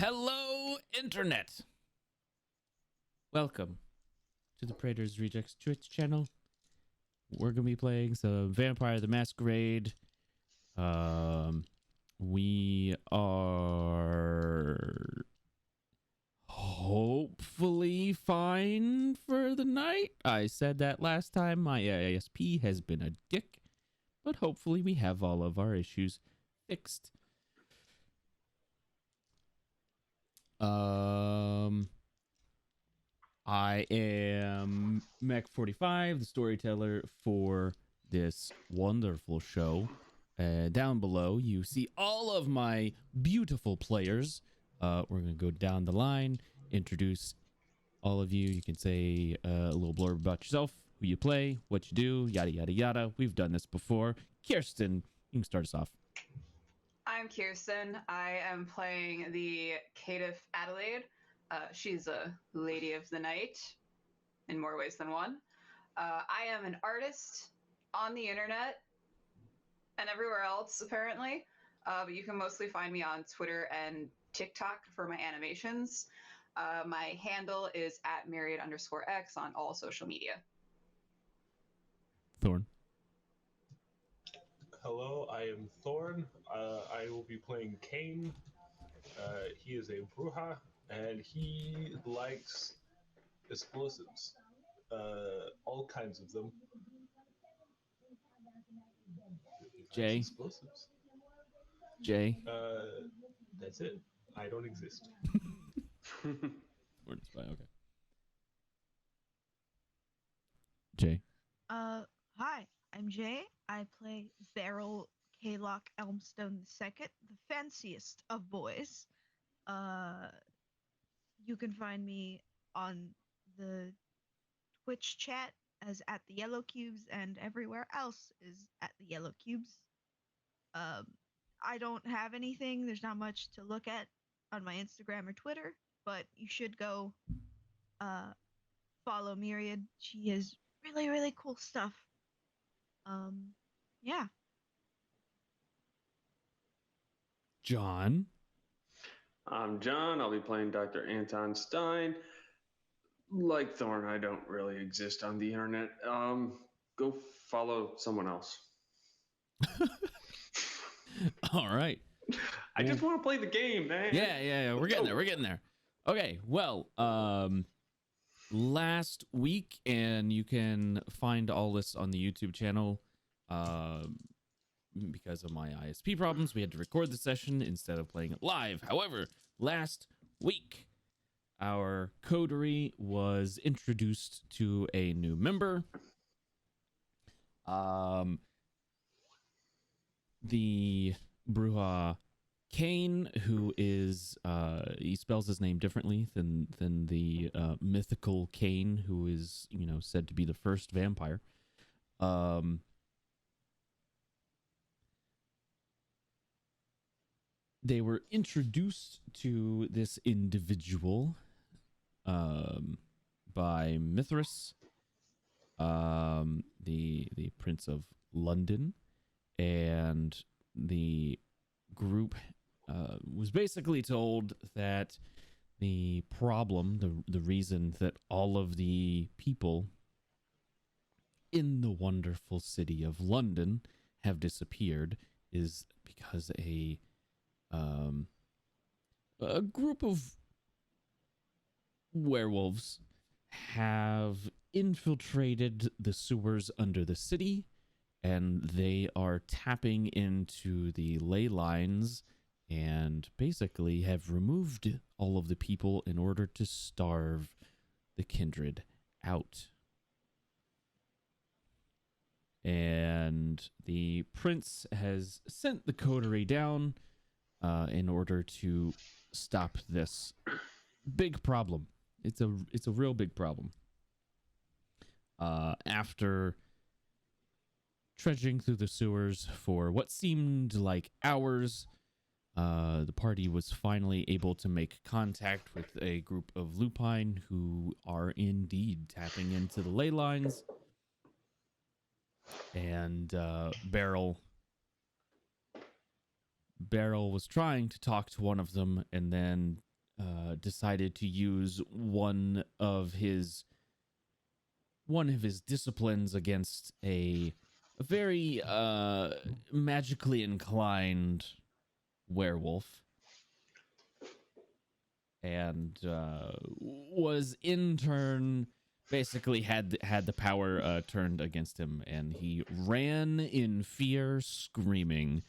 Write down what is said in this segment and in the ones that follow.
Hello, Internet! Welcome to the Praetor's Rejects Twitch channel. We're going to be playing some Vampire the Masquerade. We are hopefully fine for the night. I said that last time. My ISP has been a dick, but hopefully we have all of our issues fixed. I am Mech⁴⁵, the storyteller for this wonderful show. Down below, you see all of my beautiful players. We're going to go down the line, introduce all of you. You can say a little blurb about yourself, who you play, what you do, yada, yada, yada. We've done this before. Kirsten, you can start us off. I'm Kirsten. I am playing the Caitiff Adelaide. She's a lady of the night in more ways than one. I am an artist on the internet and everywhere else, apparently. But you can mostly find me on Twitter and TikTok for my animations. My handle is @myriad_x on all social media. Thorn. Hello, I am Thorn. I will be playing Kane. He is a bruja, and he likes explosives. All kinds of them. Jay. Explosives. Jay. That's it. I don't exist. Okay. Jay. Hi, I'm Jay. I play Beryl Kaylock Elmstone II, the fanciest of boys. You can find me on the Twitch chat as @TheYellowCubes, and everywhere else is @TheYellowCubes. I don't have anything. There's not much to look at on my Instagram or Twitter, but you should go follow Myriad. She has really, really cool stuff. Yeah. John. I'm John. I'll be playing Dr. Anton Stein. Like Thorn, I don't really exist on the internet. Go follow someone else. All right. I just want to play the game, man. Yeah. We're getting there. Okay. Well, last week, and you can find all this on the YouTube channel. Because of my ISP problems, we had to record the session instead of playing it live. However, last week, our coterie was introduced to a new member. The Bruja Kane, who is he spells his name differently than the mythical Kane, who is said to be the first vampire. They were introduced to this individual by Mech⁴⁵, the Prince of London, and the group was basically told that the problem, the reason that all of the people in the wonderful city of London have disappeared is because a group of werewolves have infiltrated the sewers under the city, and they are tapping into the ley lines and basically have removed all of the people in order to starve the kindred out. And the prince has sent the coterie down in order to stop this big problem. It's a real big problem. After trudging through the sewers for what seemed like hours, the party was finally able to make contact with a group of lupine who are indeed tapping into the ley lines. And Beryl was trying to talk to one of them, and then decided to use one of his disciplines against a very magically inclined werewolf, and was in turn basically had the power turned against him, and he ran in fear, screaming.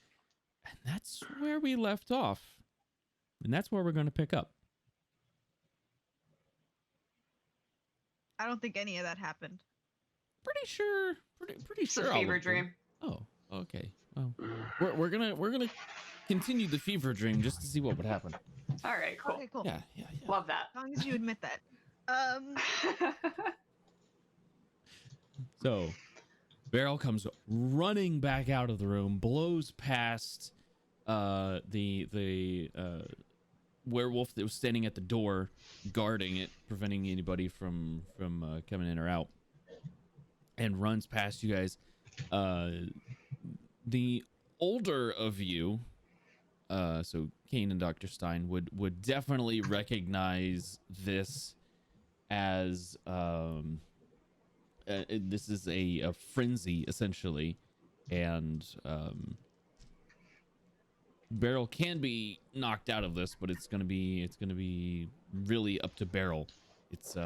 And that's where we left off, and that's where we're going to pick up. I don't think any of that happened. Pretty sure. Pretty It's sure. a fever dream. Oh, okay. Well, we're gonna continue the fever dream just to see what would happen. All right, cool. Okay, cool. Yeah. Love that. As long as you admit that. So, Beryl comes running back out of the room, blows past the werewolf that was standing at the door, guarding it, preventing anybody from coming in or out, and runs past you guys. The older of you, so Kane and Dr. Stein would definitely recognize this as this is a frenzy essentially, and Beryl can be knocked out of this, but it's gonna be really up to Beryl. It's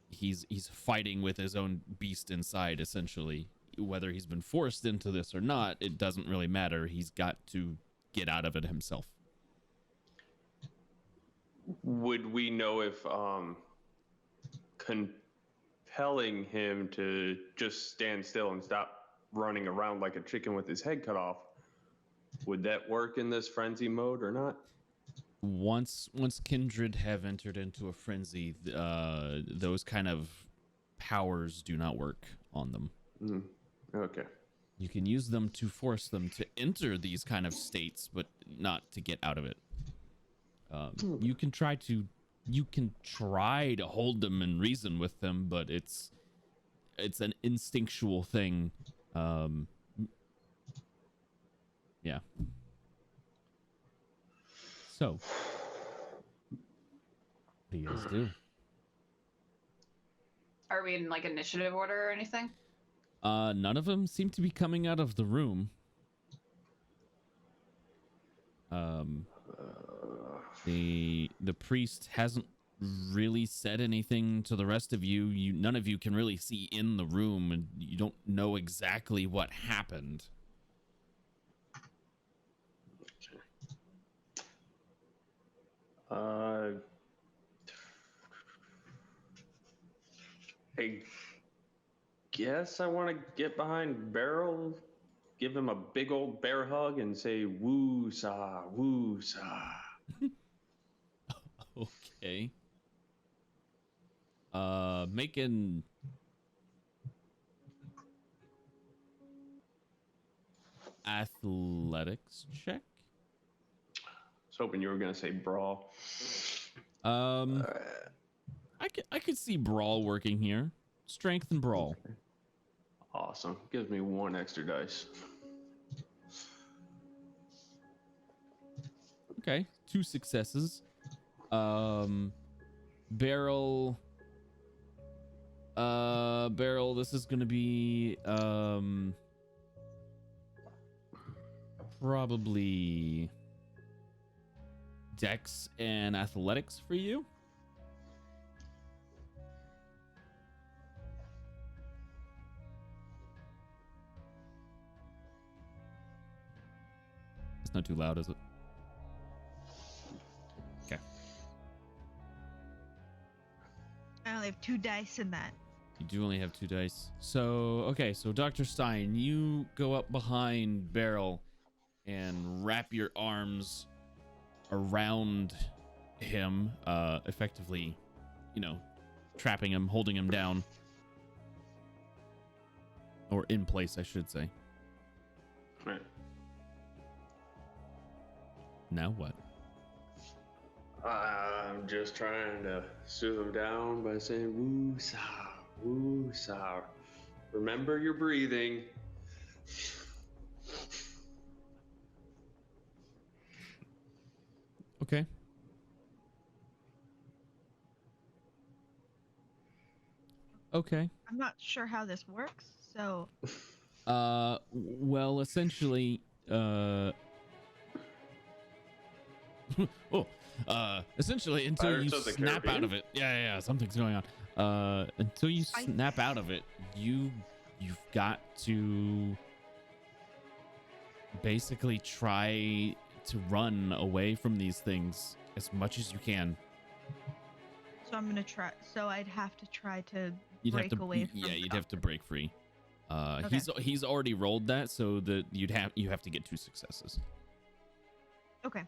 he's fighting with his own beast inside essentially. Whether he's been forced into this or not, it doesn't really matter. He's got to get out of it himself. Would we know if compelling him to just stand still and stop running around like a chicken with his head cut off, would that work in this frenzy mode or not? Once kindred have entered into a frenzy, those kind of powers do not work on them. Okay. You can use them to force them to enter these kind of states, but not to get out of it. You can try to hold them and reason with them, but it's an instinctual thing. Yeah. So, what do you guys do? Are we in like initiative order or anything? None of them seem to be coming out of the room. The priest hasn't really said anything to the rest of you. None of you can really see in the room, and you don't know exactly what happened. I guess I want to get behind Beryl, give him a big old bear hug, and say woo-sa, woo-sa. Okay. Making athletics check. I was hoping you were gonna say brawl. I could see brawl working here. Strength and brawl. Okay. Awesome. Gives me one extra dice. Okay, 2 successes. Beryl, this is gonna be probably Dex and athletics for you. It's not too loud, is it? Okay. I only have 2 dice in that. You do only have 2 dice. So, okay, so Dr. Stein, you go up behind Beryl and wrap your arms around him, effectively, trapping him, holding him down. Or in place, I should say. Right. Now what? I'm just trying to soothe him down by saying woo-sa, woo-sa. Remember your breathing. Okay. Okay. I'm not sure how this works, so Well, essentially, essentially until you Pirates of the snap out Caribbean? of it. Yeah, something's going on. Until you snap out of it, you've got to basically try to run away from these things as much as you can. so I'm gonna try. So I'd have to try to You'd break have to, away from. yeah, the you'd have to doctor. break free. Okay. He's already rolled that, so that you have to get 2 successes. Okay.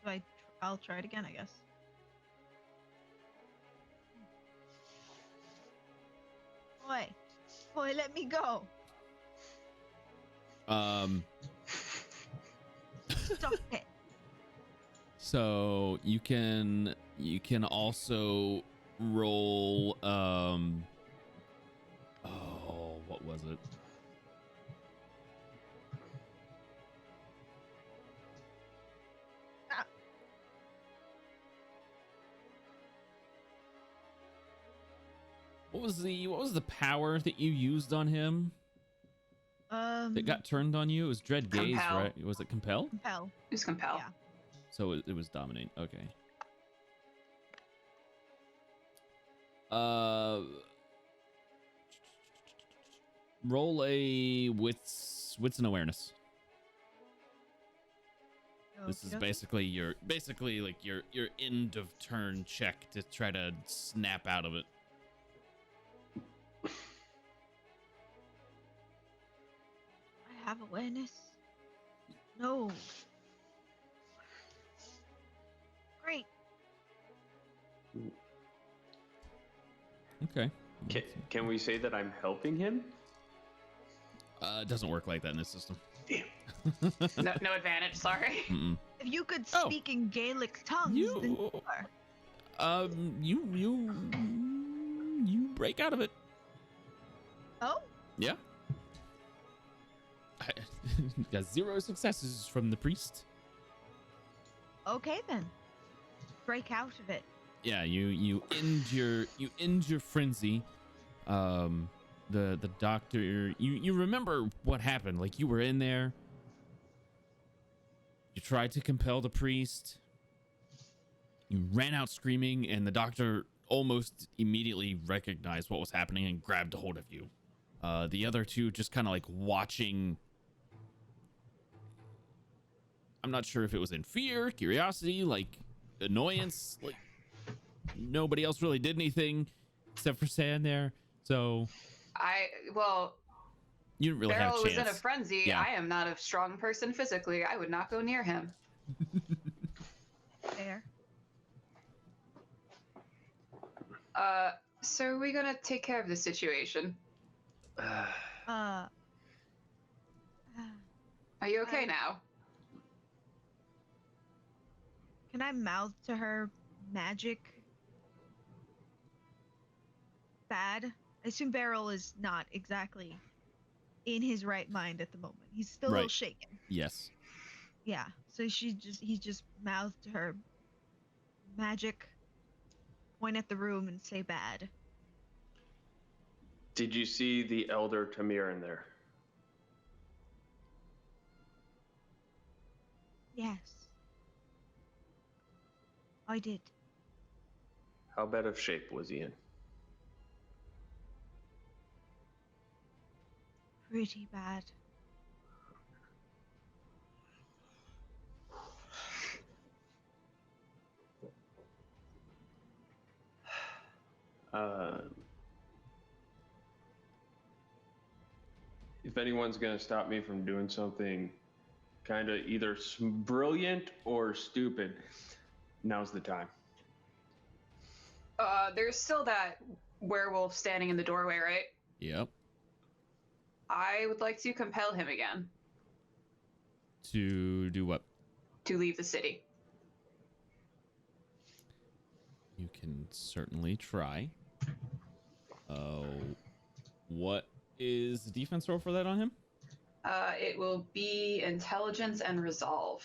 So I'll try it again, I guess. Boy, let me go. Stop it. So you can also roll what was it? Ah. What was the power that you used on him that got turned on you? It was Dread Gaze, Compel. right? Was it Compel? Compel. Who's compel? Yeah. So it was Dominate. Okay. Roll a wits and awareness. This is Okey-dokey. basically like your end of turn check to try to snap out of it. I have awareness. No. Great. Okay. Can we say that I'm helping him? It doesn't work like that in this system. Damn. No advantage. Sorry. Mm-mm. If you could Oh. speak in Gaelic tongues, then You are. you break out of it. Oh? Yeah. Got 0 successes from the priest. Okay then. Break out of it. Yeah, you end your frenzy. The doctor, you remember what happened? Like, you were in there. You tried to compel the priest. You ran out screaming, and the doctor almost immediately recognized what was happening and grabbed a hold of you. The other two just kind of like watching. I'm not sure if it was in fear, curiosity, like annoyance. Like, nobody else really did anything except for stand there. So you didn't really have Beryl a was chance. in a frenzy. Yeah. I am not a strong person physically. I would not go near him. Fair. So are we gonna take care of this situation? Uh. Are you okay I- now? Can I mouth to her magic? Bad? I assume Beryl is not exactly in his right mind at the moment. He's still a little Right. shaken. Yes. Yeah. So he just mouthed to her magic, point at the room and say bad. Did you see the elder Tamir in there? Yes. I did. How bad of shape was he in? Pretty bad. If anyone's going to stop me from doing something kind of either brilliant or stupid, now's the time. There's still that werewolf standing in the doorway, right? Yep. I would like to compel him again To do what? to leave the city. You can certainly try. What is the defense roll for that on him? It will be intelligence and resolve.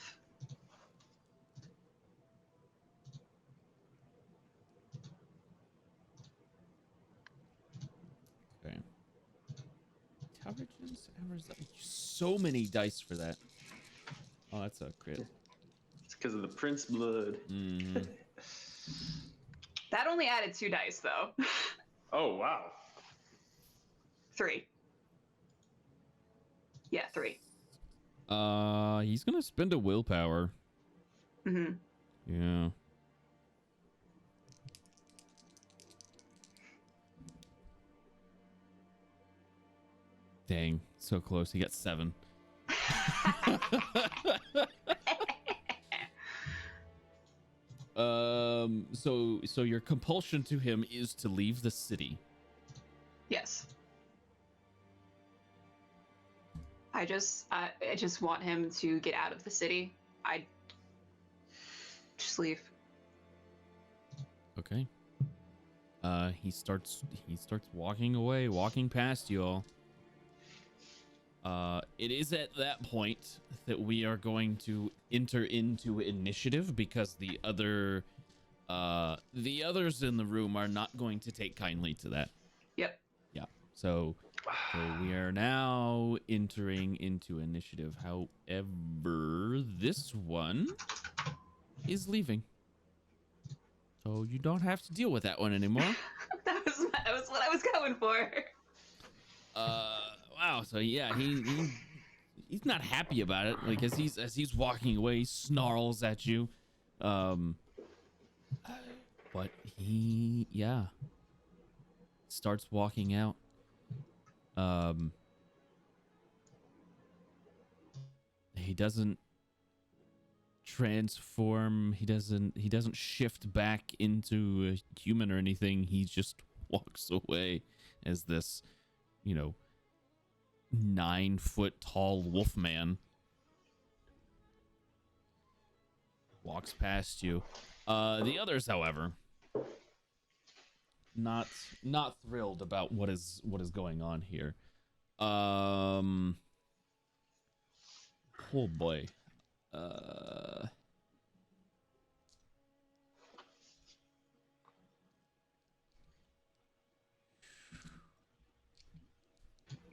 So many dice for that. Oh, that's a crit. It's because of the prince blood. Mm-hmm. That only added 2 dice, though. Oh, wow. 3. Yeah, 3. He's gonna spend a willpower. Mm-hmm. Yeah. Dang, so close. He got 7. So your compulsion to him is to leave the city. Yes. I just want him to get out of the city. I just leave. Okay. He starts walking away, walking past you all. It is at that point that we are going to enter into initiative because the others in the room are not going to take kindly to that. Yep. Yeah. So we are now entering into initiative. However, this one is leaving. So you don't have to deal with that one anymore. that was what I was going for. Wow. So yeah, he's not happy about it. Like as he's walking away, he snarls at you. But he starts walking out. He doesn't transform. He doesn't shift back into a human or anything. He just walks away as this, 9-foot tall wolf man walks past you. The others, however, not thrilled about what is going on here. Oh boy.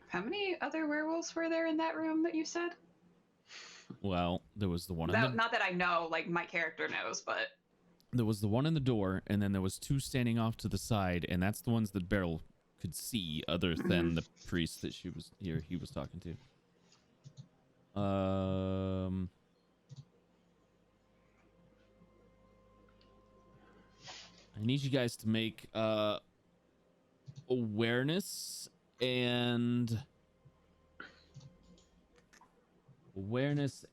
How many other werewolves were there in that room that you said? Well, there was the one Not that I know, like my character knows, but there was the one in the door, and then there was 2 standing off to the side, and that's the ones that Beryl could see, other than the priest that he was talking to. I need you guys to make awareness and wits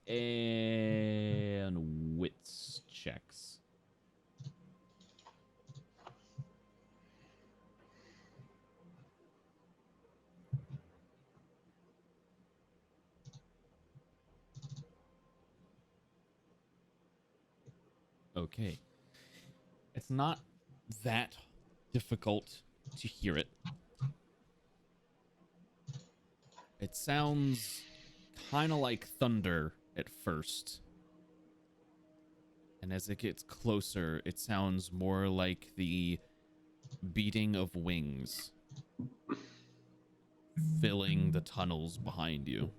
checks. Okay. It's not that difficult to hear it. It sounds kind of like thunder at first. And as it gets closer, it sounds more like the beating of wings filling the tunnels behind you.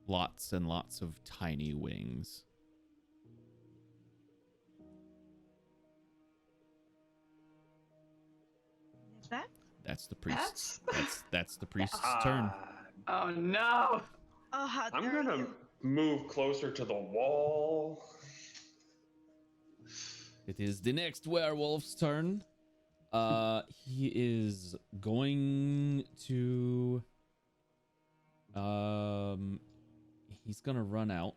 Lots and lots of tiny wings. Is that? That's the priest. That's the priest's turn. oh no. Oh, how I'm dare gonna you. move closer to the wall. It is the next werewolf's turn. He is going to he's gonna run out.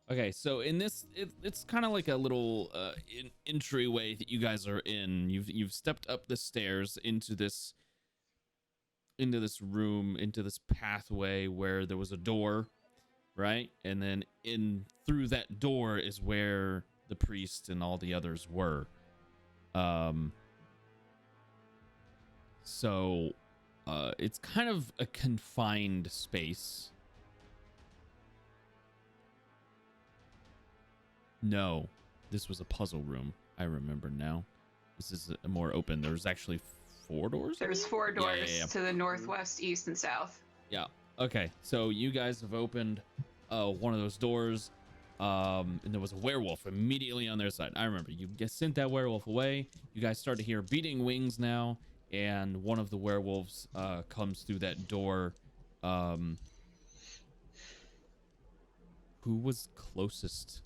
Okay, so in this, it's kind of like a little entryway that you guys are in. You've stepped up the stairs into this room, into this pathway where there was a door, right? And then through that door is where the priest and all the others were. So it's kind of a confined space. No, this was a puzzle room. I remember now. This is more open. There's actually 4 doors? There's 4 Yeah, doors yeah. to the northwest, east, and south. Yeah. Okay. So you guys have opened one of those doors, and there was a werewolf immediately on their side. I remember you just sent that werewolf away. You guys start to hear beating wings now, and one of the werewolves comes through that door. Who was closest?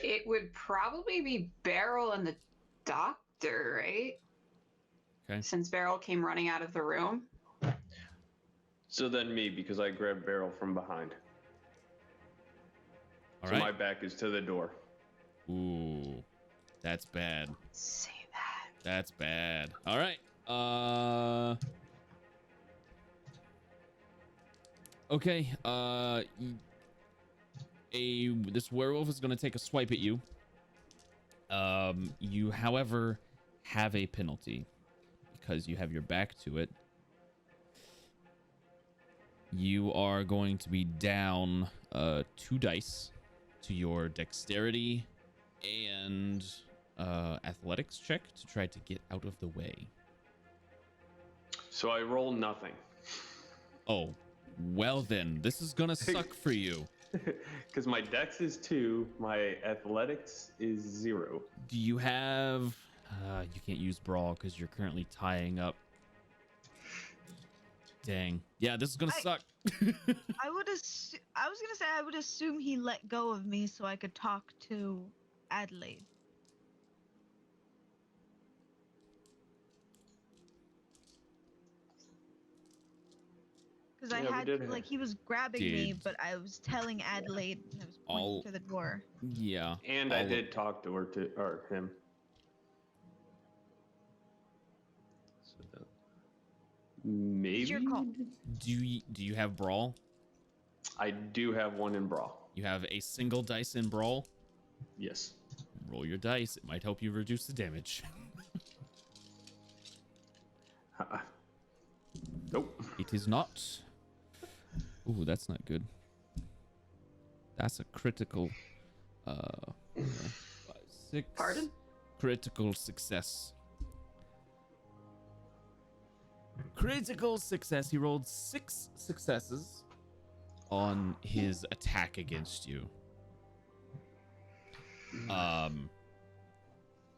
It would probably be Beryl and the doctor, right? Okay. Since Beryl came running out of the room. So then me, because I grabbed Beryl from behind. All So right. my back is to the door. Ooh, that's bad. Say that. That's bad. All right. Okay. This werewolf is gonna take a swipe at you. You, however, have a penalty because you have your back to it. You are going to be down 2 dice to your dexterity and athletics check to try to get out of the way. So I roll nothing. Oh, well then, this is gonna suck for you. Because my dex is 2, my athletics is 0. Do you have... you can't use brawl because you're currently tying up. Dang. Yeah, this is gonna suck. I was gonna say I would assume he let go of me so I could talk to Adelaide. Because Yeah, I we had did like he was grabbing me, Did- but I was telling Adelaide and I was pointing All- to the door. Yeah. And all I of- did talk to her, or him. So, maybe? It's your call. Do you have brawl? I do have 1 in brawl. You have a single dice in brawl? Yes. Roll your dice. It might help you reduce the damage. Nope. It is not. Ooh, that's not good. That's a critical 5, 6. Pardon? Critical success. Critical success. He rolled 6 successes on his attack against you.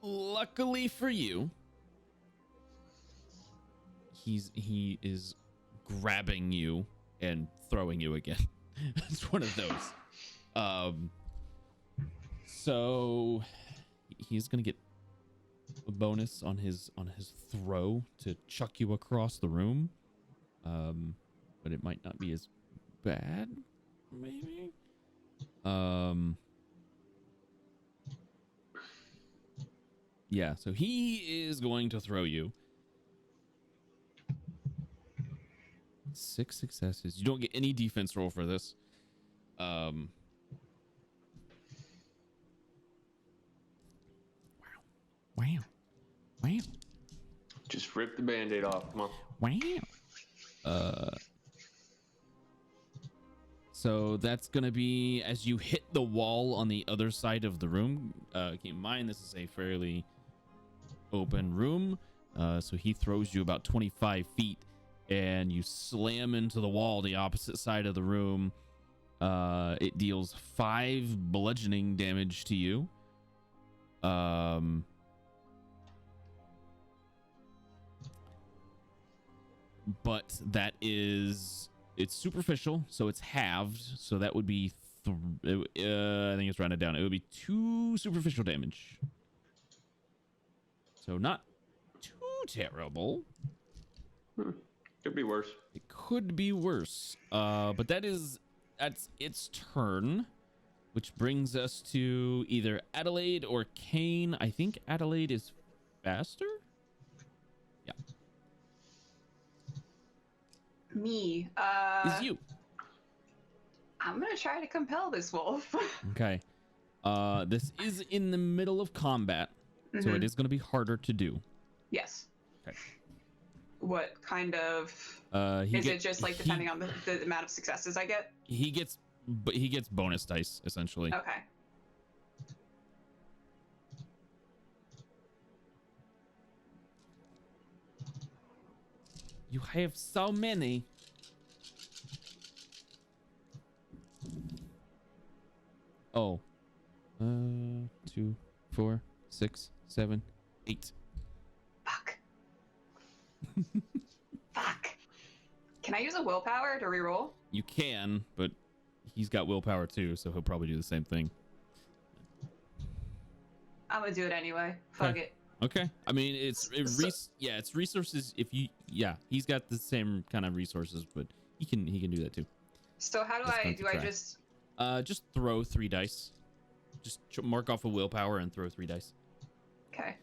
Luckily for you, he is grabbing you and throwing you again. It's one of those. So he's gonna get a bonus on his throw to chuck you across the room. But it might not be as bad, maybe. Yeah, so he is going to throw you. 6 successes. You don't get any defense roll for this. Wow. Just rip the band-aid off. Come on. Wow. So that's gonna be as you hit the wall on the other side of the room. Keep in mind this is a fairly open room. So he throws you about 25 feet and you slam into the wall the opposite side of the room. It deals 5 bludgeoning damage to you. But that is, it's superficial, so it's halved. So that would be, I think it's rounded down. It would be 2 superficial damage. So not too terrible. Could be worse. It could be worse. But that's its turn, which brings us to either Adelaide or Kane. I think Adelaide is faster. Yeah. Me. Is you. I'm gonna try to compel this wolf. Okay. This is in the middle of combat, so it is going to be harder to do. Yes. Okay. What kind of? Is it just like depending on the amount of successes I get? He gets bonus dice essentially. Okay. You have so many. Oh. 2, 4, 6, 7, 8. Fuck. Fuck. Can I use a willpower to reroll? You can, but he's got willpower too, so he'll probably do the same thing. I'm gonna do it anyway. Fuck Okay. it. Okay. I mean, it's resources. If you, he's got the same kind of resources, but he can do that too. So how do That's I fun to do? I try. Just throw 3 dice. Just mark off a willpower and throw 3 dice. Okay.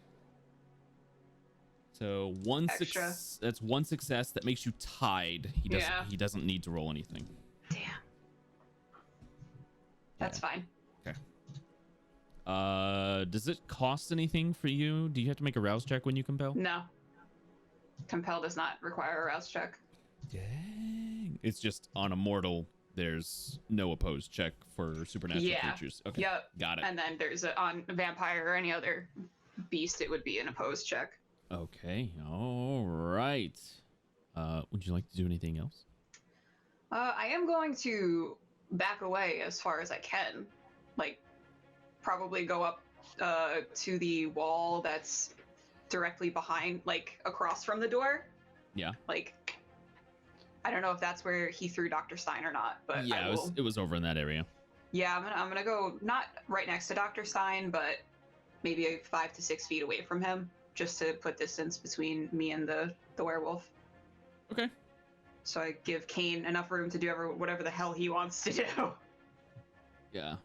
So one Extra. that's 1 success. That makes you tied. He doesn't need to roll anything. Damn. That's fine. Okay. Does it cost anything for you? Do you have to make a rouse check when you compel? No. Compel does not require a rouse check. Dang. It's just on a mortal. There's no opposed check for supernatural creatures. Okay. Yep. Got it. And then there's on a vampire or any other beast, it would be an opposed check. Okay. All right. Would you like to do anything else? I am going to back away as far as I can. Like, probably go up to the wall that's directly behind, like, across from the door. Yeah. Like, I don't know if that's where he threw Dr. Stein or not, but Yeah, it was over in that area. Yeah, I'm gonna go not right next to Dr. Stein, but maybe 5 to 6 feet away from him, just to put distance between me and the werewolf. Okay. So I give Kane enough room to do whatever the hell he wants to do. Yeah.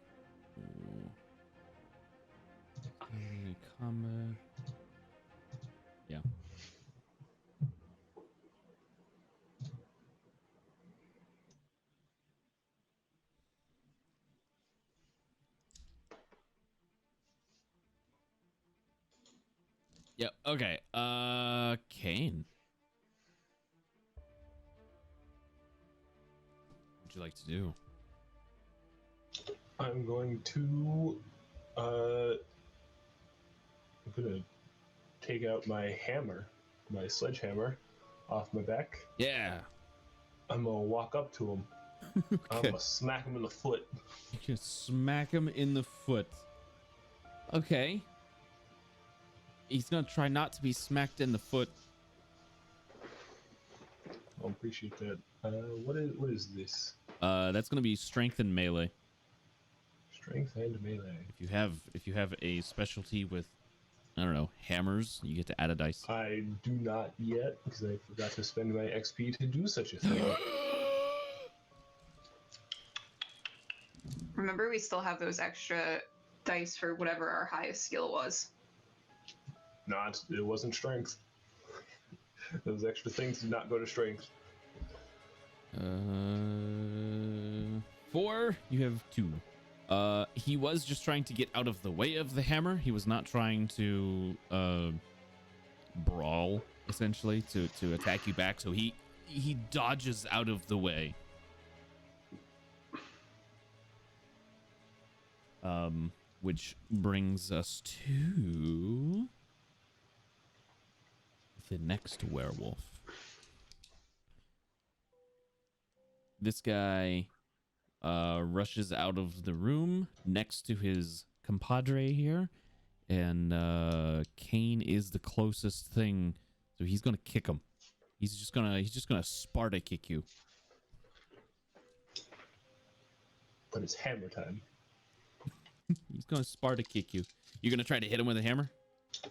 Combat. Yeah. Yep. Okay. Kane. What would you like to do? I'm going to I'm gonna take out my hammer, my sledgehammer, off my back. Yeah. I'm gonna walk up to him. I'm Okay. gonna smack him in the foot. You can smack him in the foot. Okay. He's gonna try not to be smacked in the foot. I'll appreciate that. What is this? That's gonna be strength and melee. Strength and melee. If you have a specialty with, I don't know, hammers, you get to add a dice. I do not yet, because I forgot to spend my XP to do such a thing. Remember, we still have those extra dice for whatever our highest skill was. It wasn't strength. Those extra things did not go to strength. 4. You have 2. He was just trying to get out of the way of the hammer. He was not trying to brawl, essentially, to attack you back. So he dodges out of the way. Which brings us to the next werewolf. This guy rushes out of the room next to his compadre here, and Kane is the closest thing, so he's gonna kick him. He's just gonna Sparta kick you. But it's hammer time. He's gonna Sparta kick you. You're gonna try to hit him with a hammer?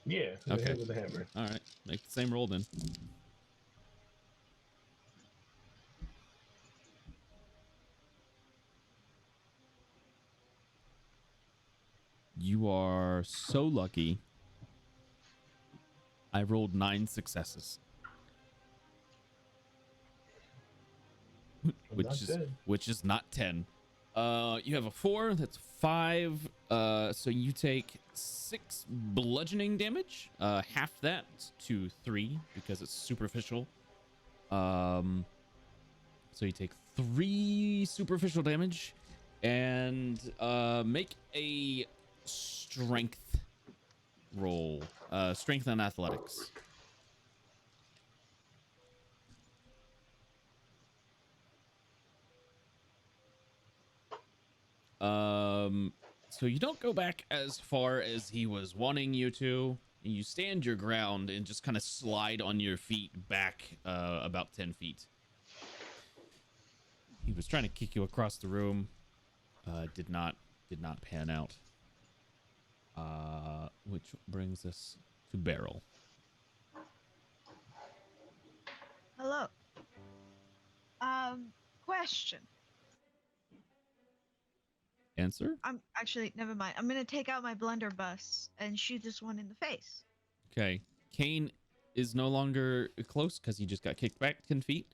Yeah, Okay. hit with a hammer. All right, make the same roll then. You are so lucky. I rolled 9 successes. Which is not 10. You have a 4, that's 5. So you take 6 bludgeoning damage. Half that to 3 because it's superficial. So you take 3 superficial damage and make a strength roll. Strength and athletics. So you don't go back as far as he was wanting you to. You stand your ground and just kind of slide on your feet back about 10 feet. He was trying to kick you across the room. Did not pan out. Which brings us to Beryl. Hello. Question. Answer? I'm actually never mind. I'm gonna take out my blunderbuss and shoot this one in the face. Okay. Kane is no longer close because he just got kicked back 10 feet.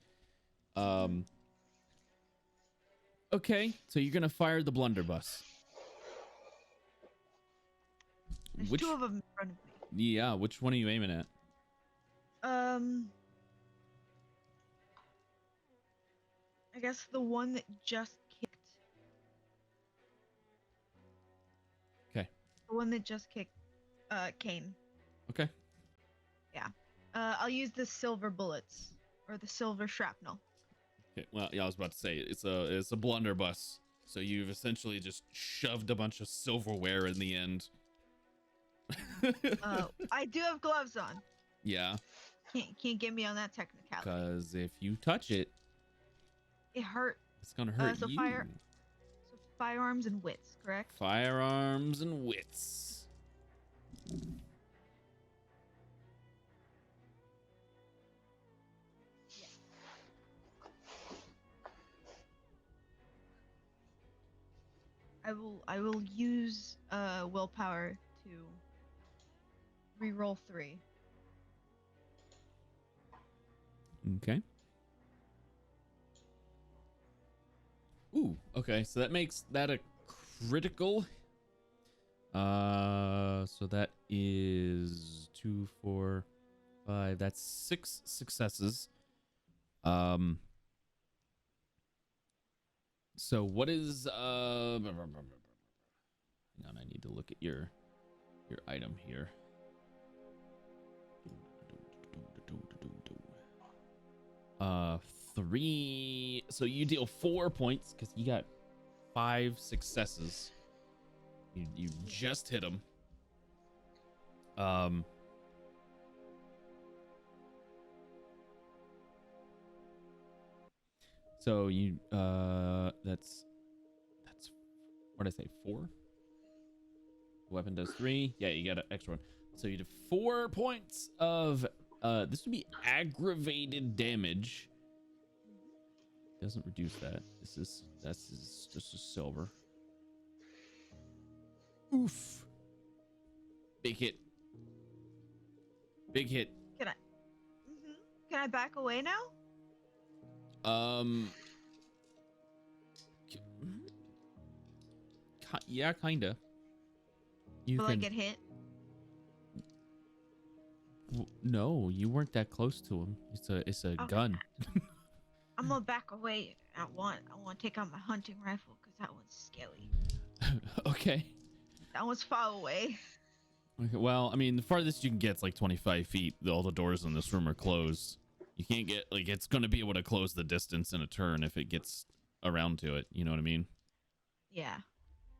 Okay, so you're gonna fire the blunderbuss. There's two of them in front of me. Yeah, which one are you aiming at? I guess the one that just kicked. Okay. The one that just kicked Kane. Okay. Yeah. I'll use the silver bullets or the silver shrapnel. Okay. Well, yeah, I was about to say it's a blunderbuss. So you've essentially just shoved a bunch of silverware in the end. I do have gloves on. Yeah. Can't get me on that technicality. Because if you touch it, it hurt. it's gonna hurt so you. So firearms and wits, correct? Firearms and wits. I will use willpower to reroll 3. Okay. Ooh, okay, so that makes that a critical. So that is 2, 4, 5. That's 6 successes. So what is hang on, I need to look at your item here. 3. So you deal 4 points because you got 5 successes. You just hit him. So you that's what did I say, 4? Weapon does 3. Yeah, you got an extra one. So you did 4 points of this would be aggravated damage. Doesn't reduce that. That's just a silver. Oof. Big hit. Big hit. Can I back away now? Yeah, kinda. Will I get hit? No, you weren't that close to him. It's a Okay. gun. I'm gonna back away. I want to take out my hunting rifle because that one's scary. Okay. That one's far away. Okay. Well, I mean, the farthest you can get is like 25 feet. All the doors in this room are closed. You can't get it's going to be able to close the distance in a turn if it gets around to it. You know what I mean? Yeah.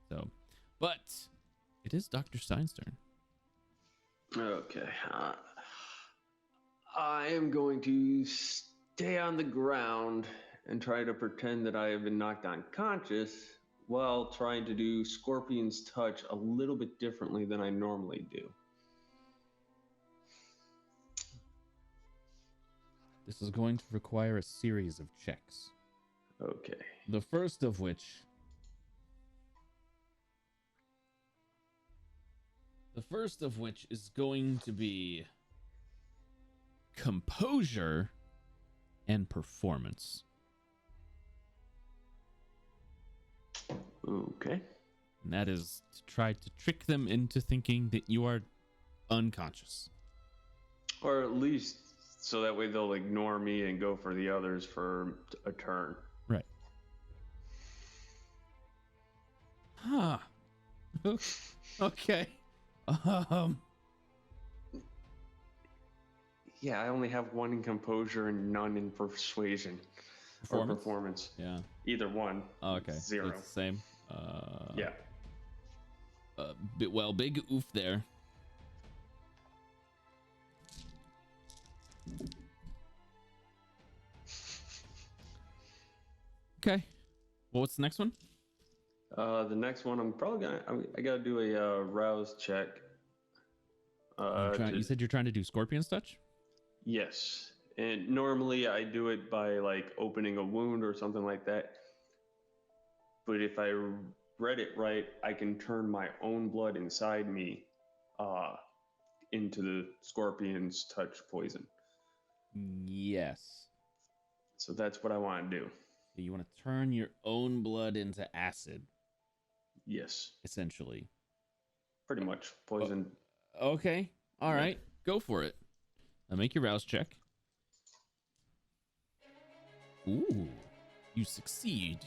So, but it is Dr. Stein's turn. Okay. I am going to stay on the ground and try to pretend that I have been knocked unconscious while trying to do Scorpion's Touch a little bit differently than I normally do. This is going to require a series of checks. Okay. The first of which is going to be Composure and Performance. Okay. And that is to try to trick them into thinking that you are unconscious. Or at least so that way they'll ignore me and go for the others for a turn. Right. Huh. Okay. Yeah, I only have 1 in Composure and none in Persuasion. Or Performance. Yeah. Either one. Oh, okay. 0. So it's the same. Yeah. big oof there. Okay. Well, what's the next one? The next one, I gotta do a rouse check. You said you're trying to do Scorpion's Touch? Yes. And normally I do it by like opening a wound or something like that. But if I read it right, I can turn my own blood inside me into the Scorpion's Touch poison. Yes. So that's what I want to do. So you want to turn your own blood into acid, Yes. essentially. Pretty much. Poison. Okay. All right. Go for it. Make your rouse check. Ooh. You succeed.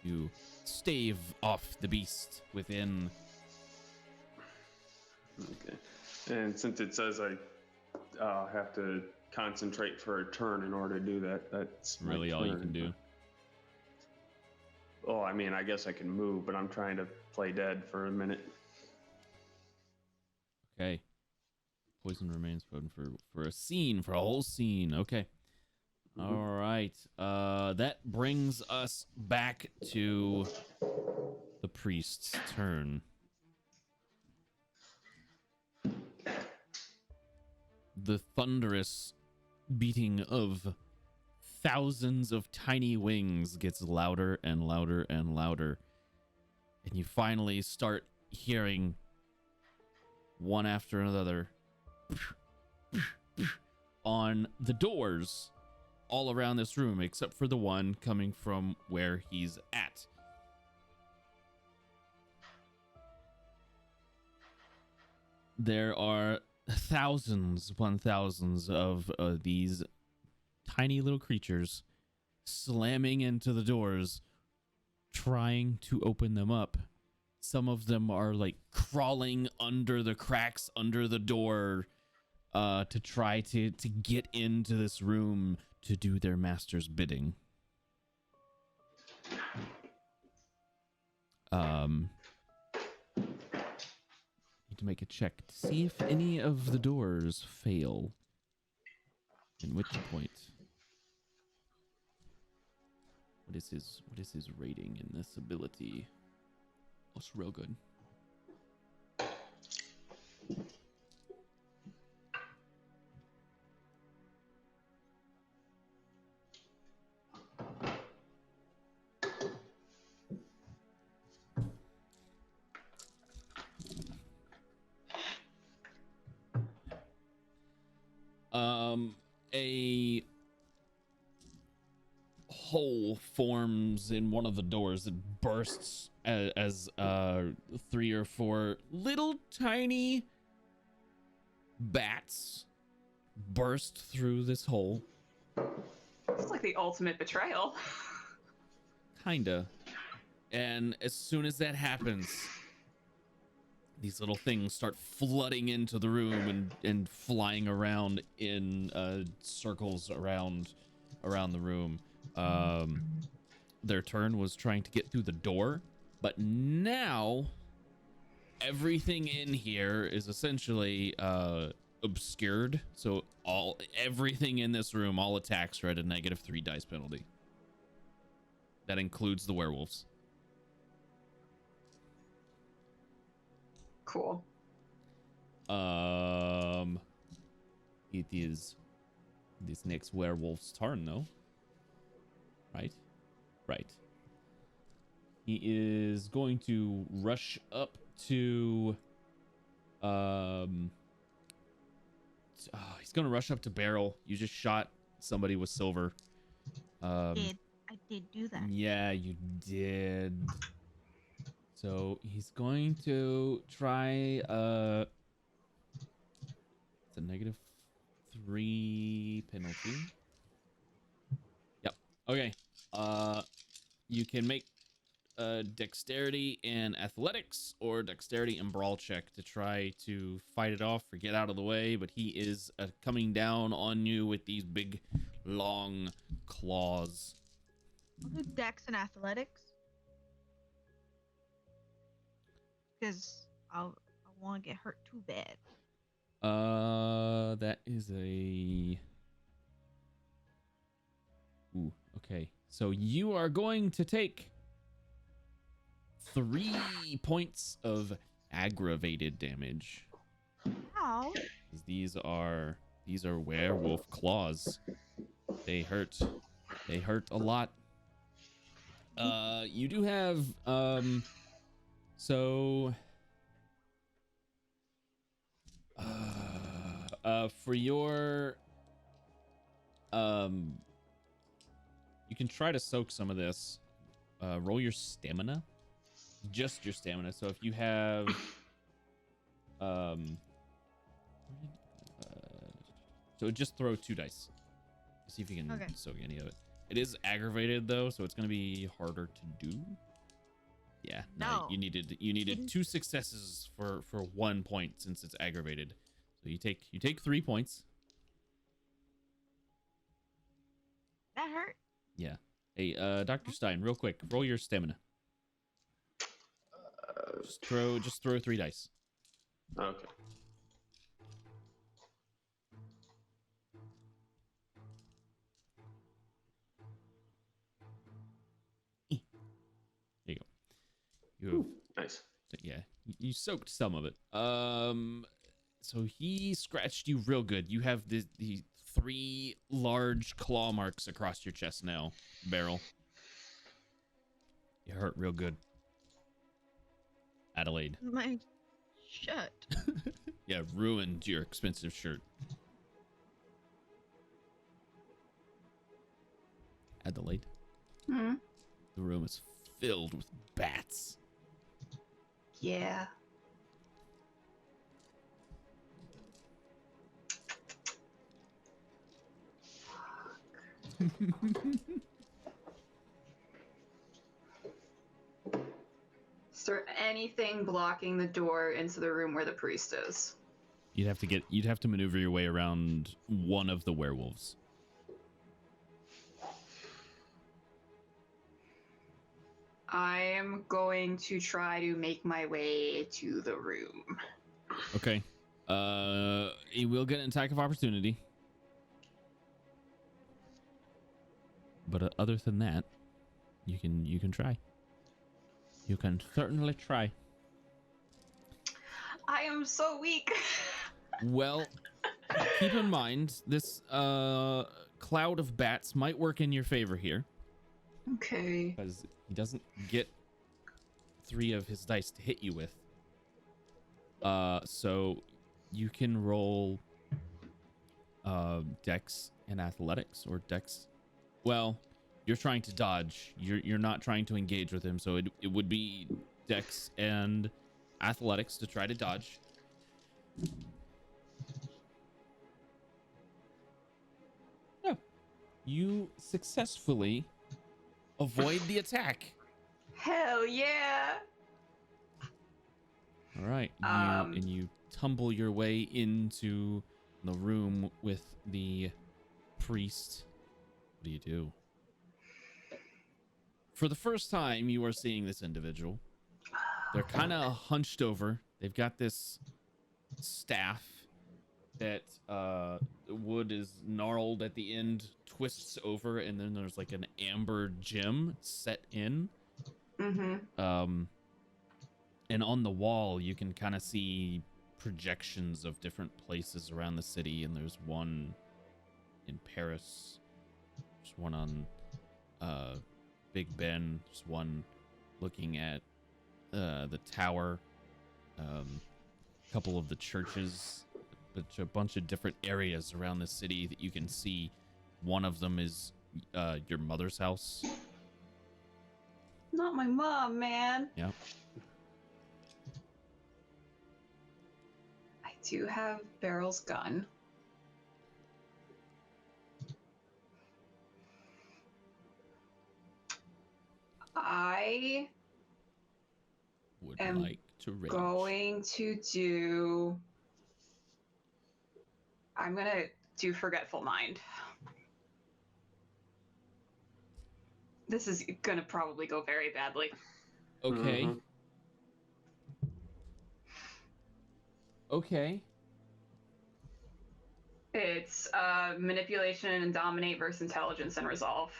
You stave off the beast within. Okay. And since it says I have to concentrate for a turn in order to do that, that's really all you can do. Oh, I mean, I guess I can move, but I'm trying to play dead for a minute. Okay. Poison remains potent for a whole scene. Okay. Mm-hmm. All right. That brings us back to the priest's turn. The thunderous beating of thousands of tiny wings gets louder and louder and louder. And you finally start hearing one after another on the doors all around this room, except for the one coming from where he's at. There are thousands upon thousands of these tiny little creatures slamming into the doors, trying to open them up. Some of them are like crawling under the cracks under the door to try to get into this room to do their master's bidding. Need to make a check to see if any of the doors fail. In which point? What is his rating in this ability? Looks real good. A hole forms in one of the doors. It bursts as 3 or 4 little tiny bats burst through this hole. It's like the ultimate betrayal. Kinda. And as soon as that happens, these little things start flooding into the room and flying around in circles around the room. Their turn was trying to get through the door, but now everything in here is essentially obscured. So everything in this room, all attacks are at a -3 dice penalty. That includes the werewolves. Cool. It is this next werewolf's turn, though. Right. He is going to rush up to he's going to rush up to Barrel. You just shot somebody with silver. I did do that. Yeah, you did. So he's going to try it's a -3 penalty. Yep. Okay. You can make dexterity and athletics or dexterity and brawl check to try to fight it off or get out of the way, but he is coming down on you with these big long claws. I'll do dex and athletics. Because I want to get hurt too bad. That is a. Ooh, okay. So you are going to take 3 points of aggravated damage. Ow. 'Cause these are werewolf claws. They hurt. They hurt a lot. You do have so for your you can try to soak some of this. Roll your stamina. Just your stamina. So if you have so just throw 2 dice. See if you can Okay. soak any of it. It is aggravated though, so it's gonna be harder to do. Yeah, no. You needed 2 successes for 1 point since it's aggravated. So you take 3 points. That hurt. Yeah. Hey, Dr. Stein, real quick, roll your stamina. Just throw 3 dice. Okay. There you go. You have, Nice. yeah, you soaked some of it. So he scratched you real good. You have the 3 large claw marks across your chest now, Beryl. You hurt real good. Adelaide. My shirt. Yeah, ruined your expensive shirt. Adelaide. Hmm? The room is filled with bats. Yeah. Is there anything blocking the door into the room where the priest is? You'd have to maneuver your way around one of the werewolves. I am going to try to make my way to the room. Okay. You will get an attack of opportunity. But other than that, you can try. You can certainly try. I am so weak. Well, keep in mind this cloud of bats might work in your favor here. Okay. Because he doesn't get 3 of his dice to hit you with. So you can roll Dex and Athletics, or Dex. Well, you're trying to dodge. You're not trying to engage with him, so it would be Dex and Athletics to try to dodge. No, you successfully avoid the attack. Hell yeah. All right, and you tumble your way into the room with the priest. What do you do? For the first time, you are seeing this individual. They're kind of hunched over. They've got this staff that the wood is gnarled at the end, twists over, and then there's like an amber gem set in. Mm-hmm. And on the wall, you can kind of see projections of different places around the city. And there's one in Paris. There's one on Big Ben. There's one looking at the tower. A couple of the churches. A bunch of different areas around the city that you can see. One of them is your mother's house. Not my mom, man. Yeah. I do have Beryl's gun. I Would am like to rage. going to do... I'm gonna do Forgetful Mind. This is gonna probably go very badly. Okay. Okay. It's manipulation and dominate versus intelligence and resolve.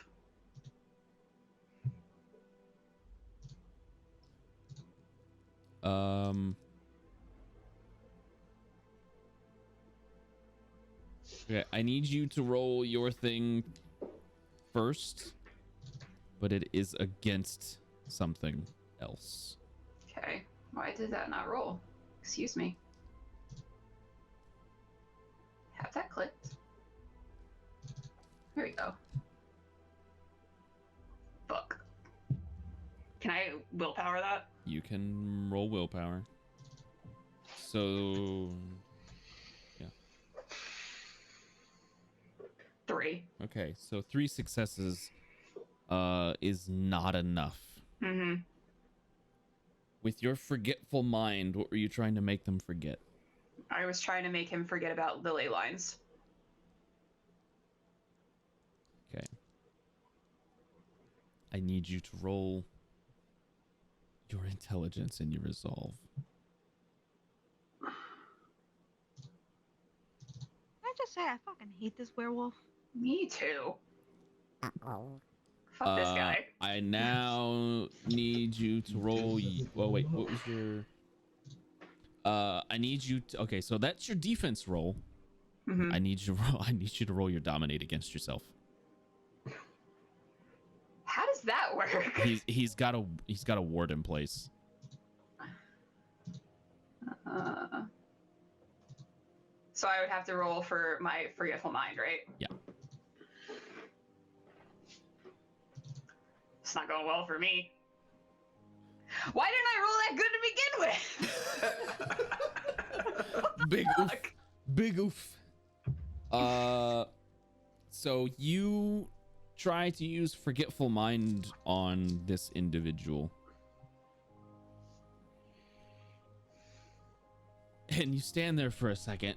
Okay, I need you to roll your thing first, but it is against something else. Okay. Why did that not roll? Excuse me. Have that clicked. There we go. Fuck. Can I willpower that? You can roll willpower. So, yeah. 3. Okay, so 3 successes is not enough. Mm-hmm. With your forgetful mind, what were you trying to make them forget? I was trying to make him forget about lily lines. Okay. I need you to roll your intelligence and your resolve. Can I just say I fucking hate this werewolf? Me too. Fuck this guy. I now need you to roll. Well, wait, what was your? I need you to. Okay, so that's your defense roll. Mm-hmm. I need you to roll. I need you to roll your dominate against yourself. How does that work? He's got a ward in place. So I would have to roll for my forgetful mind, right? Yeah. It's not going well for me. Why didn't I roll that good to begin with? Big oof. Big oof. So you try to use forgetful mind on this individual. And you stand there for a second.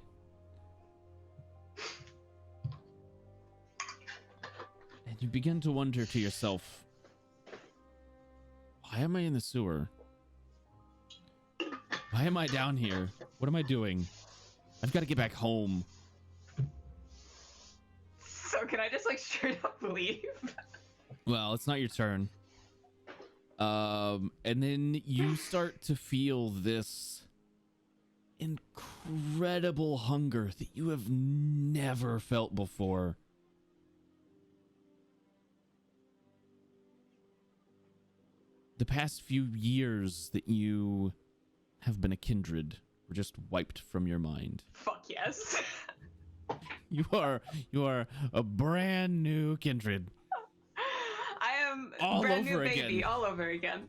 And you begin to wonder to yourself, why am I in the sewer? Why am I down here? What am I doing? I've got to get back home. So can I just like straight up leave? Well, it's not your turn. And then you start to feel this incredible hunger that you have never felt before. The past few years that you have been a kindred were just wiped from your mind. Fuck yes. You are a brand new kindred. I am All brand new over baby, again. all over again.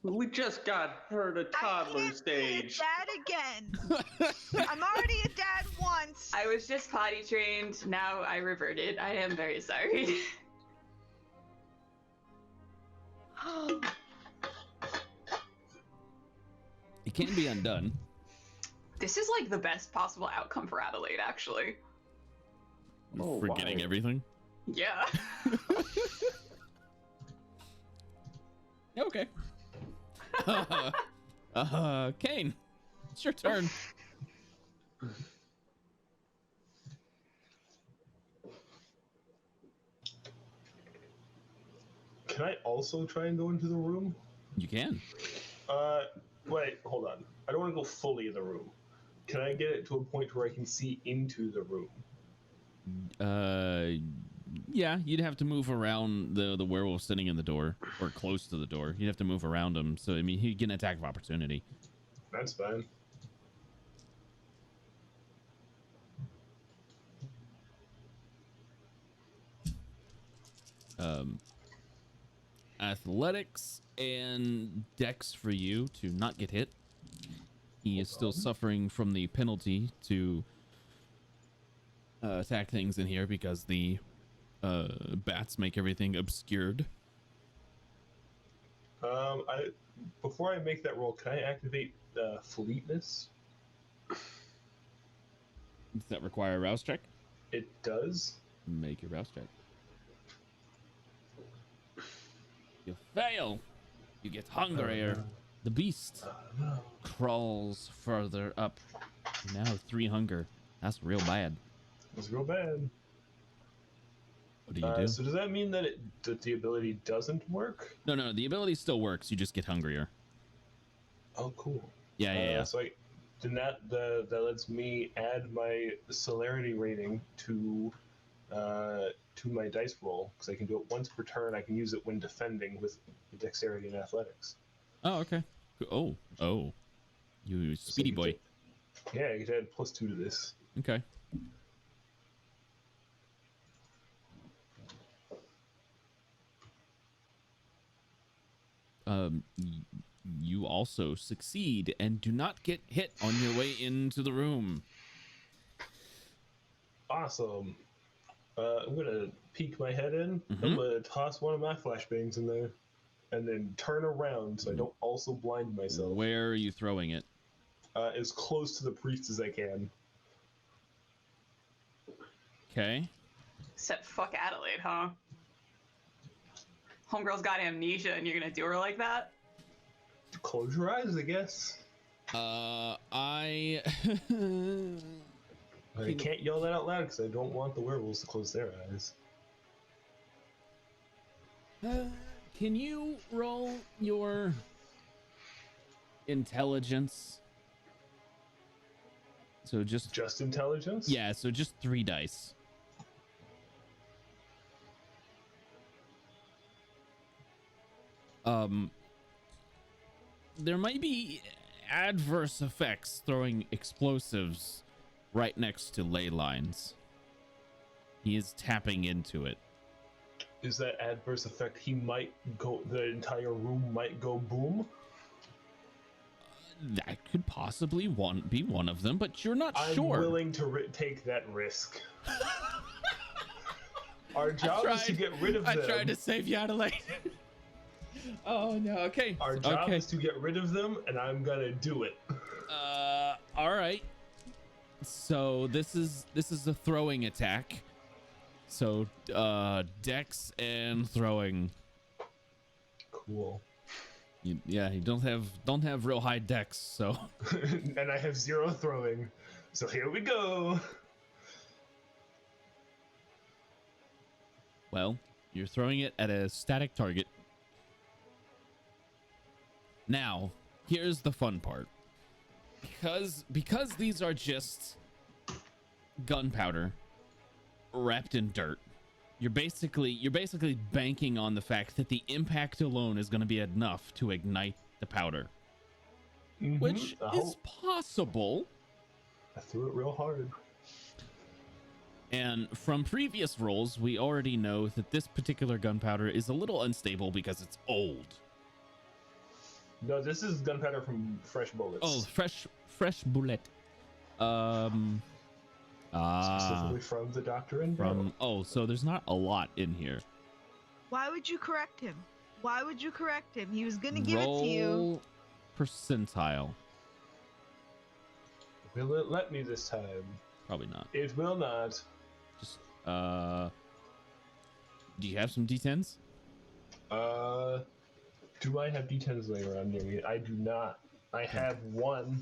We just got her to toddler I can't stage. be a dad again. I'm already a dad once. I was just potty trained, now I reverted. I am very sorry. It can be undone. This is like the best possible outcome for Adelaide, actually. Oh, Forgetting wow. everything. Yeah. Okay. Kane, it's your turn. Can I also try and go into the room? You can. Wait, hold on. I don't want to go fully in the room. Can I get it to a point where I can see into the room? Yeah, you'd have to move around the werewolf sitting in the door or close to the door. You'd have to move around him. So I mean, he'd get an attack of opportunity. That's fine. Athletics and dex for you to not get hit. He is still suffering from the penalty to attack things in here because the bats make everything obscured. Before I make that roll, can I activate Fleetness? Does that require a rouse check? It does. Make your rouse check. You fail. You get hungrier. The beast crawls further up. You now have 3 hunger. That's real bad. It's real bad. What do you do? So does that mean that the ability doesn't work? No, the ability still works. You just get hungrier. Oh, cool. Yeah. So then that lets me add my celerity rating to my dice roll, because I can do it once per turn. I can use it when defending with dexterity and athletics. Oh, okay. Oh. You speedy boy. Yeah, I get to add +2 to this. Okay. You also succeed and do not get hit on your way into the room. Awesome. I'm gonna peek my head in. I'm gonna toss one of my flashbangs in there, and then turn around so I don't also blind myself. Where are you throwing it? As close to the priest as I can. Okay. Except fuck Adelaide, huh? Homegirl's got amnesia and you're gonna do her like that? Close your eyes, I guess. I can't yell that out loud because I don't want the werewolves to close their eyes. Can you roll your intelligence? So just intelligence? Yeah, so just 3 dice. There might be adverse effects throwing explosives right next to ley lines. He is tapping into it. Is that adverse effect? The entire room might go boom? That could possibly be one of them, but you're not sure. I'm willing to take that risk. Our job is to get rid of them. I tried to save you, Adelaide. Oh no, okay. Our job is to get rid of them, and I'm gonna do it. All right. So this is a throwing attack. So dex and throwing. Cool. You don't have real high dex, so. And I have 0 throwing, so here we go. Well, you're throwing it at a static target. Now, here's the fun part. Because these are just gunpowder wrapped in dirt, you're basically banking on the fact that the impact alone is going to be enough to ignite the powder. Which is possible. I threw it real hard. And from previous rolls, we already know that this particular gunpowder is a little unstable because it's old. No, this is gunpowder from fresh bullets. Oh, fresh bullet. Specifically from the doctor and so there's not a lot in here. Why would you correct him? Why would you correct him? He was gonna give it to you. Roll percentile. Will it let me this time? Probably not. It will not. Just do you have some D10s? Do I have D10s laying around near me? I do not. I have 1.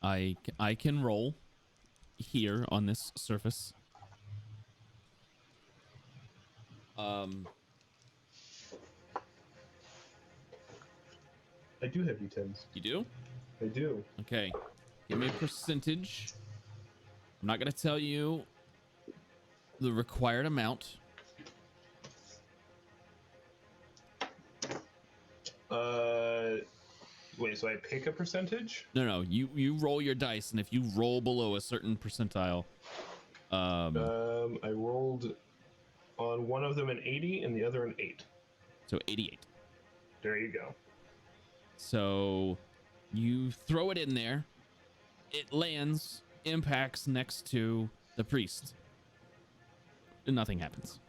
I can roll here on this surface. I do have D10s. You do? I do. Okay. Give me a percentage. I'm not going to tell you the required amount. Wait, so I pick a percentage? No, you roll your dice, and if you roll below a certain percentile, I rolled on one of them an 80 and the other an 8. So 88. There you go. So you throw it in there. It lands, impacts next to the priest. And nothing happens.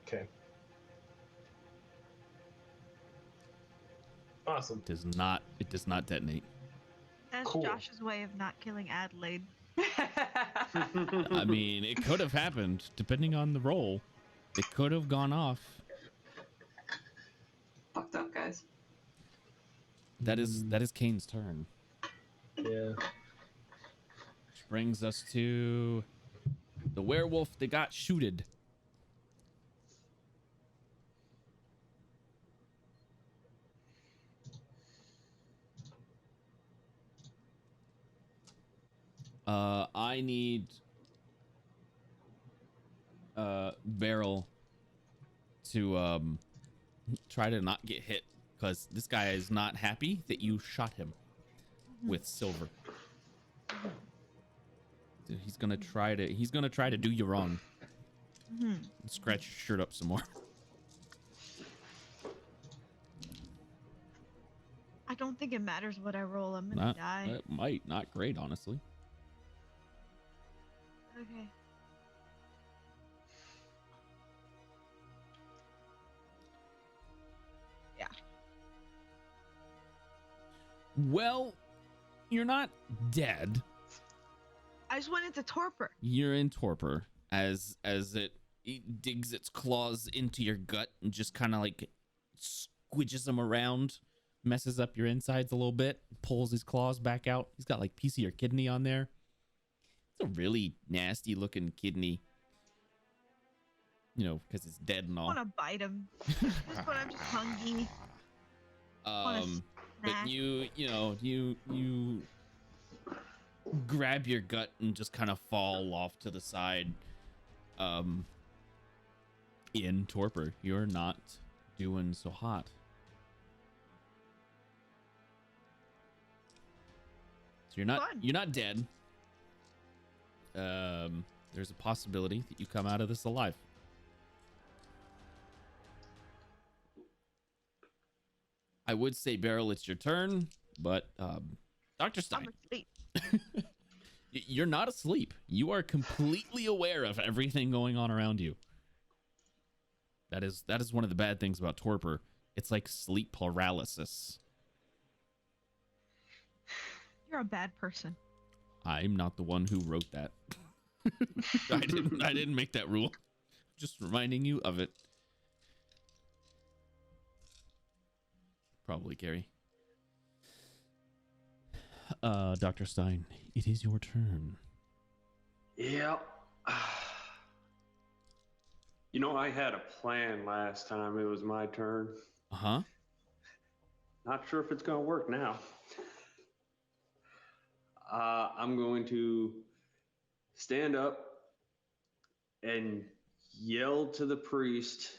Okay. Awesome. It does not detonate. That's Cool. Josh's way of not killing Adelaide. I mean, it could have happened depending on the roll. It could have gone off. Fucked up, guys. That is Kane's turn. Yeah. Which brings us to the werewolf that got shooted. I need Beryl to try to not get hit, because this guy is not happy that you shot him with silver. So he's gonna try to do you wrong. Scratch your shirt up some more. I don't think it matters what I roll. I'm gonna die. It might not great, honestly. Okay. Yeah. Well, you're not dead. I just went into torpor. You're in torpor as it digs its claws into your gut and just kind of like squidges them around, messes up your insides a little bit, pulls his claws back out. He's got like a piece of your kidney on there. It's a really nasty looking kidney, you know, because it's dead and I all. want to bite him. But I'm just hungry. But you grab your gut and just kind of fall off to the side. In torpor, you're not doing so hot. So you're not dead. There's a possibility that you come out of this alive. I would say, Beryl, it's your turn, but Dr. Stein, I'm asleep. you're not asleep. You are completely aware of everything going on around you. That is one of the bad things about torpor. It's like sleep paralysis. You're a bad person. I'm not the one who wrote that. I didn't make that rule. Just reminding you of it. Probably, Gary. Dr. Stein, it is your turn. Yeah. You know, I had a plan last time it was my turn. Uh-huh. Not sure if it's going to work now. I'm going to stand up and yell to the priest,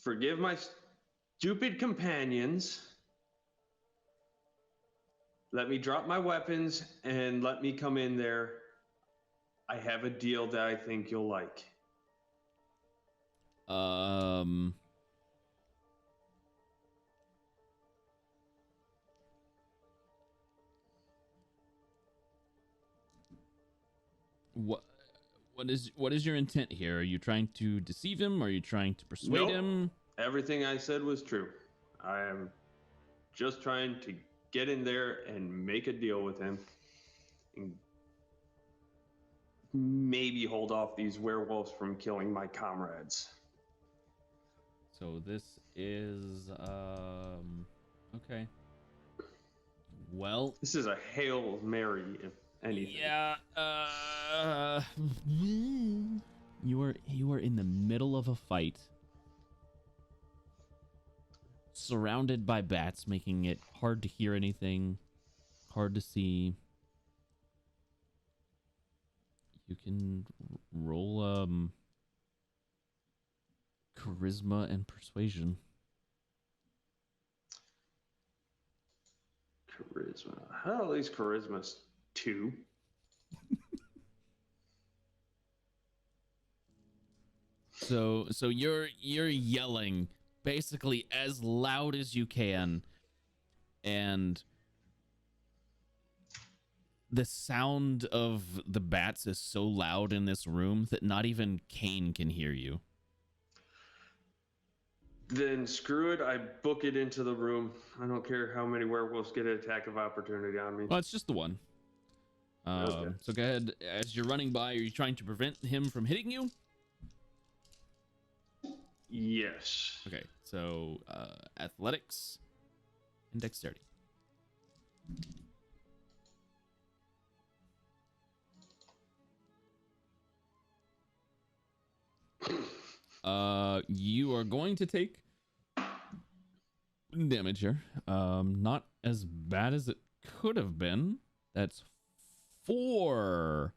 "Forgive my stupid companions. Let me drop my weapons and let me come in there. I have a deal that I think you'll like." What is your intent here? Are you trying to deceive him? Are you trying to persuade Nope. him? Everything I said was true. I am just trying to get in there and make a deal with him. And maybe hold off these werewolves from killing my comrades. So this is okay. Well, This is a Hail Mary, if anything. yeah, you are in the middle of a fight, surrounded by bats, making it hard to hear anything, hard to see. You can roll charisma and persuasion. Charisma. Well, at least charisma's 2. So you're yelling basically as loud as you can, and the sound of the bats is so loud in this room that not even Kane can hear you. Then screw it, I book it into the room. I don't care how many werewolves get an attack of opportunity on me. Well, it's just the one. Okay. So go ahead. As you're running by, are you trying to prevent him from hitting you? Yes. Okay, so athletics and dexterity. You are going to take damage here. Not as bad as it could have been. That's 4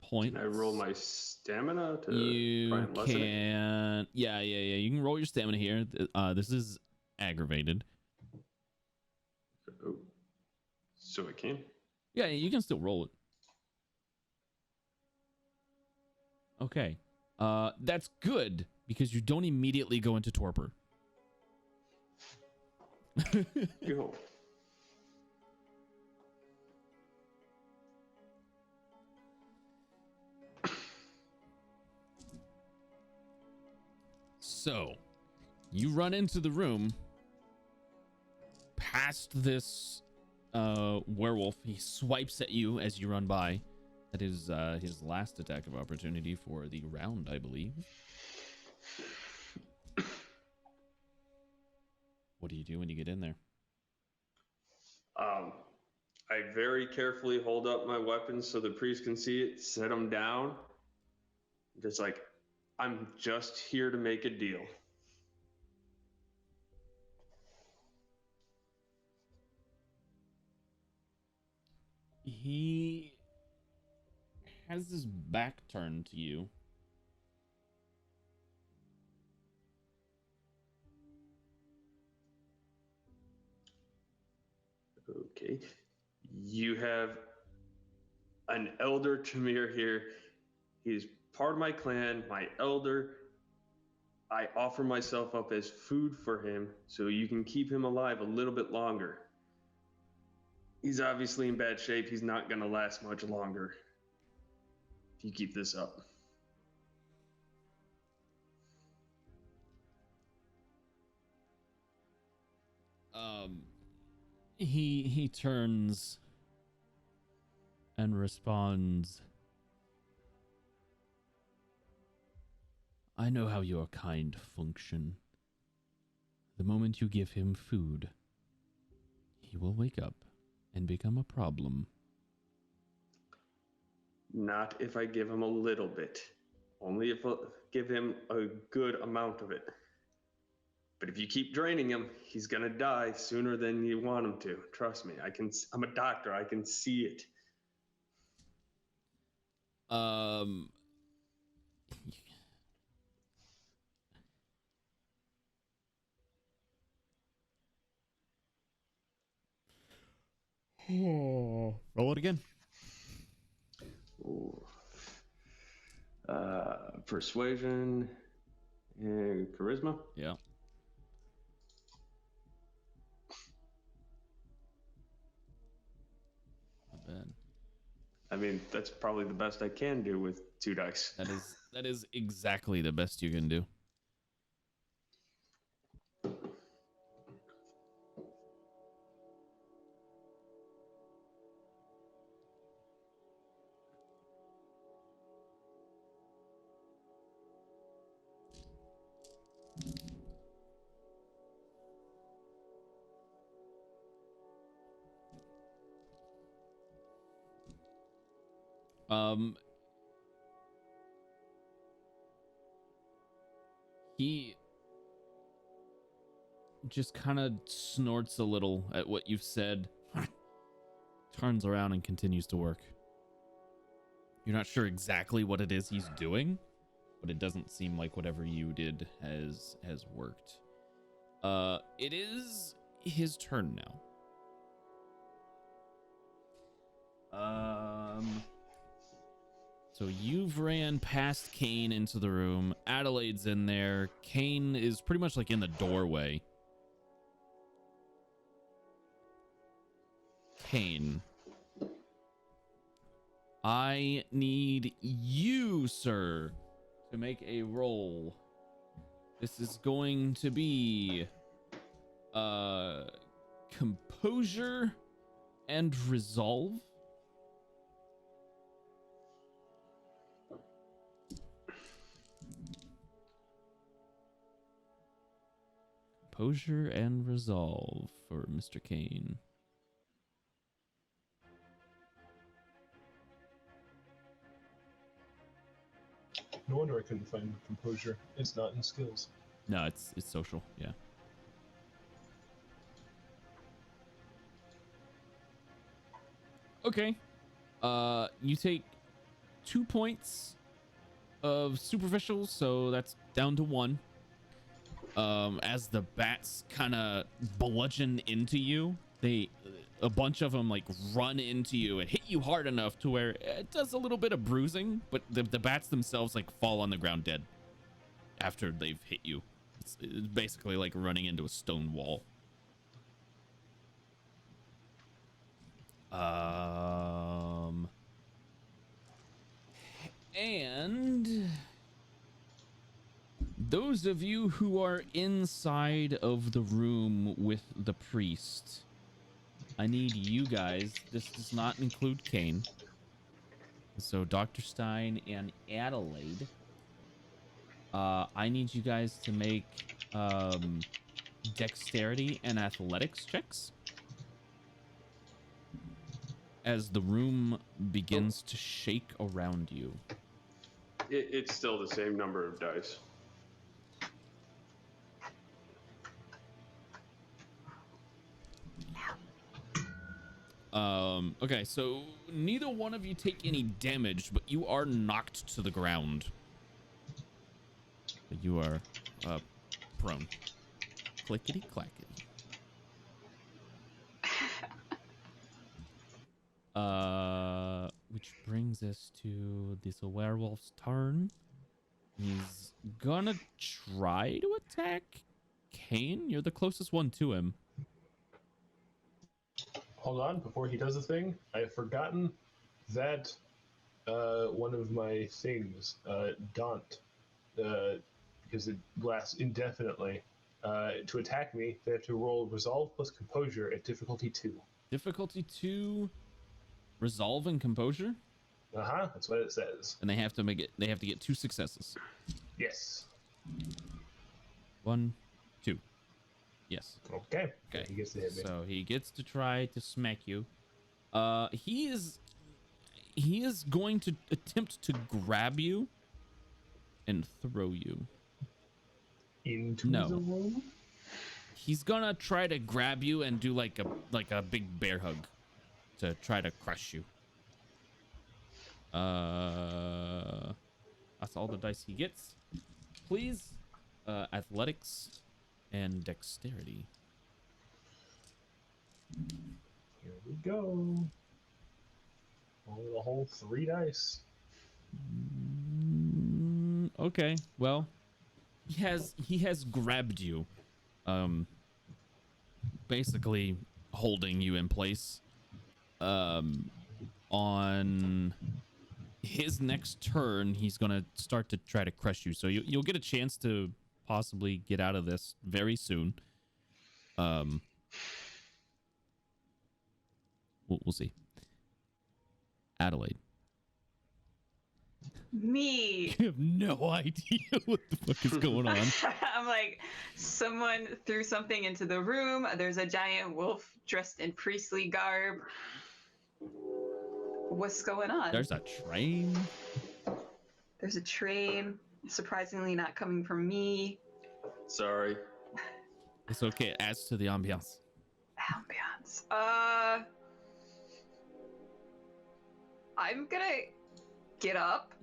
points. Can I roll my stamina to try You and lessen it? can. Yeah. You can roll your stamina here. This is aggravated. Oh. So I can? Yeah, you can still roll it. Okay. That's good because you don't immediately go into torpor. Yo. So, you run into the room past this werewolf. He swipes at you as you run by. That is his last attack of opportunity for the round, I believe. What do you do when you get in there? I very carefully hold up my weapons so the priest can see it, set them down. Just like, I'm just here to make a deal. He has his back turned to you. Okay. You have an elder Tremere here. He's part of my clan, my elder. I offer myself up as food for him so you can keep him alive a little bit longer. He's obviously in bad shape. He's not going to last much longer if you keep this up. He turns and responds, I know how your kind function. The moment you give him food, he will wake up and become a problem. Not if I give him a little bit. Only if I give him a good amount of it. But if you keep draining him, he's gonna die sooner than you want him to. Trust me, I'm a doctor, I can see it. Roll it again. Ooh. Persuasion and charisma. Yeah. Not bad. I mean, that's probably the best I can do with 2 dice. That is exactly the best you can do. He just kind of snorts a little at what you've said, turns around and continues to work. You're not sure exactly what it is he's doing, but it doesn't seem like whatever you did has worked. It is his turn now. So you've ran past Kane into the room. Adelaide's in there. Kane is pretty much like in the doorway. Kane, I need you, sir, to make a roll. This is going to be composure and resolve. Composure and Resolve for Mr. Kane. No wonder I couldn't find composure. It's not in skills. No, it's social. Yeah. Okay. You take 2 points of superficial, so that's down to 1. As the bats kind of bludgeon into you, a bunch of them like run into you and hit you hard enough to where it does a little bit of bruising, but the bats themselves like fall on the ground dead after they've hit you. It's basically like running into a stone wall. And those of you who are inside of the room with the priest, I need you guys. This does not include Kane. So Dr. Stein and Adelaide. I need you guys to make dexterity and athletics checks as the room begins to shake around you. It's still the same number of dice. Okay, so neither one of you take any damage, but you are knocked to the ground. You are prone. Clickety clackety. Which brings us to this werewolf's turn. He's gonna try to attack Kane. You're the closest one to him. Hold on, before he does a thing, I have forgotten that one of my things, Daunt, because it lasts indefinitely, to attack me, they have to roll Resolve plus Composure at difficulty 2. Difficulty 2, Resolve and Composure? That's what it says. And they have to get 2 successes. Yes. 1, 2. Yes. Okay. Okay. He gets to hit me. So he gets to try to smack you. He is going to attempt to grab you and throw you. Into No. the room? He's gonna try to grab you and do like a big bear hug to try to crush you. That's all the dice he gets. Please, athletics and dexterity. Here we go. Roll the whole 3 dice. Okay, well, he has grabbed you, basically holding you in place. On his next turn, he's gonna start to try to crush you. So you'll get a chance to possibly get out of this very soon. We'll see. Adelaide. Me. You have no idea what the fuck is going on. I'm like, someone threw something into the room. There's a giant wolf dressed in priestly garb. What's going on? There's a train. There's a train. Surprisingly not coming from me. Sorry. It's okay. It adds to the ambiance. Ambiance. I'm gonna get up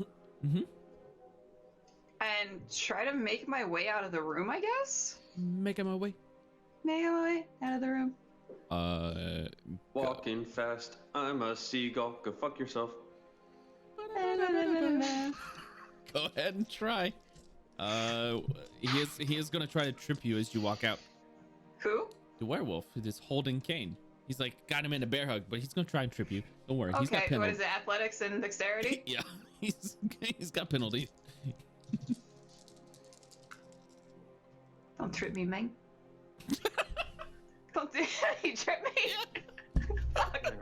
Mm-hmm. and try to make my way out of the room, I guess? Making my way. Make my way out of the room. Walking fast, I'm a seagull. Go fuck yourself. Go ahead and try. He is gonna try to trip you as you walk out. Who? The werewolf who is holding Kane. He's like got him in a bear hug, but he's gonna try and trip you. Don't worry, he's got Okay, penalty. what is it? Athletics and dexterity? Yeah, he's got penalty. Don't trip me, man. Don't do you trip me. Fuck.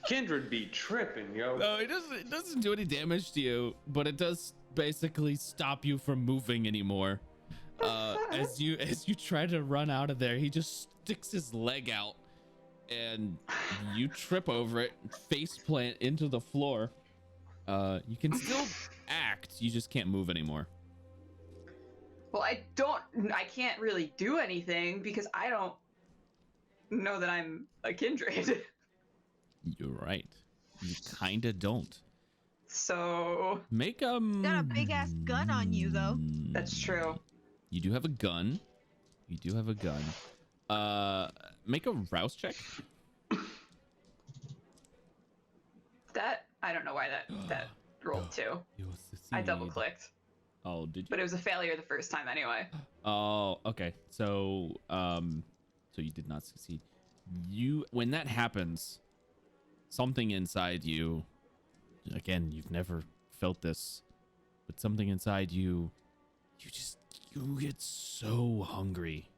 Kindred be tripping, yo. No, it doesn't do any damage to you, but it does basically stop you from moving anymore. as you try to run out of there, he just sticks his leg out, and you trip over it, face plant into the floor. You can still act, you just can't move anymore. Well, I can't really do anything because I don't know that I'm a kindred. You're right. You kinda don't. So Make Got a big ass gun on you though. that's true. You do have a gun. Make a rouse check. That I don't know why that rolled 2. You will I succeed. double clicked, Oh, did you? but it was a failure the first time anyway. Oh, okay. So you did not succeed. When that happens, something inside you, again, you've never felt this, but something inside you, you get so hungry.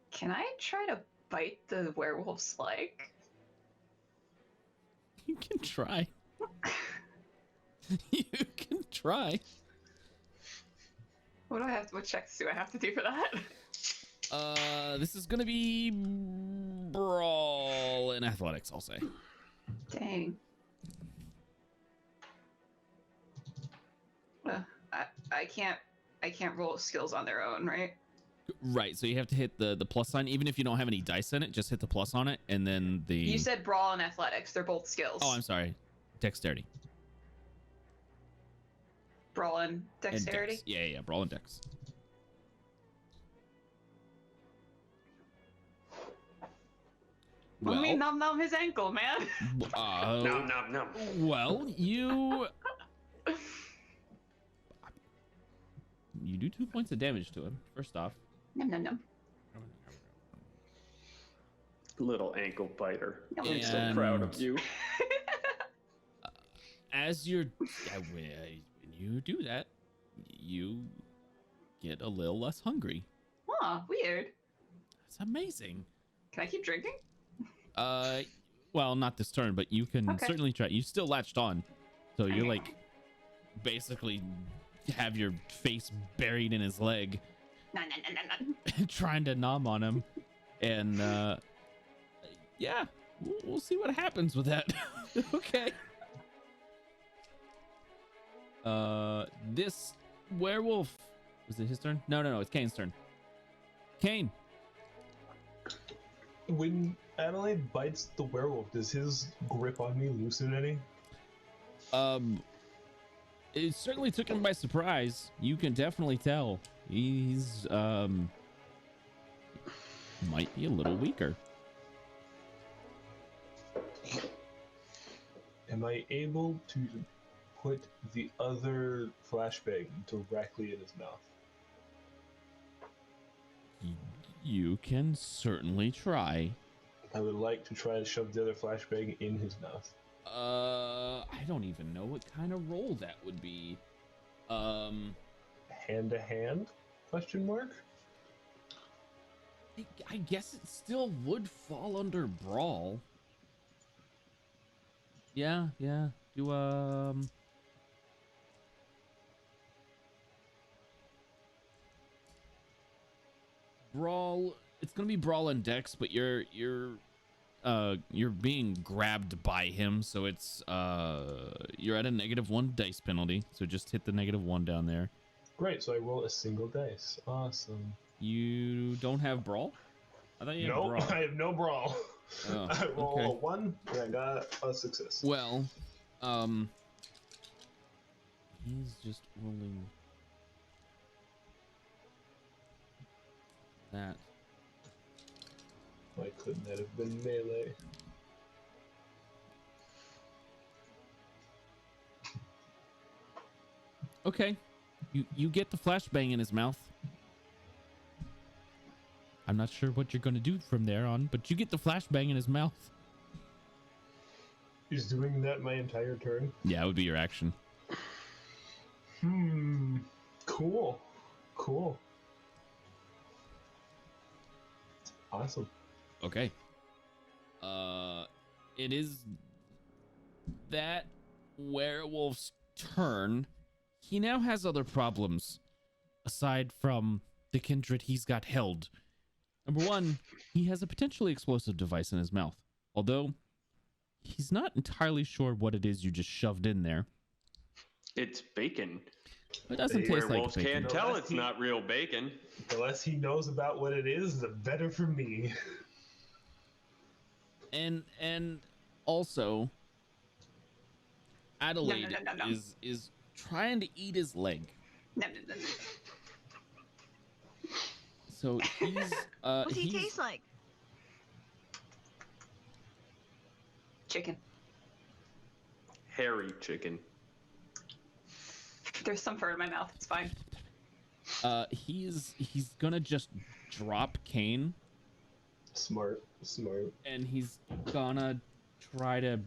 Can I try to bite the werewolf's leg? You can try. You can try. What checks do I have to do for that? This is gonna be brawl and athletics, I'll say. Dang. I can't roll skills on their own, right? Right, so you have to hit the plus sign, even if you don't have any dice in it, just hit the plus on it, and then the... You said brawl and athletics. They're both skills. Oh, I'm sorry. Dexterity. Brawl and And dexterity? dex. Yeah, brawl and dex. Let me numb his ankle, man. Nom, nom, nom. Well, you do 2 points of damage to him, first off. Num num num. Little ankle biter. Nom, I'm nom, so And- proud of you. As when you do that, you get a little less hungry. Huh, weird. That's amazing. Can I keep drinking? Well, not this turn, but you can Okay. certainly try. You still latched on, so you're Okay. like basically have your face buried in his leg, Nah, nah, nah, nah, nah. trying to nom on him, and yeah, we'll see what happens with that. Okay. This werewolf, was it his turn? No, it's Kane's turn. Kane. When Adelaide bites the werewolf, does his grip on me loosen any? It certainly took him by surprise. You can definitely tell he's might be a little weaker. Am I able to put the other flashbang directly in his mouth? You can certainly try. I would like to try to shove the other flashbang in his mouth. I don't even know what kind of roll that would be. Hand to hand? Question mark? I guess it still would fall under brawl. Yeah. Do brawl. It's gonna be brawl and dex, but you're being grabbed by him, so it's you're at a -1 dice penalty. So just hit the -1 down there. Great, so I roll a single dice. Awesome. You don't have brawl? I thought you had Nope, brawl. I have no brawl. Oh, I roll okay. a 1 and I got a success. Well, he's just rolling that. Why couldn't that have been melee? Okay, you get the flashbang in his mouth. I'm not sure what you're gonna do from there on, but you get the flashbang in his mouth. He's doing that my entire turn? Yeah, it would be your action. Cool. Awesome. Okay. It is that werewolf's turn. He now has other problems. aside from the kindred he's got held. Number one, he has a potentially explosive device in his mouth, although he's not entirely sure what it is you just shoved in there. It's bacon. It doesn't taste like Werewolves bacon. can't tell it's not real bacon. The less he knows about what it is, the better for me. And also, Adelaide Nom. is trying to eat his leg. No. So he's What's he taste like? Chicken. Hairy chicken. There's some fur in my mouth. It's fine. He's gonna just drop Kane, Smart. and he's gonna try to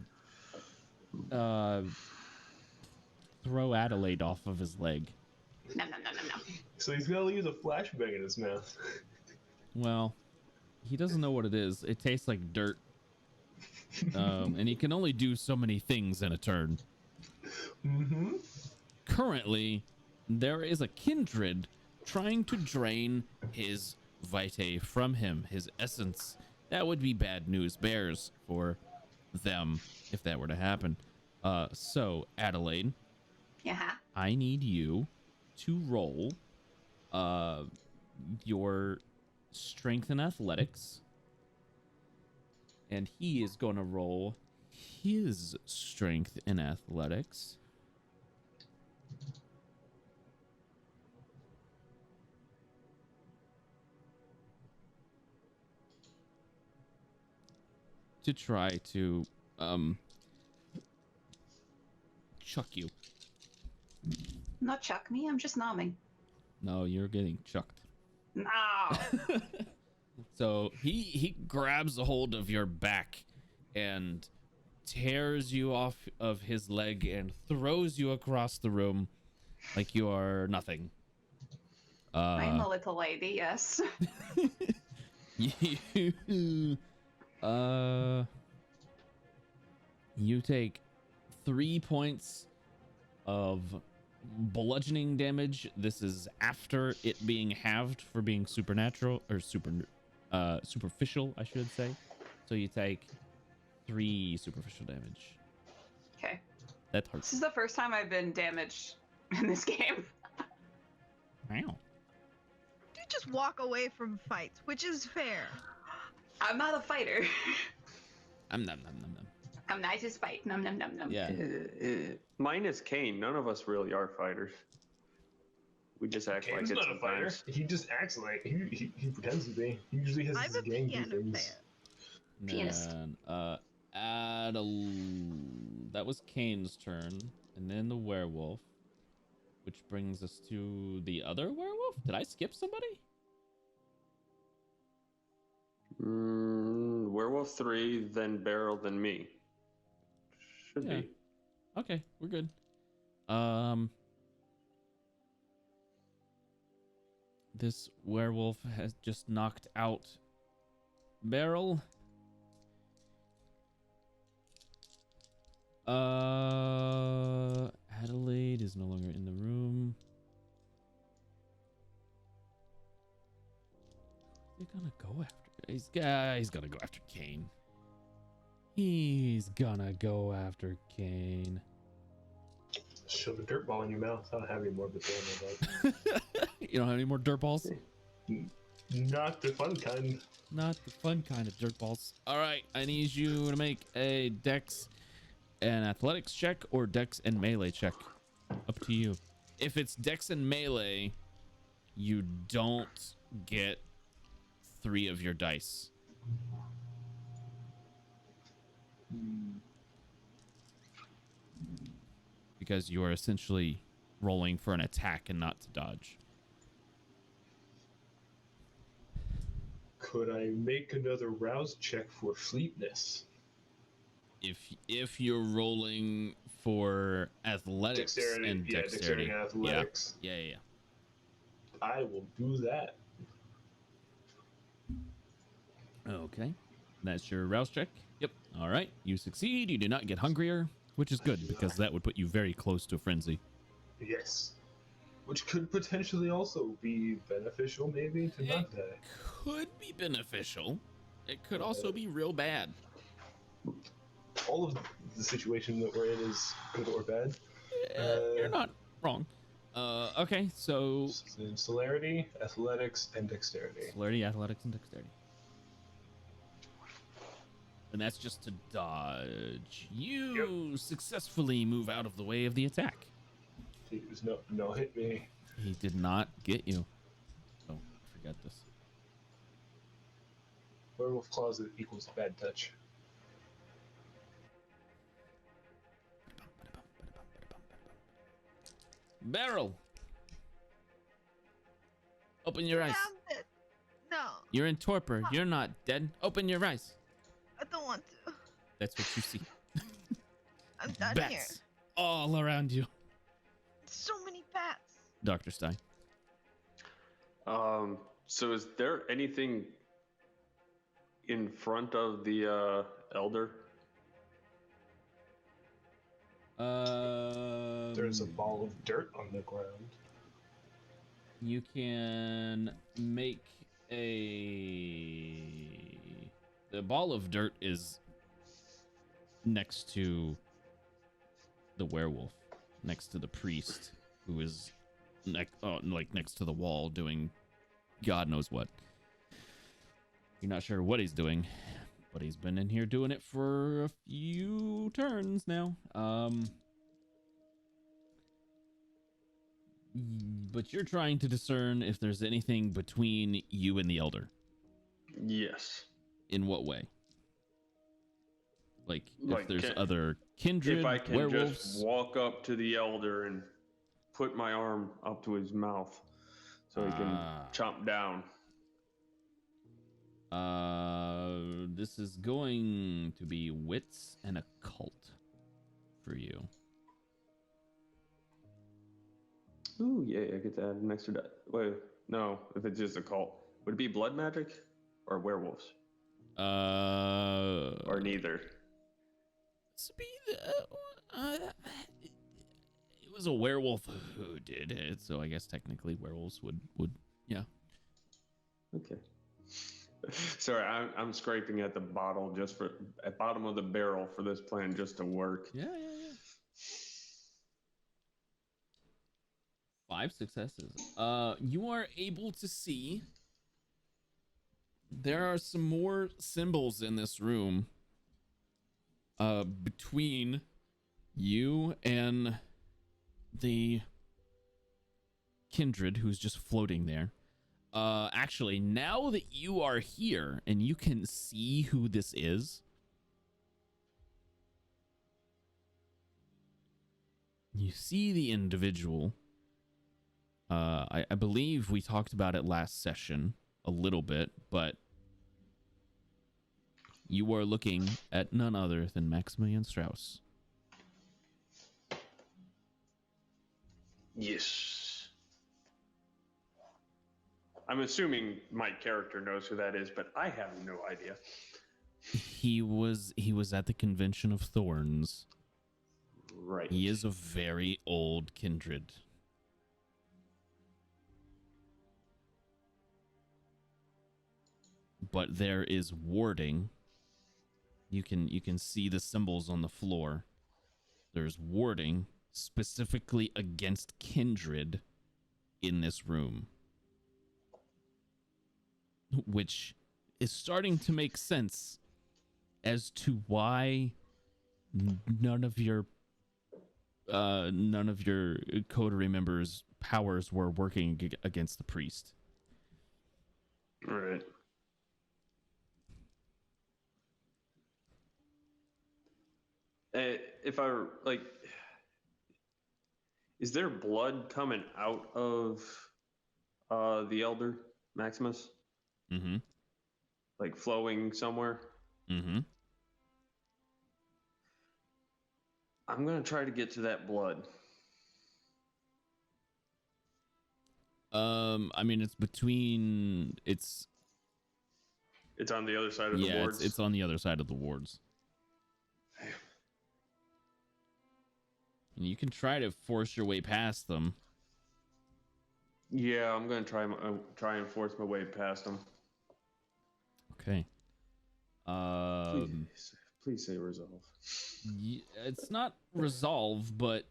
throw Adelaide off of his leg. No. So he's gonna leave a flashbang in his mouth. Well, he doesn't know what it is. It tastes like dirt. And he can only do so many things in a turn. Mm-hmm. Currently, there is a kindred trying to drain his vitae from him, his essence. That would be bad news bears for them if that were to happen. So, Adelaide, Yeah. I need you to roll your strength and athletics. And he is going to roll his strength and athletics. To try to chuck you. Not chuck me. I'm just nomming. No, you're getting chucked. No. So he grabs a hold of your back and tears you off of his leg and throws you across the room like you are nothing. I'm a little lady. Yes. You take 3 points of bludgeoning damage. This is after it being halved for being supernatural or superficial, I should say. So you take 3 superficial damage. Okay. That hurts. This is the first time I've been damaged in this game. Wow. You just walk away from fights, which is fair. I'm not a fighter. Nom. I'm nice as fight. Nom. Yeah. Mine is Kane. None of us really are fighters. We just act Kane's like it not a fighter. sometimes. He just acts like he pretends to be. He usually has I'm his a gang piano things. fan. Pianist. And that was Kane's turn, and then the werewolf, which brings us to the other werewolf. Did I skip somebody? Werewolf 3, then Beryl, then me. Should be. Okay, we're good. This werewolf has just knocked out Beryl. Adelaide is no longer in the room. They're gonna go after. He's gonna go after Kane. He's gonna go after Kane. Shove a dirt ball in your mouth. I don't have any more, but damn it. You don't have any more dirt balls? Not the fun kind. Not the fun kind of dirt balls. All right, I need you to make a dex and athletics check or dex and melee check. Up to you. If it's dex and melee, you don't get 3 of your dice. Because you are essentially rolling for an attack and not to dodge. Could I make another rouse check for fleetness? If you're rolling for athletics and dexterity. And athletics. Yeah. I will do that. Okay. That's your rouse check. Yep. All right. You succeed. You do not get hungrier, which is good because that would put you very close to a frenzy. Yes. which could potentially also be beneficial, maybe, to not die. Could be beneficial. It could also be real bad. All of the situation that we're in is good or bad. You're not wrong. Okay, so Celerity, athletics, and dexterity. celerity, athletics, and dexterity. And that's just to dodge. You successfully move out of the way of the attack. He was no hit me. He did not get you. Oh, forget this. Werewolf claws equals bad touch. Barrel. Open your eyes. Damn it. No, You're in torpor. You're not dead. Open your eyes. I don't want to. That's what you see. I'm done Bats here. all around you. So many bats. Dr. Stein. So is there anything in front of the elder? There's a ball of dirt on the ground. You can make the ball of dirt is next to the werewolf, next to the priest, who is next to the wall doing God knows what. You're not sure what he's doing, but he's been in here doing it for a few turns now. But you're trying to discern if there's anything between you and the elder. Yes. In what way? Like if there's can- other kindred, If I can werewolves. just walk up to the elder and put my arm up to his mouth so he can chomp down. This is going to be wits and occult for you. Ooh, yeah, I get to add an extra die. Wait, no, if it's just a cult. Would it be blood magic or werewolves? Or neither? It was a werewolf who did it, so I guess technically werewolves would yeah. Okay. Sorry, I'm scraping at the bottle at bottom of the barrel for this plan just to work. Yeah. 5 successes. You are able to see there are some more symbols in this room between you and the kindred who's just floating there. Actually, now that you are here and you can see who this is, you see the individual. I believe we talked about it last session a little bit, but you are looking at none other than Maximilian Strauss. Yes. I'm assuming my character knows who that is, but I have no idea. He was at the Convention of Thorns. Right. He is a very old kindred. But there is warding. You can see the symbols on the floor. There's warding specifically against kindred in this room, which is starting to make sense as to why none of your coterie members' powers were working against the priest. Right. If I like, is there blood coming out of the elder Maximus? Mm-hmm. Like flowing somewhere? Mm-hmm. I'm gonna try to get to that blood. I mean, it's on the other side of the wards. It's on the other side of the wards. And you can try to force your way past them. Yeah, I'm gonna try and force my way past him. Okay. Please say resolve. It's not resolve, but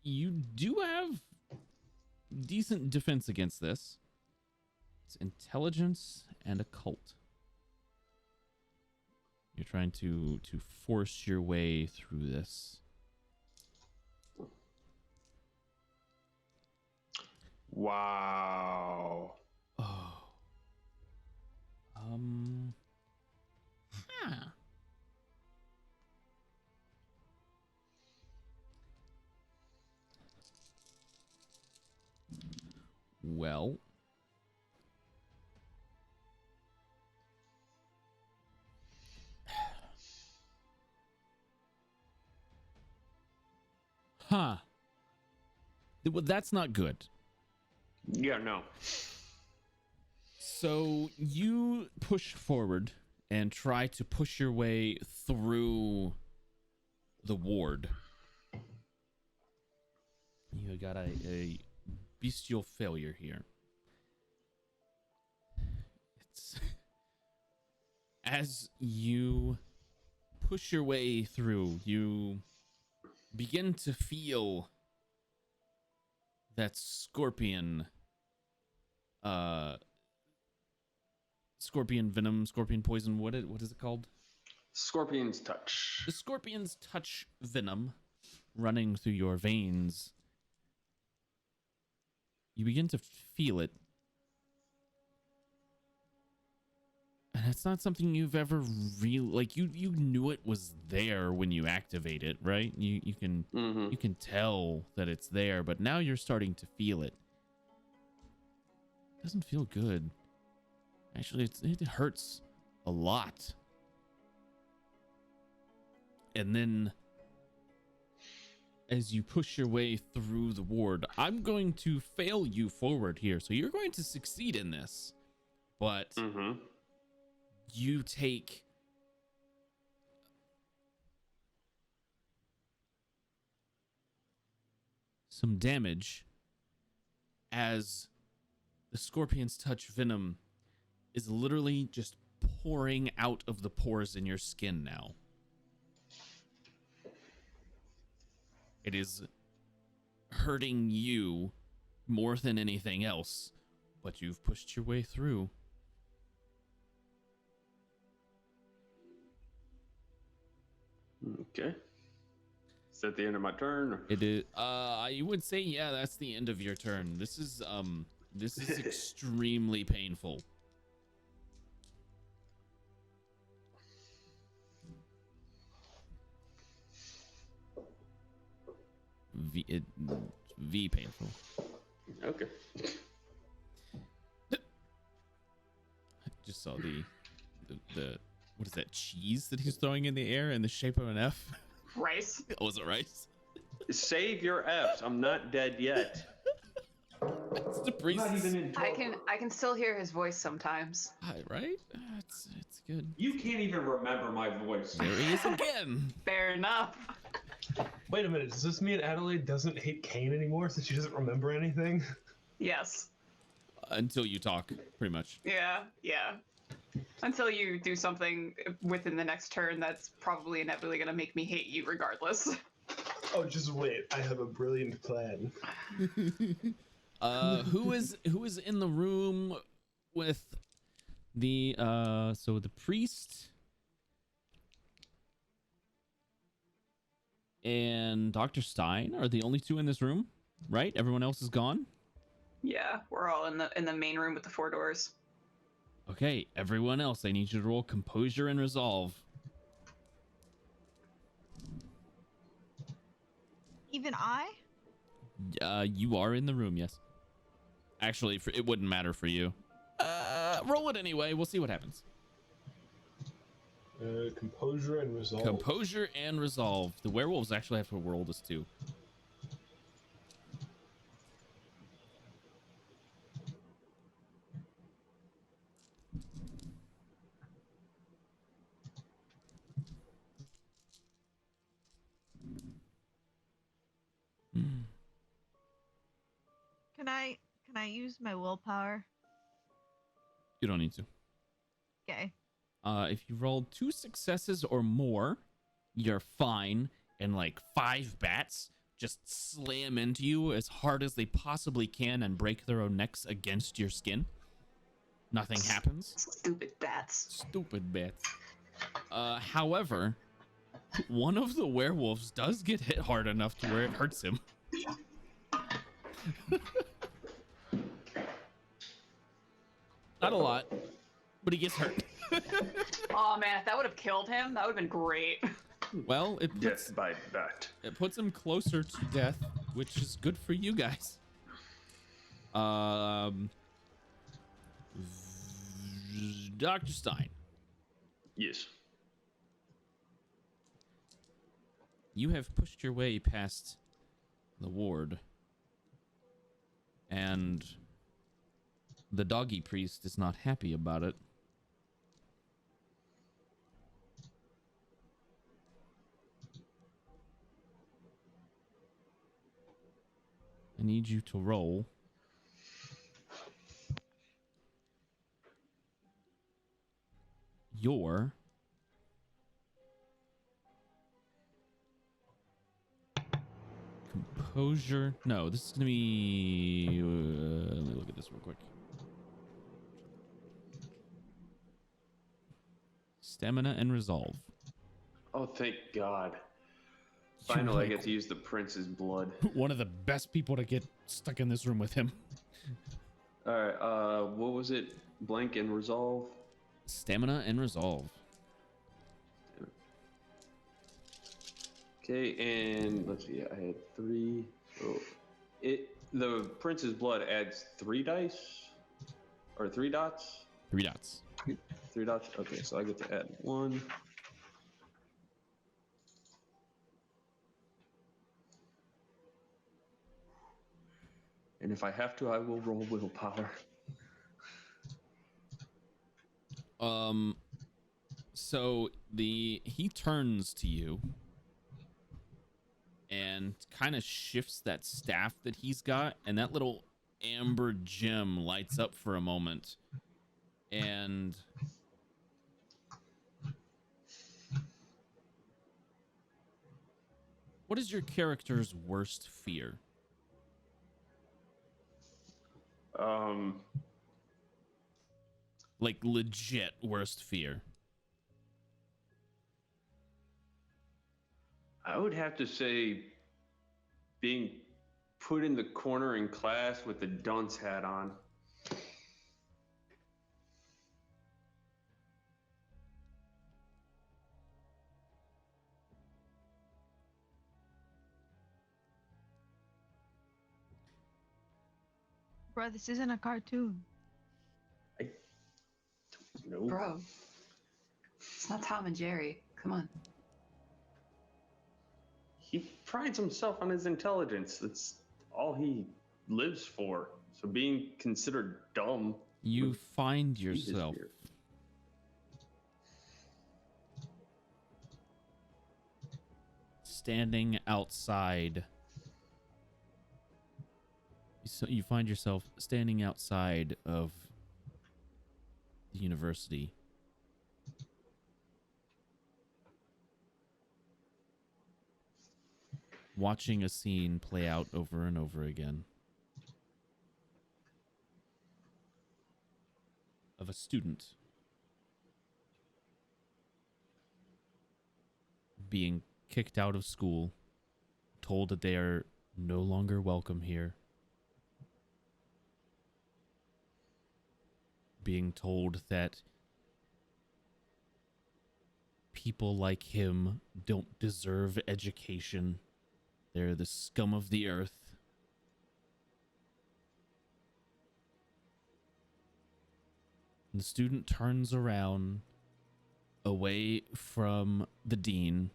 you do have decent defense against this. It's intelligence and occult. You're trying to force your way through this. Wow. Oh. Huh. Well. Huh. Well, that's not good. Yeah, no. So you push forward and try to push your way through the ward. You got a bestial failure here. It's as you push your way through, you begin to feel that scorpion venom, scorpion poison, what is it called? Scorpion's touch. The scorpion's touch venom running through your veins. You begin to feel it. And it's not something you've ever really, like, you knew it was there when you activate it, right? You can you can tell that it's there, but now you're starting to feel it. It doesn't feel good. Actually, it hurts a lot. And then as you push your way through the ward, I'm going to fail you forward here. So you're going to succeed in this. But you take some damage as the scorpion's touch venom is literally just pouring out of the pores in your skin now. It is hurting you more than anything else, but you've pushed your way through. Okay. Is that the end of my turn? Or? It is. I would say, yeah, that's the end of your turn. This is extremely painful. V painful. Okay. I just saw the what is that cheese that he's throwing in the air in the shape of an F? Rice. Oh, was it rice? Save your F's. I'm not dead yet. It's the priest. Not even in I can still hear his voice sometimes. Right? It's good. You can't even remember my voice. There he is again. Fair enough. Wait a minute, does this mean Adelaide doesn't hate Kane anymore since she doesn't remember anything? Yes. Until you talk, pretty much. Yeah. Until you do something within the next turn that's probably inevitably going to make me hate you regardless. Oh, just wait. I have a brilliant plan. Who is in the room with the so the priest and Dr. Stein are the only two in this room, right? Everyone else is gone? Yeah, we're all in the main room with the 4 doors. Okay, everyone else, I need you to roll composure and resolve. Even I? You are in the room, yes. Actually, it wouldn't matter for you. Roll it anyway. We'll see what happens. Composure and resolve. Composure and resolve. The werewolves actually have to roll this too. Can I Can I use my willpower? You don't need to. Okay. If you roll 2 successes or more, you're fine, and like 5 bats just slam into you as hard as they possibly can and break their own necks against your skin. Nothing happens. Stupid bats. Stupid bats. However, one of the werewolves does get hit hard enough to where it hurts him. Not a lot, but he gets hurt. Oh man, if that would have killed him, that would have been great. Well, it puts, Death by bat. it puts him closer to death, which is good for you guys. Dr. Stein, Yes. you have pushed your way past the ward, and the doggy priest is not happy about it. I need you to roll your composure. No, this is gonna be. Let me look at this real quick. Stamina and resolve. Oh, thank God. Finally, I get to use the prince's blood. One of the best people to get stuck in this room with him. All right. What was it? Blank and resolve. Stamina and resolve. Okay, and let's see. I had 3. So the prince's blood adds 3 dice, or 3 dots. 3 dots. 3 dots. Okay, so I get to add 1. And if I have to, I will roll willpower. So he turns to you and kind of shifts that staff that he's got, and that little amber gem lights up for a moment. And what is your character's worst fear? Like legit worst fear. I would have to say being put in the corner in class with the dunce hat on. Bro, this isn't a cartoon. No. Bro, it's not Tom and Jerry. Come on. He prides himself on his intelligence. That's all he lives for. So being considered dumb. You would find be his yourself fear. standing outside. So you find yourself standing outside of the university. Watching a scene play out over and over again. Of a student being kicked out of school, told that they are no longer welcome here. Being told that people like him don't deserve education. They're the scum of the earth. And the student turns around away from the dean.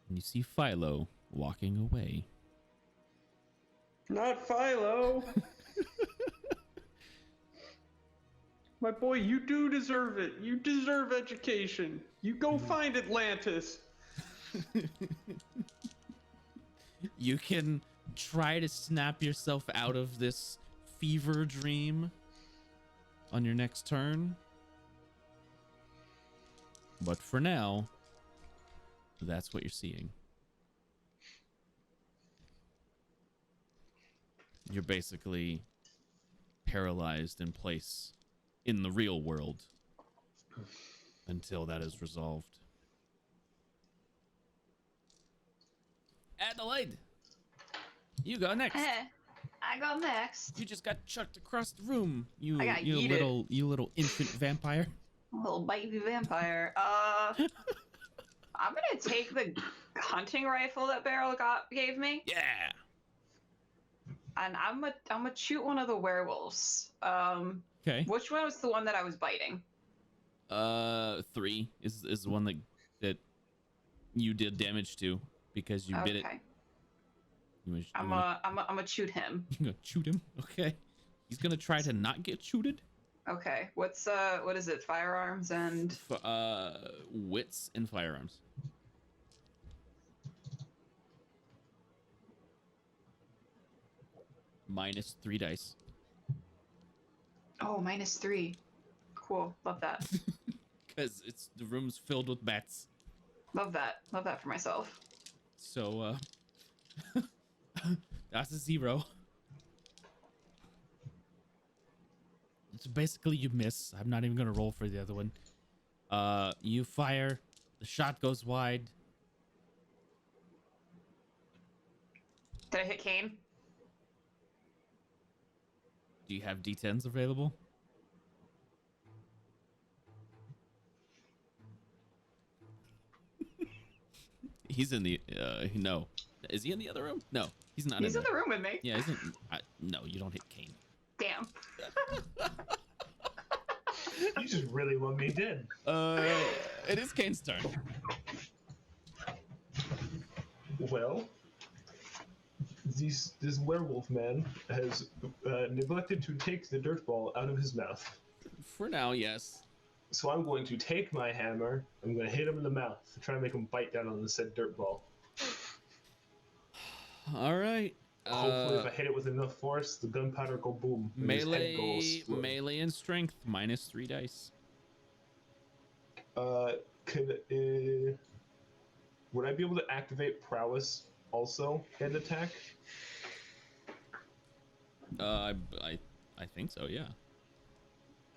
And you see Philo walking away. Not Philo. My boy, you do deserve it. You deserve education. You go find Atlantis. You can try to snap yourself out of this fever dream on your next turn. But for now, that's what you're seeing. You're basically paralyzed in place in the real world until that is resolved. Adelaide, you go next. I go next. You just got chucked across the room. You I got you yeeted. little infant vampire. Little baby vampire. I'm gonna take the hunting rifle that Beryl gave me, Yeah. and I'm gonna shoot one of the werewolves. Okay. Which one was the one that I was biting? 3 is the one that you did damage to because you bit it. Okay. I'm I'm gonna shoot him. You're gonna shoot him. Okay. He's gonna try to not get shooted. Okay. What is it? Firearms and Wits and firearms. -3 dice. oh, -3. Cool. Love that. Because the room's filled with bats. Love that. Love that for myself. So that's a 0. So basically you miss. I'm not even gonna roll for the other one. You fire, the shot goes wide. Did I hit Kane? Do you have D10s available? He's in the no. Is he in the other room? No, he's not. He's in there. the room with me. Yeah, isn't. No, you don't hit Kane. Damn. You just really want me dead. It is Kane's turn. Well, this werewolf man has neglected to take the dirt ball out of his mouth. For now, yes. So I'm going to take my hammer. I'm going to hit him in the mouth to try and make him bite down on the said dirt ball. All right. Hopefully, if I hit it with enough force, the gunpowder go boom. And his head go explode. Melee and strength -3 dice. Would I be able to activate prowess also and attack? I think so. Yeah.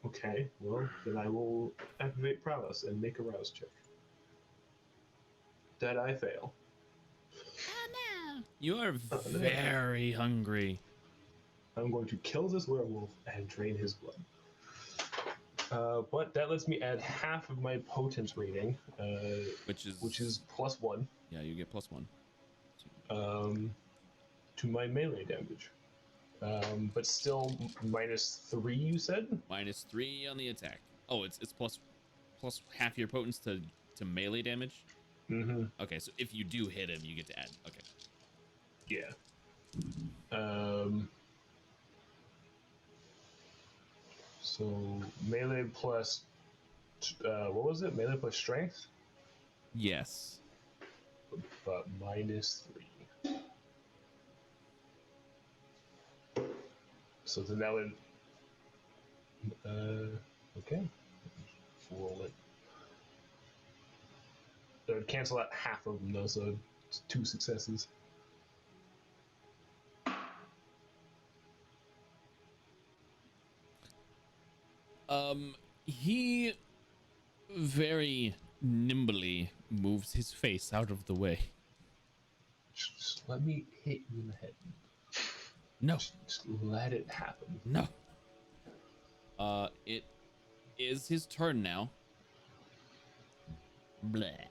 Okay, well then I will activate prowess and make a rouse check. That I fail. Oh no! You are very hungry. I'm going to kill this werewolf and drain his blood. But that lets me add half of my potence rating, which is +1. Yeah, you get +1. To my melee damage. But still -3. You said -3 on the attack. Oh, it's plus half your potence to melee damage. Mm-hmm. Okay, so if you do hit him, you get to add. Okay. Yeah. So melee plus what was it? Melee plus strength? Yes. But -3. So then that would okay. Roll it. That would cancel out half of them though, so it's 2 successes. He very nimbly moves his face out of the way. Just let me hit you in the head. No. Just let it happen. No. It is his turn now. Bleh.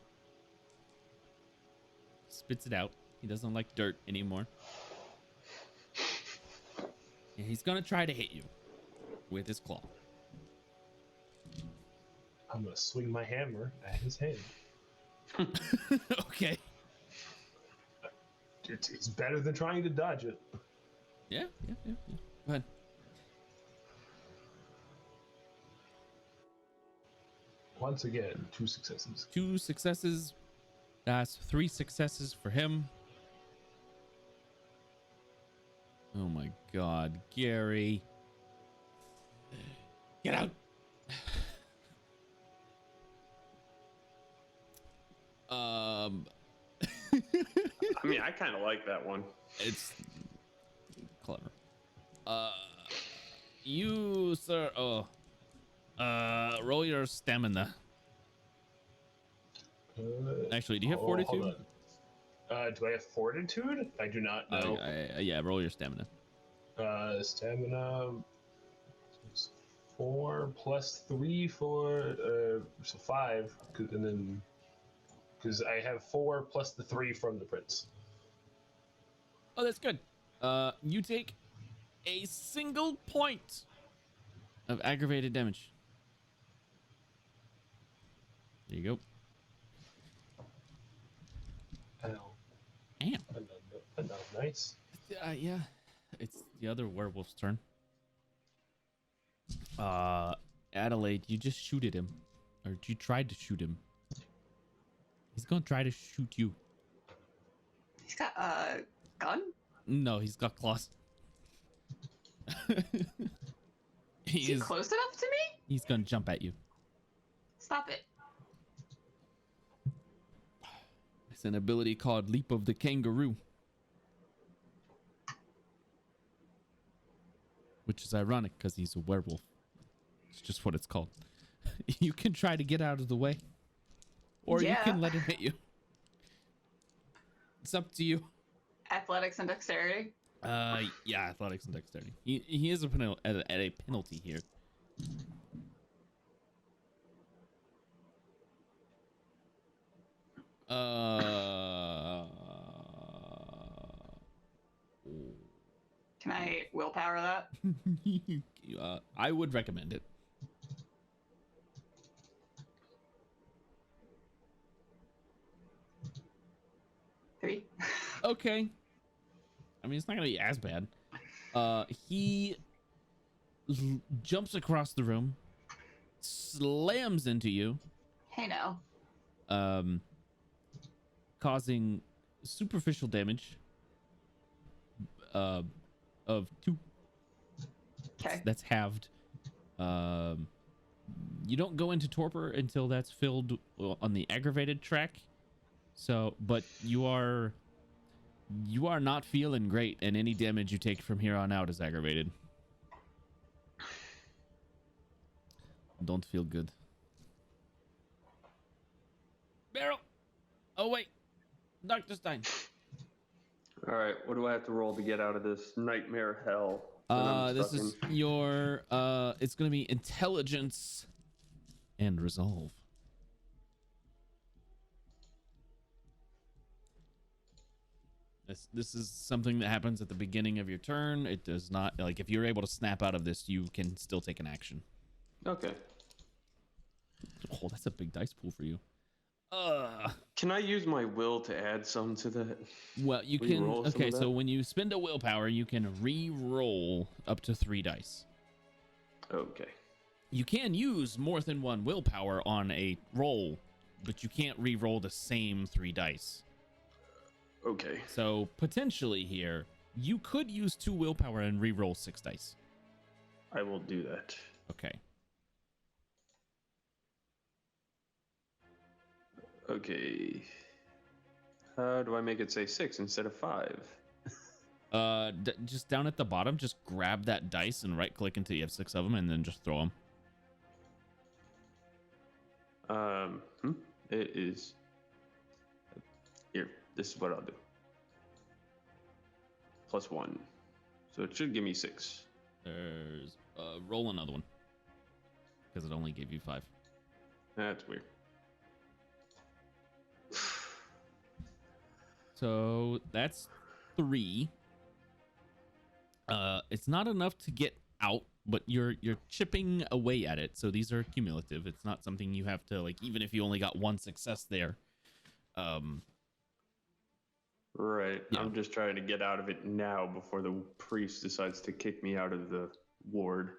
Spits it out. He doesn't like dirt anymore. And he's gonna try to hit you with his claw. I'm gonna swing my hammer at his head. Okay. It's better than trying to dodge it. Yeah. Go ahead. Once again, 2 successes. 2 successes. That's 3 successes for him. Oh my God, Gary. Get out. I mean, I kind of like that one. It's clever. You, sir. Roll your stamina. Actually, do you have fortitude? Hold on. Do I have fortitude? I do not know. Yeah, roll your stamina. Stamina is 4 plus 3 for so 5, and then because I have 4 plus the 3 from the prince. Oh, that's good. You take a single point of aggravated damage. There you go. Ow. Damn. Nice. Yeah, it's the other werewolf's turn. Adelaide, you just shoot at him, or you tried to shoot him. He's gonna try to shoot you. He's got a gun? No, he's got claws. Is he close enough to me? He's gonna jump at you. Stop it. It's an ability called Leap of the Kangaroo, which is ironic because he's a werewolf. It's just what it's called. You can try to get out of the way, or you can let him hit you. It's up to you. Athletics and dexterity? Yeah, athletics and dexterity. He is at a penalty here. Can I willpower that? I would recommend it. Three. Okay. I mean, it's not gonna be as bad. He jumps across the room, slams into you. Hey, no. Causing superficial damage of 2. Okay. That's halved. You don't go into torpor until that's filled on the aggravated track. So, but you are not feeling great, and any damage you take from here on out is aggravated. Don't feel good. Barrel. Oh wait, Dr. Stein. All right, what do I have to roll to get out of this nightmare hell? This is your it's gonna be intelligence and resolve. This is something that happens at the beginning of your turn. It does not, like, if you're able to snap out of this, you can still take an action. Okay. Oh, that's a big dice pool for you. Can I use my will to add some to that? Well, you can. Okay, so when you spend a willpower, you can re-roll up to 3 dice. Okay. You can use more than one willpower on a roll, but you can't re-roll the same 3 dice. Okay. So potentially here, you could use 2 willpower and re-roll 6 dice. I will do that. Okay. Okay. How do I make it say 6 instead of 5? Just down at the bottom, just grab that dice and right-click until you have 6 of them, and then just throw them. It is here. This is what I'll do. +1, so it should give me 6. There's roll another one because it only gave you 5. That's weird. So that's 3. It's not enough to get out, but you're chipping away at it. So these are cumulative. It's not something you have to, like, even if you only got 1 success there. Right. Yeah. I'm just trying to get out of it now before the priest decides to kick me out of the ward.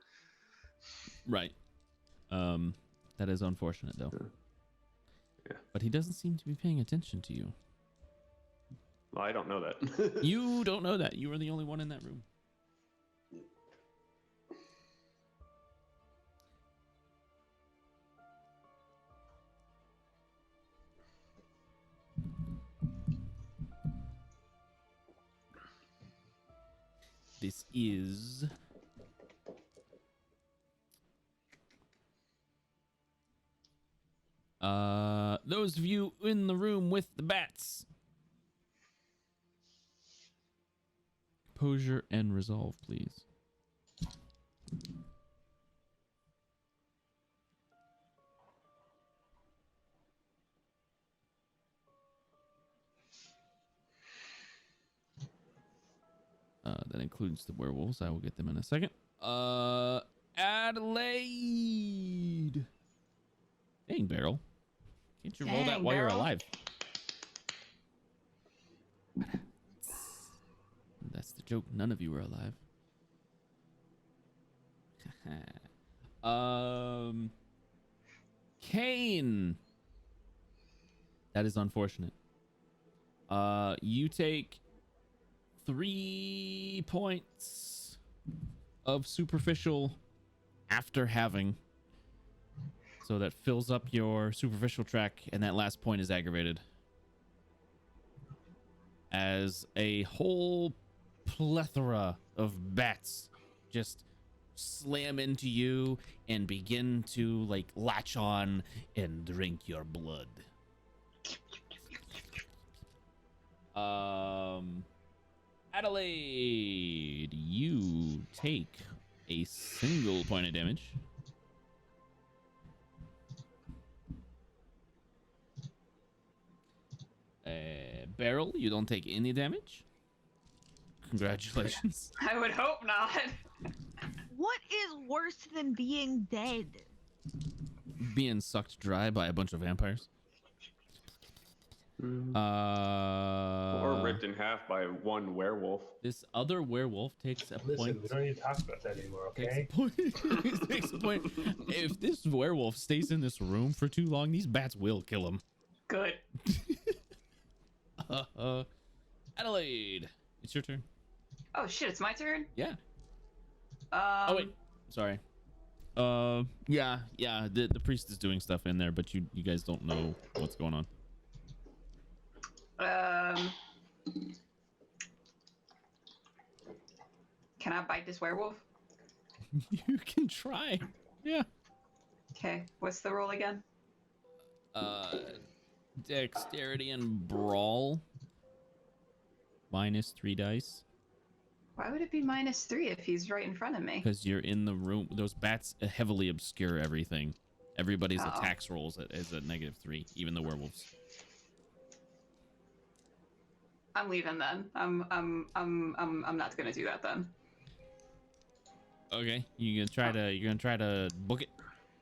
Right. That is unfortunate, though. Yeah. But he doesn't seem to be paying attention to you. Well, I don't know that. You don't know that. You were the only one in that room. this is those of you in the room with the bats. Composure and resolve, please. That includes the werewolves. I will get them in a second. Adelaide. Dang, Beryl. Can't you roll that Dang, while you're Beryl. alive? That's the joke. None of you are alive. Kane. That is unfortunate. You take 3 points of superficial after having. So that fills up your superficial track, and that last point is aggravated. As a whole plethora of bats just slam into you and begin to like latch on and drink your blood. Adelaide, you take a single point of damage. Beryl, you don't take any damage. Congratulations. I would hope not. What is worse than being dead? Being sucked dry by a bunch of vampires. Or ripped in half by one werewolf. This other werewolf takes a Listen, point. we don't need to talk about that anymore, Takes a okay? point. Takes a point. If this werewolf stays in this room for too long, these bats will kill him. Good. Adelaide, it's your turn. Oh shit, it's my turn? Yeah. Oh wait, sorry. Yeah. The priest is doing stuff in there, but you guys don't know what's going on. Can I bite this werewolf? You can try. Yeah. Okay, what's the roll again? Dexterity and brawl. -3 dice. Why would it be -3 if he's right in front of me? Because you're in the room. Those bats heavily obscure everything. Everybody's Oh. attacks rolls is a -3, even the werewolves. I'm leaving then. I'm not gonna do that then. Okay, you're gonna try to book it.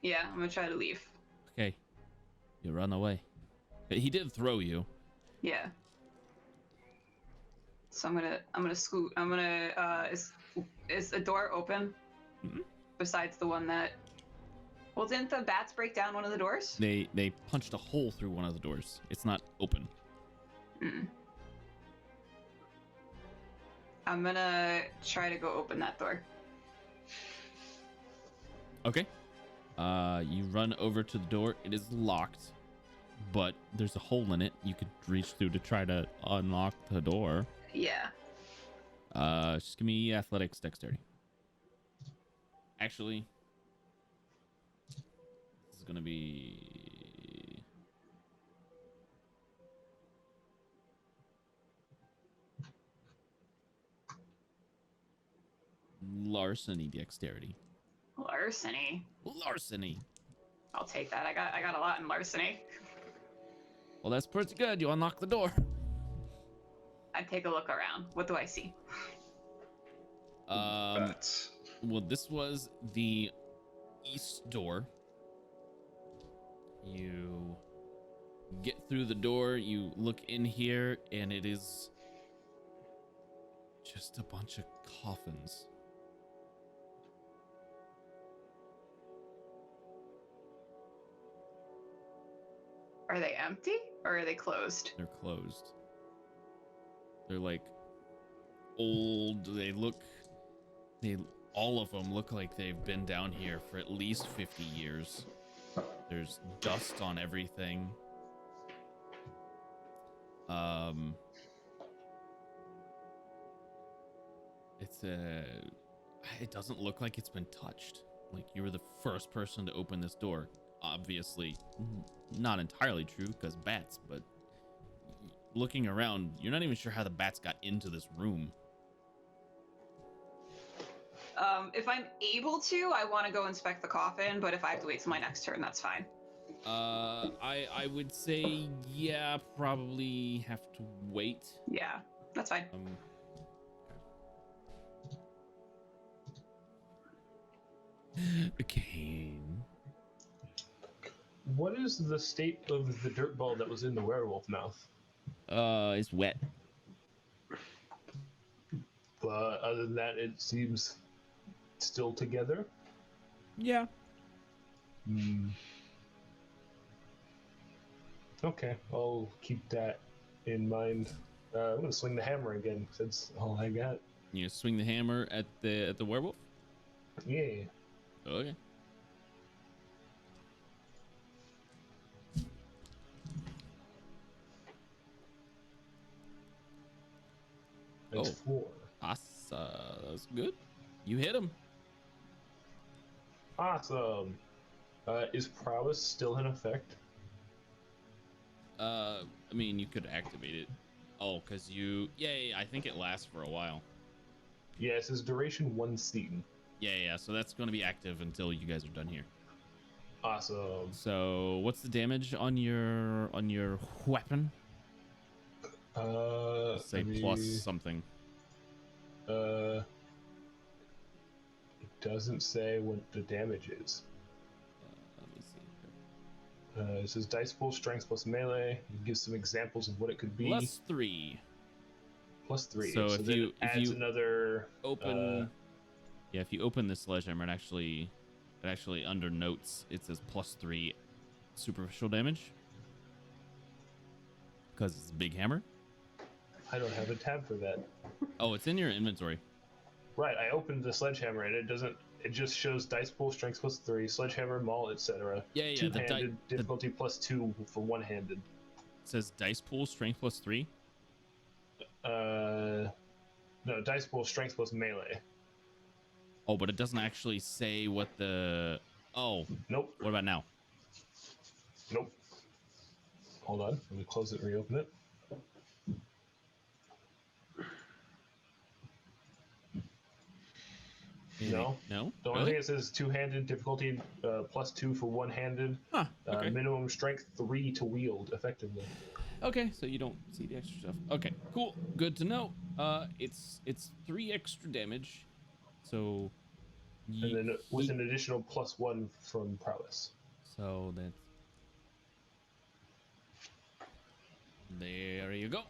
Yeah, I'm gonna try to leave. Okay, you run away. He did throw you. Yeah. So I'm gonna scoot. Is a door open? Mhm. Besides the one that. Well, didn't the bats break down one of the doors? They punched a hole through one of the doors. It's not open. Mm. I'm gonna try to go open that door. Okay. You run over to the door. It is locked, but there's a hole in it. You could reach through to try to unlock the door. Yeah. Just give me athletics dexterity. Actually, this is gonna be larceny dexterity. Larceny. Larceny. I'll take that. I got a lot in larceny. Well, that's pretty good. You unlock the door. I take a look around. What do I see? Bats. Well, this was the east door. You get through the door, you look in here, and it is just a bunch of coffins. Are they empty or are they closed? They're closed. They're like old. All of them look like they've been down here for at least 50 years. There's dust on everything. It doesn't look like it's been touched. Like, you were the first person to open this door. Obviously, not entirely true because bats, but looking around, you're not even sure how the bats got into this room. If I'm able to, I want to go inspect the coffin, but if I have to wait till my next turn, that's fine. I would say, yeah, probably have to wait. Yeah, that's fine. Kane. What is the state of the dirt ball that was in the werewolf mouth? It's wet. But other than that, it seems still together. Yeah. Okay, I'll keep that in mind. I'm gonna swing the hammer again. That's all I got. You swing the hammer at the werewolf? Yeah. Okay. That's 4. That's good. You hit him. Awesome. Is prowess still in effect? I mean, you could activate it. Oh, because you... Yeah, I think it lasts for a while. Yeah, it says duration 1 scene. Yeah, so that's going to be active until you guys are done here. Awesome. So, what's the damage on your weapon? Say plus something. It doesn't say what the damage is. Let me see. It says dice pool strength plus melee. It gives some examples of what it could be. +3. +3. So if then you it adds another open, yeah, if you open the sledgehammer, it actually under notes it says +3 superficial damage because it's a big hammer. I don't have a tab for that. Oh, it's in your inventory. Right, I opened the sledgehammer and it doesn't. It just shows dice pool strength +3, sledgehammer, maul, etc. Yeah. Two-handed difficulty +2 for one-handed. It says dice pool strength +3. No, dice pool strength plus melee. Oh, but it doesn't actually say what the. Oh. Nope. What about now? Nope. Hold on. Let me close it and reopen it. No. No. The only thing it says two-handed difficulty +2 for one-handed. Huh. Okay. Minimum strength 3 to wield effectively. Okay, so you don't see the extra stuff. Okay, cool. Good to know. It's 3 extra damage. So. And then with an additional +1 from prowess. So that's. There you go.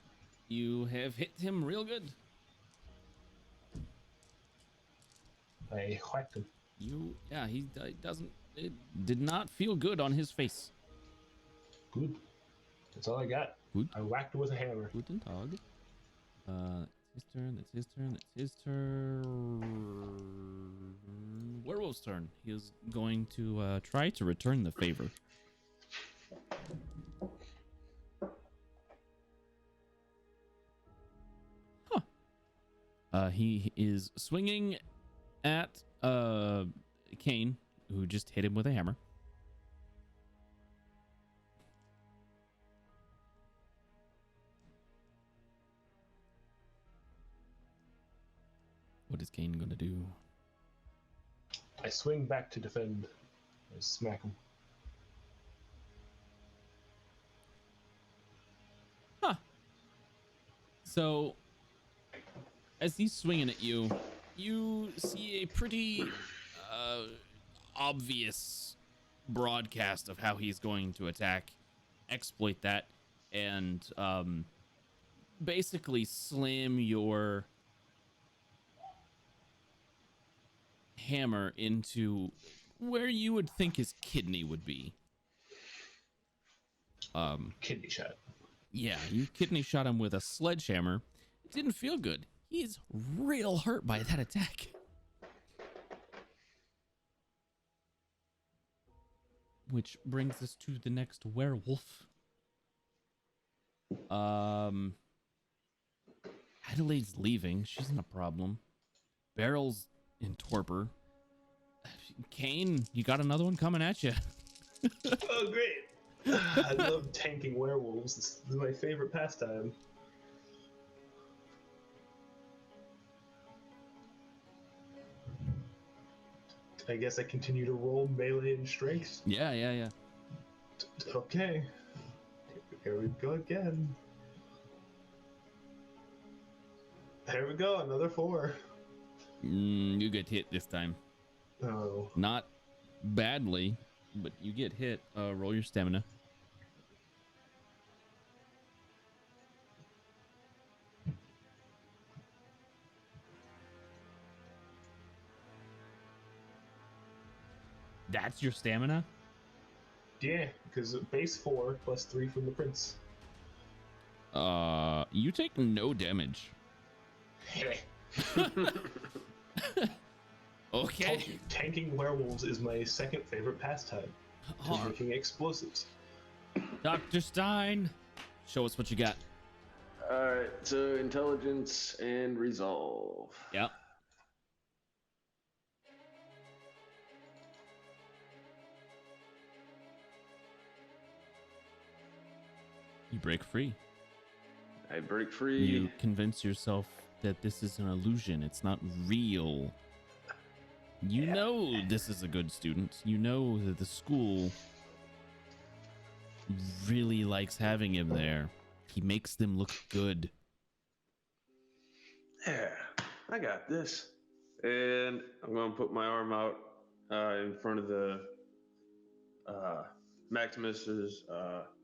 You have hit him real good. I whacked him. He doesn't. It did not feel good on his face. Good. That's all I got. Good. I whacked him with a hammer. Guten Tag. His turn. That's his turn. That's his turn. Werewolf's turn. He is going to try to return the favor. He is swinging at Kane, who just hit him with a hammer. What is Kane gonna do? I swing back to defend. I smack him. Huh. So, as he's swinging at you, you see a pretty obvious broadcast of how he's going to attack, exploit that, and basically slam your hammer into where you would think his kidney would be. Kidney shot. Yeah, you kidney shot him with a sledgehammer. It didn't feel good. He's real hurt by that attack. Which brings us to the next werewolf. Adelaide's leaving. She's not a problem. barrels in torpor. Kane, you got another one coming at you. Oh, great! I love tanking werewolves. This is my favorite pastime. I guess I continue to roll melee and strength. Yeah. Okay. Here we go again. There we go, another 4. You get hit this time. Oh. Not badly, but you get hit. Roll your stamina. That's your stamina? Yeah, because base 4 plus 3 from the prince. You take no damage. Okay. Tanking werewolves is my second favorite pastime. To making explosives. Dr. Stein, show us what you got. Alright, so intelligence and resolve. Yep. You break free. I break free. You convince yourself that this is an illusion. It's not real. You know this is a good student. You know that the school really likes having him there. He makes them look good. Yeah, I got this. And I'm going to put my arm out in front of the Maximus's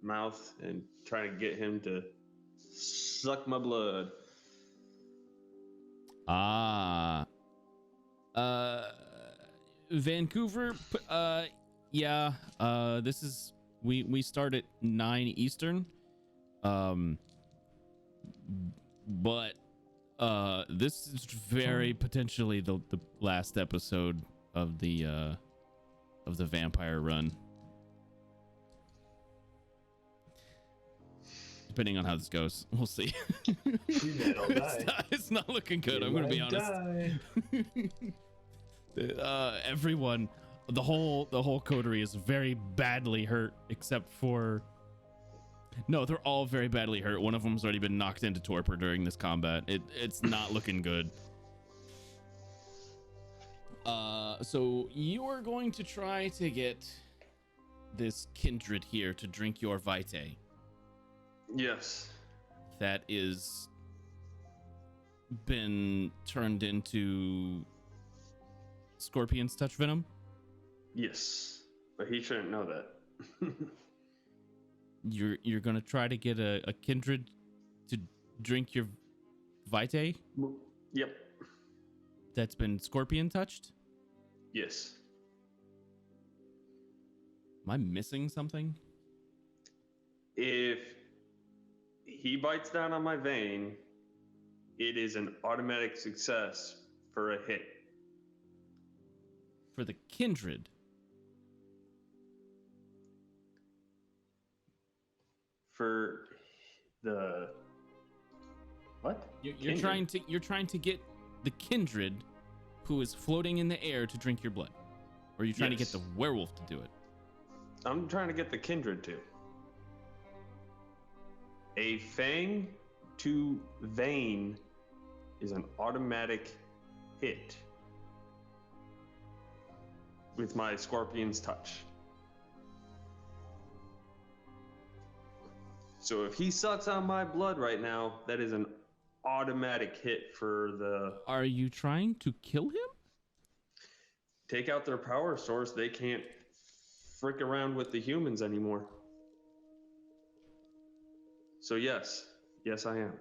mouth and try to get him to suck my blood. Vancouver, yeah, this is, we start at 9 Eastern, but this is very potentially the last episode of the vampire run. Depending on how this goes, we'll see. It's not looking good. I'm gonna be honest. Everyone, the whole coterie is very badly hurt, except for no, they're all very badly hurt. One of them's already been knocked into torpor during this combat. It's not looking good. So you are going to try to get this kindred here to drink your vitae. Yes. That is been turned into Scorpion's touch venom? Yes. But he shouldn't know that. You're gonna try to get a kindred to drink your vitae? Yep. That's been Scorpion touched? Yes. Am I missing something? If he bites down on my vein, it is an automatic success for a hit. For the kindred? For the what? You're trying to get the kindred who is floating in the air to drink your blood, or are you trying to get the werewolf to do it? I'm trying to get the kindred to. A fang to vein is an automatic hit with my Scorpion's touch. So if he sucks on my blood right now, that is an automatic hit for the... Are you trying to kill him? Take out their power source, they can't frick around with the humans anymore. So yes, I am.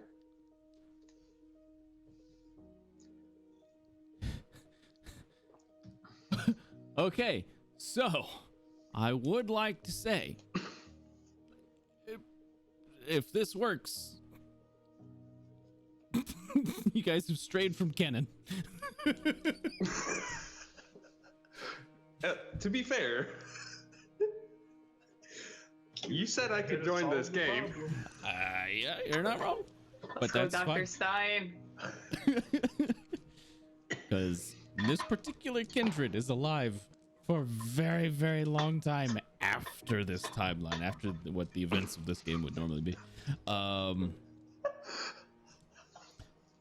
Okay, so I would like to say, if this works, you guys have strayed from canon. To be fair, you said I could join this game. Yeah, you're not wrong. Let's But go, that's Dr. fine. Stein. because this particular kindred is alive for a very, very long time after this timeline, after what the events of this game would normally be.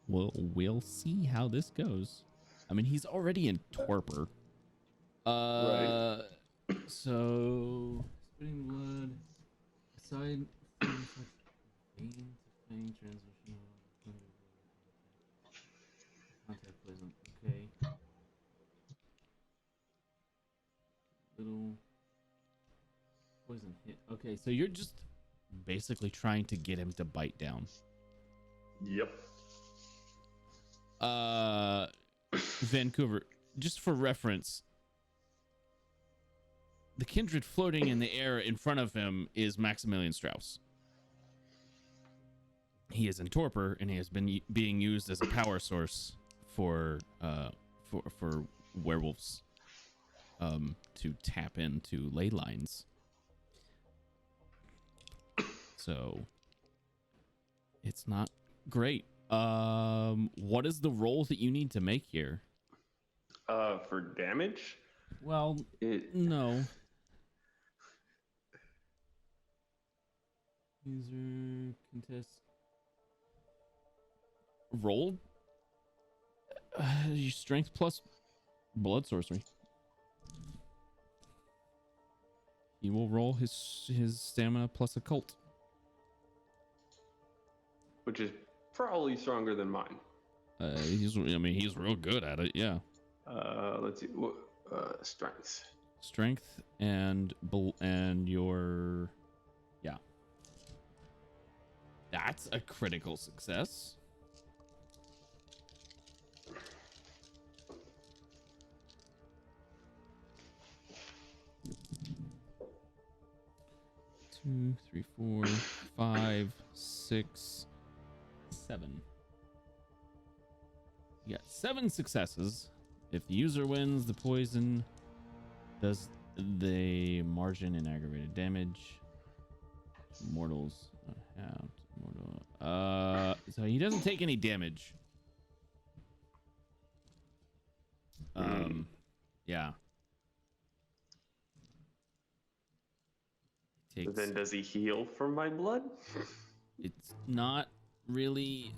We'll see how this goes. I mean, he's already in torpor. Right. So spitting blood aside from such vein to fang transition contact poison. Okay. Little poison hit. Okay, so you're just basically trying to get him to bite down. Yep. Vancouver, just for reference, the kindred floating in the air in front of him is Maximilian Strauss. He is in torpor, and he has been being used as a power source for werewolves to tap into ley lines. So it's not great. What is the roll that you need to make here? For damage? Well, no. User contest. Roll your strength plus blood sorcery. He will roll his stamina plus occult, Which is probably stronger than mine. he's real good at it. Yeah. Let's see. Strength. Strength and your, yeah. That's a critical success. Two, three, 4, 5, 6, 7. You got 7 successes. If the user wins, the poison does the margin in aggravated damage. Mortals have mortal. So he doesn't take any damage. Yeah. But then does he heal from my blood? It's not really.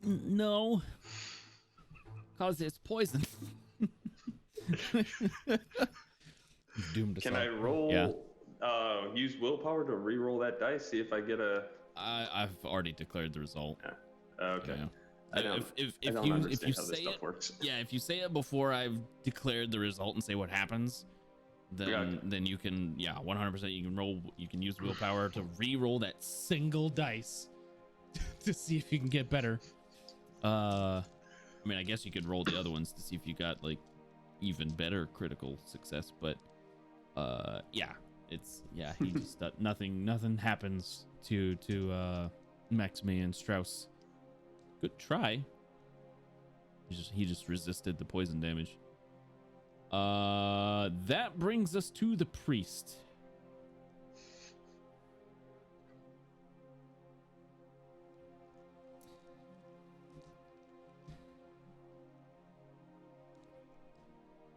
No. Because it's poison. Doomed to Can suck. I roll? Yeah. Use willpower to re-roll that dice. See if I get a. I've already declared the result. Okay. Yeah. I don't If understand you how this say stuff it, works. yeah, if you say it before I've declared the result and say what happens, then you can, 100% you can use willpower to re-roll that single dice to see if you can get better. I mean, I guess you could roll the other ones to see if you got like even better critical success, but he just nothing happens to Maximilian Strauss. Good try. He just resisted the poison damage. That brings us to the priest.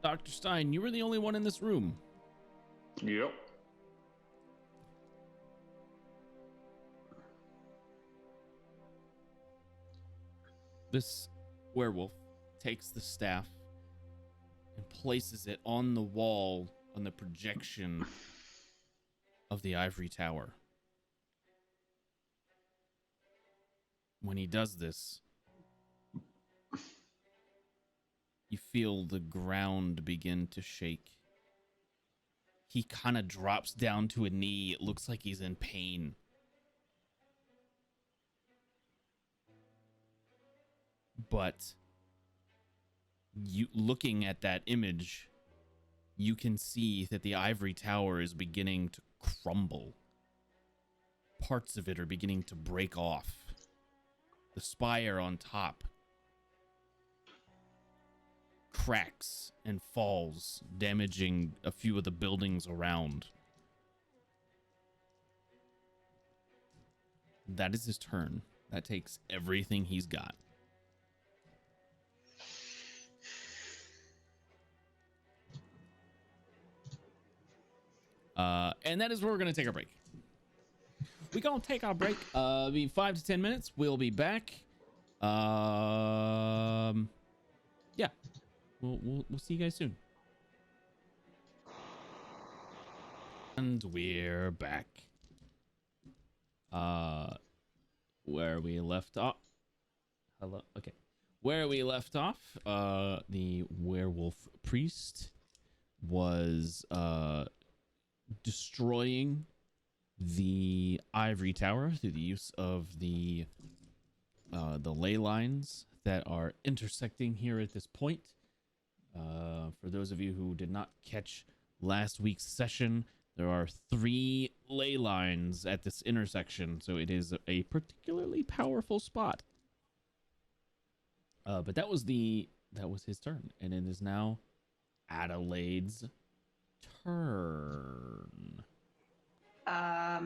Dr. Stein, you were the only one in this room. Yep. This werewolf takes the staff and places it on the wall on the projection of the ivory tower. When he does this, you feel the ground begin to shake. He kind of drops down to a knee. It looks like he's in pain. But you looking at that image, you can see that the ivory tower is beginning to crumble. Parts of it are beginning to break off. The spire on top cracks and falls, damaging a few of the buildings around. That is his turn. That takes everything he's got. And that is where we're gonna take our break. We're gonna take our break. Be 5 to 10 minutes. We'll be back. Yeah, we'll see you guys soon. And we're back. Where we left off. Hello. Okay. Where we left off, the werewolf priest was destroying the ivory tower through the use of the ley lines that are intersecting here at this point. For those of you who did not catch last week's session, there are 3 ley lines at this intersection, so it is a particularly powerful spot. But that was his turn, and it is now Adelaide's turn. I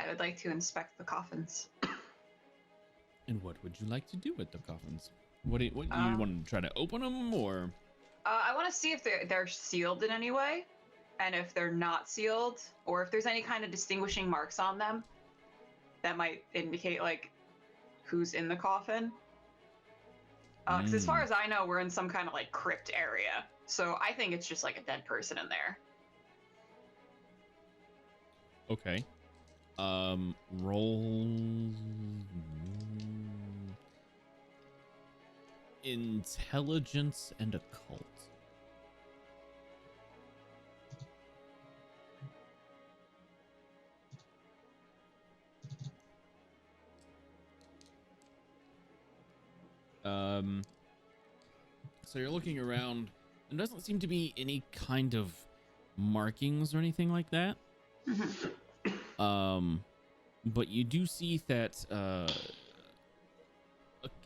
would like to inspect the coffins. And what would you like to do with the coffins? What do you want to try to open them, or? I want to see if they're sealed in any way, and if they're not sealed, or if there's any kind of distinguishing marks on them that might indicate like who's in the coffin. Because as far as I know, we're in some kind of like crypt area, so I think it's just like a dead person in there. Okay. Roll intelligence and occult. So you're looking around. There doesn't seem to be any kind of markings or anything like that. But you do see that a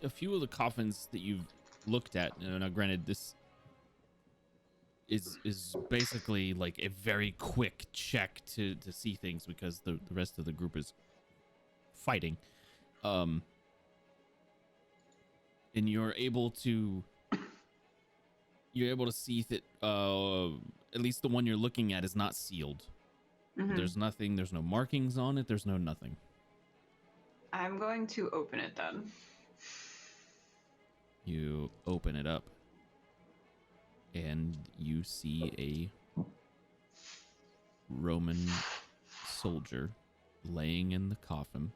few of the coffins that you've looked at. Now, granted, this is basically like a very quick check to see things because the rest of the group is fighting. And you're able to see that at least the one you're looking at is not sealed. There's nothing, there's no markings on it, there's no nothing. I'm going to open it then. You open it up and you see a Roman soldier laying in the coffin.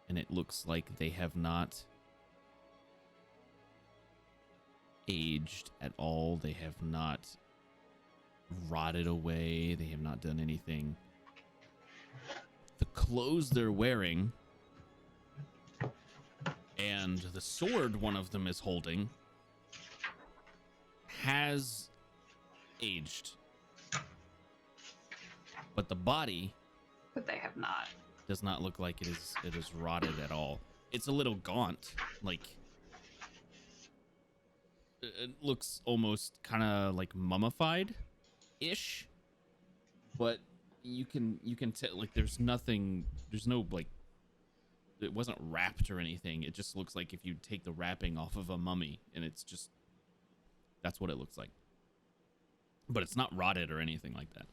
And it looks like they have not aged at all. They have not rotted away. They have not done anything. The clothes they're wearing and the sword one of them is holding has aged. But the body, But they have not. does not look like it is rotted at all. It's a little gaunt, like it looks almost kind of like mummified ish, but you can tell like there's no like, it wasn't wrapped or anything. It just looks like if you take the wrapping off of a mummy, and it's just, that's what it looks like. But it's not rotted or anything like that.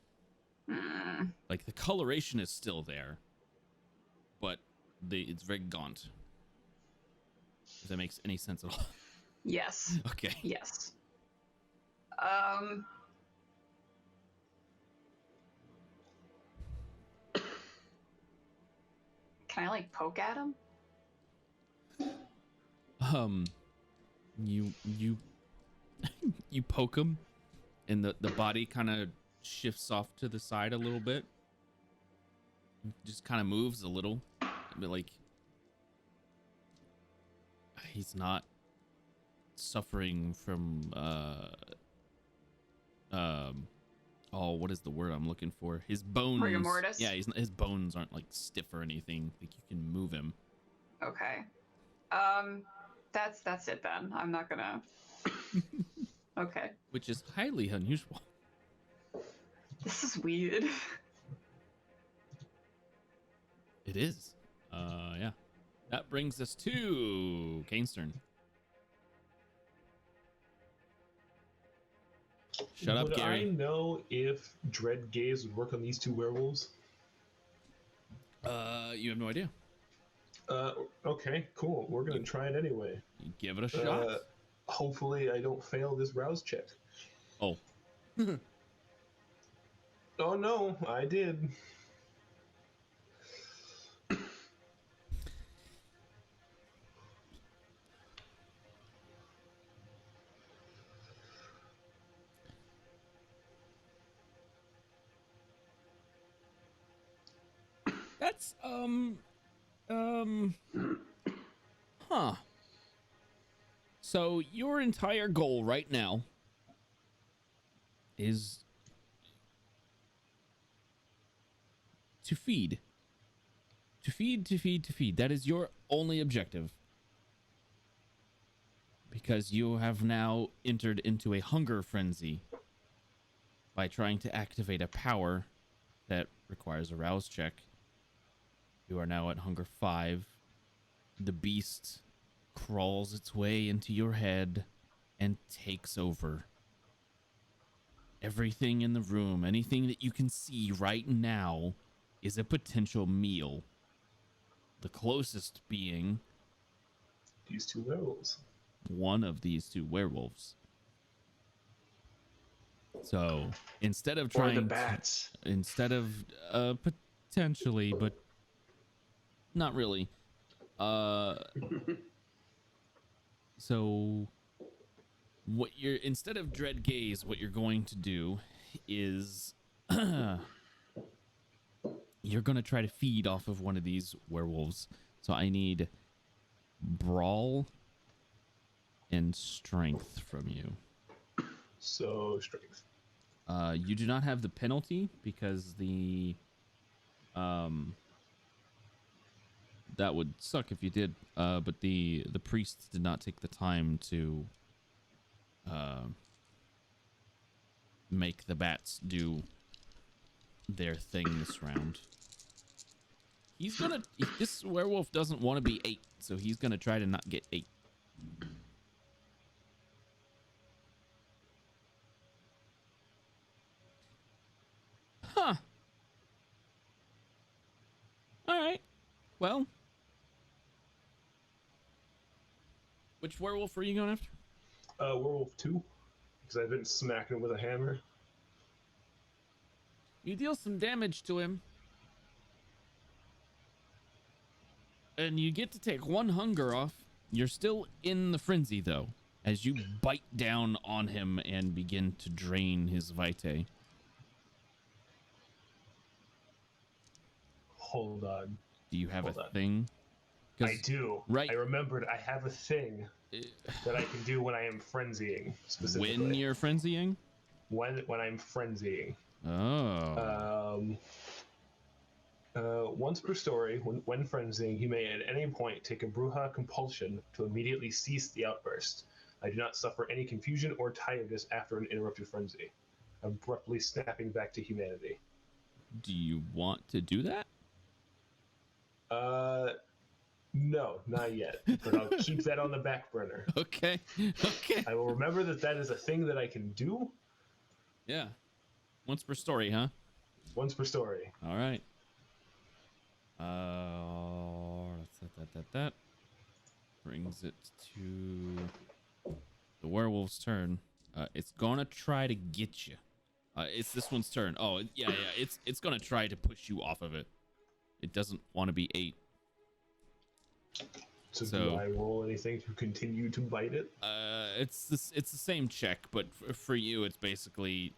Like the coloration is still there, but it's very gaunt. If that makes any sense at all. Yes. Okay. Yes. Can I like poke at him? You you poke him, and the body kind of shifts off to the side a little bit. Just kind of moves a little, but like he's not suffering from what is the word I'm looking for? His bones. Rigor mortis? Yeah, his bones aren't like stiff or anything. Like you can move him. Okay. That's it then. I'm not gonna. Okay. Which is highly unusual. This is weird. It is. Yeah. That brings us to Kane's turn. Shut up, Would Gary. I know if Dread Gaze would work on these two werewolves? You have no idea. Okay, cool. We're gonna try it anyway. You give it a shot. Hopefully I don't fail this rouse check. Oh. Oh no, I did. That's huh. So your entire goal right now is to feed. To feed. That is your only objective. Because you have now entered into a hunger frenzy by trying to activate a power that requires a rouse check. You are now at hunger 5. The beast crawls its way into your head and takes over. Everything in the room, anything that you can see right now, is a potential meal. The closest being These two werewolves. one of these two werewolves. So instead of Or trying the bats. instead of potentially, but not really. So what you're instead of Dread Gaze, what you're going to do is you're going to try to feed off of one of these werewolves. So I need Brawl and Strength from you. So strength. You do not have the penalty because the that would suck if you did. But the priests did not take the time to make the bats do their thing this round. This werewolf doesn't want to be 8, so he's gonna try to not get 8. Huh. All right. Well, which werewolf are you going after? Werewolf 2, because I've been smacking him with a hammer. You deal some damage to him. And you get to take 1 hunger off. You're still in the frenzy, though, as you bite down on him and begin to drain his vitae. Hold on. Do you have Hold a on. thing? I do. Right. I remembered I have a thing that I can do when I am frenzying, specifically. When you're frenzying? When I'm frenzying. Oh. Once per story, when frenzying, you may at any point take a Bruja compulsion to immediately cease the outburst. I do not suffer any confusion or tiredness after an interrupted frenzy, abruptly snapping back to humanity. Do you want to do that? No, not yet. But I'll keep that on the back burner. Okay. Okay. I will remember that is a thing that I can do. Yeah. Once per story, huh? Once per story. All right. That brings it to the werewolf's turn. It's gonna try to get you. It's this one's turn. Oh, yeah. It's gonna try to push you off of it. It doesn't want to be 8. So do I roll anything to continue to bite it? It's the same check, but for you, it's basically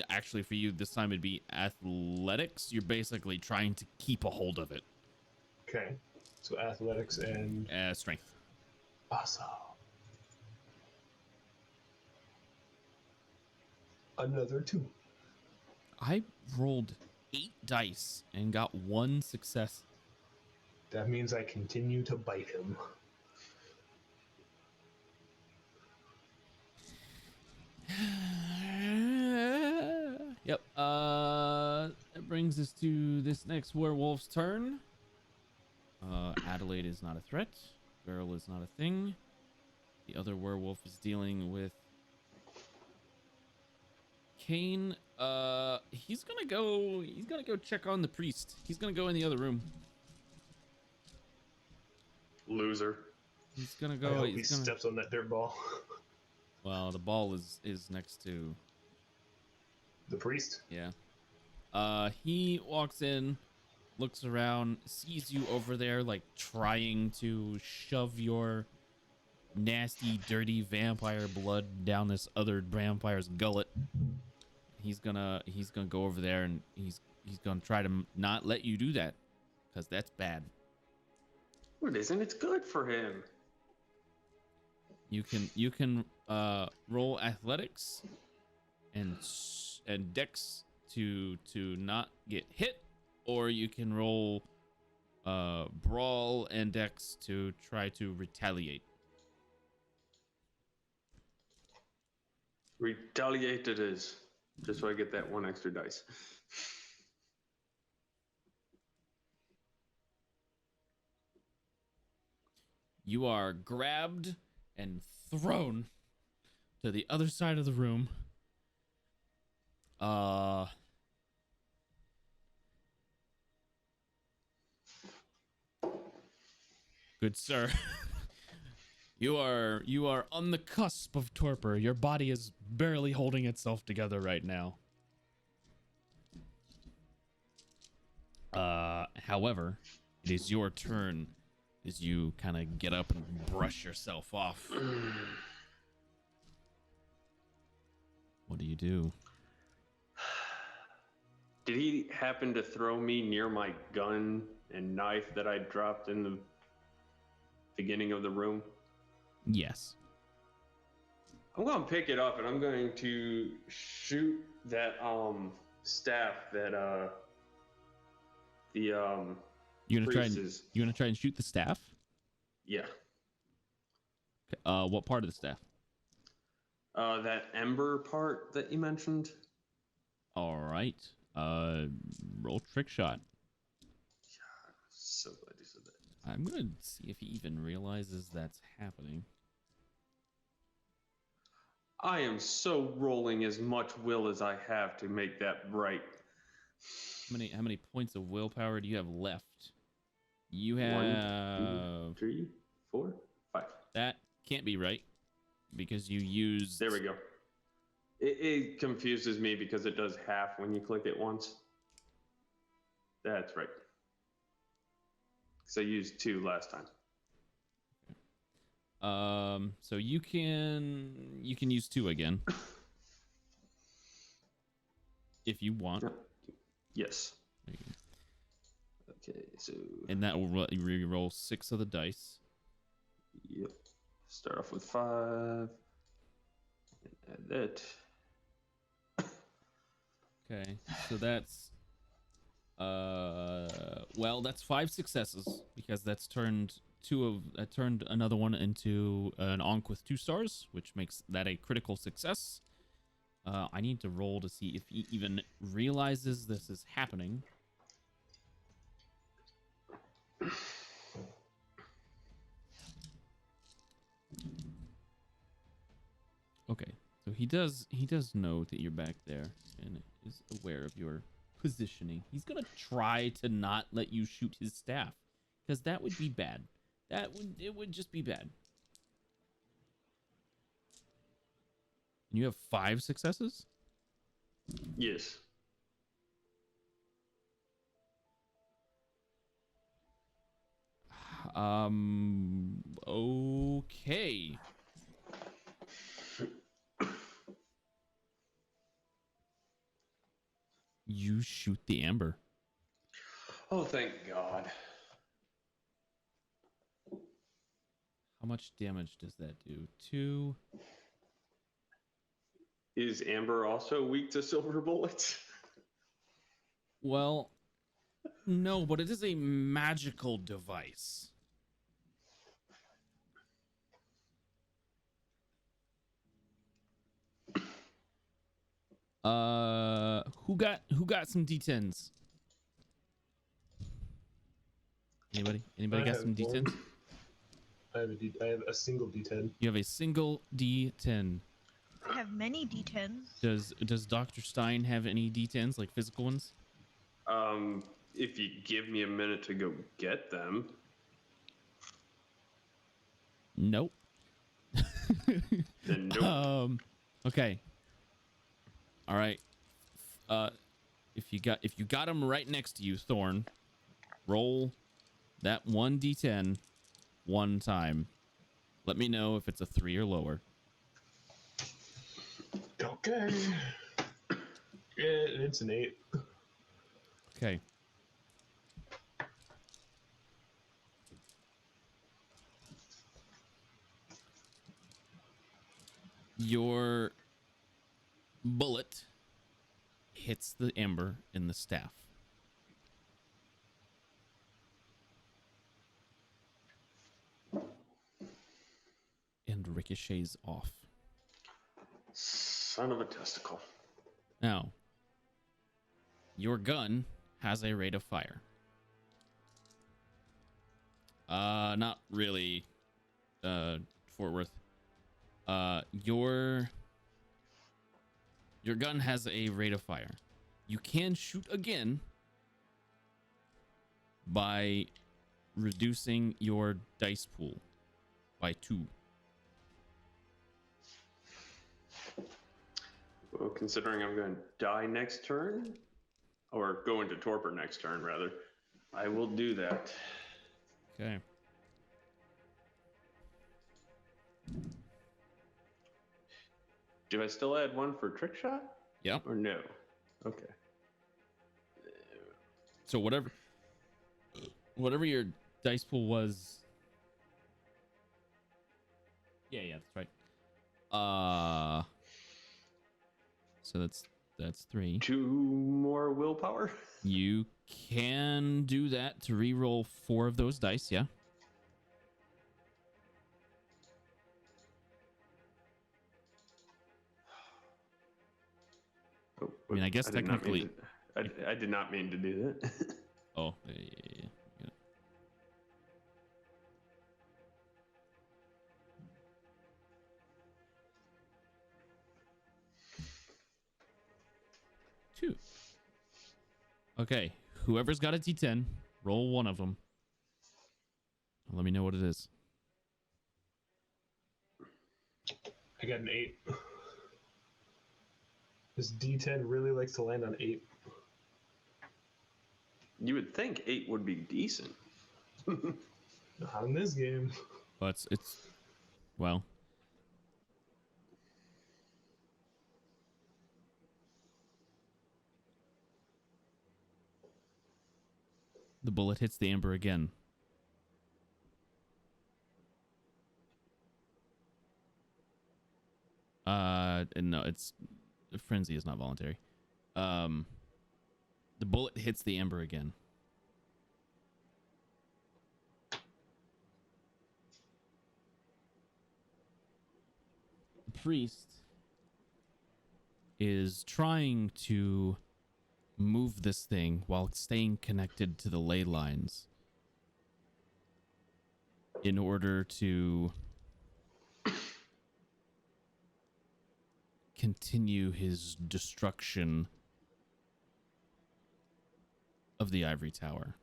actually for you this time it'd be athletics. You're basically trying to keep a hold of it. Okay, so athletics and strength. Awesome. Another 2. I rolled 8 dice and got 1 success. That means I continue to bite him. Yep. That brings us to this next werewolf's turn. Adelaide is not a threat. Beryl is not a thing. The other werewolf is dealing with Kane. He's gonna go check on the priest. He's gonna go in the other room. Loser. He's gonna I go. hope He's he gonna. steps on that dirt ball. Well, the ball is next to. The priest? Yeah. He walks in, looks around, sees you over there, like trying to shove your nasty, dirty vampire blood down this other vampire's gullet. He's gonna go over there and he's gonna try to not let you do that, because that's bad. Well, it isn't. It's good for him. You can roll athletics and dex to not get hit, or you can roll brawl and dex to try to retaliate. Retaliate it is. Just so I get that one extra dice. You are grabbed and thrown to the other side of the room. Good sir. You are on the cusp of torpor. Your body is barely holding itself together right now. However, it is your turn as you kind of get up and brush yourself off. What do you do? Did he happen to throw me near my gun and knife that I dropped in the beginning of the room? Yes. I'm going to pick it up and I'm going to shoot that staff that the You gonna try priest and is. you gonna try and shoot the staff? Yeah. Okay. What part of the staff? That ember part that you mentioned. All right. Roll trick shot. So glad you said that. I'm gonna see if he even realizes that's happening. I am so rolling as much will as I have to make that right. How many points of willpower do you have left? You have 1, 2, 3, 4, 5. that can't be right because you used. There we go. It confuses me because it does half when you click it once. That's right. So I used 2 last time. So you can use 2 again if you want. Yes. There you go. Okay, so. And that will re-roll 6 of the dice. Yep. Start off with 5. And add that. Okay, so that's well, that's 5 successes because that's turned another one into an Ankh with 2 stars, which makes that a critical success. I need to roll to see if he even realizes this is happening. Okay, so he does know that you're back there and is aware of your positioning. He's gonna try to not let you shoot his staff because that would be bad. It would just be bad. And you have 5 successes? Yes. Okay. You shoot the amber. Oh, thank God. How much damage does that do? 2. Is Amber also weak to silver bullets? Well, no, but it is a magical device. Who got some D10s? Anybody I got have some one. D10s? I have a single D10. You have a single D10. I have many D10s. Does Dr. Stein have any D10s, like physical ones? If you give me a minute to go get them. Nope. Then nope. Okay. All right. If you got them right next to you, Thorn, roll that 1d10 one time. Let me know if it's a 3 or lower. Okay. Yeah, it's an 8. Okay. Your bullet hits the ember in the staff. And ricochets off. Son of a testicle. Now, your gun has a rate of fire. Not really, Fort Worth. Your gun has a rate of fire. You can shoot again by reducing your dice pool by 2. Well, considering I'm going to die next turn, or go into torpor next turn, rather, I will do that. Okay. Do I still add 1 for trick shot? Yep. Or no? Okay. So whatever your dice pool was. Yeah, that's right. So that's 3. 2 more willpower? You can do that to re-roll 4 of those dice, yeah. Oh, I mean, I guess technically... I did not mean to do that. Oh, yeah. Two. Okay, whoever's got a D10, roll one of them. Let me know what it is. I got an 8. This D10 really likes to land on 8. You would think 8 would be decent. Not in this game. But it's well. The bullet hits the ember again. No, it's frenzy is not voluntary. The bullet hits the ember again. The priest is trying to move this thing while staying connected to the ley lines in order to continue his destruction of the ivory tower.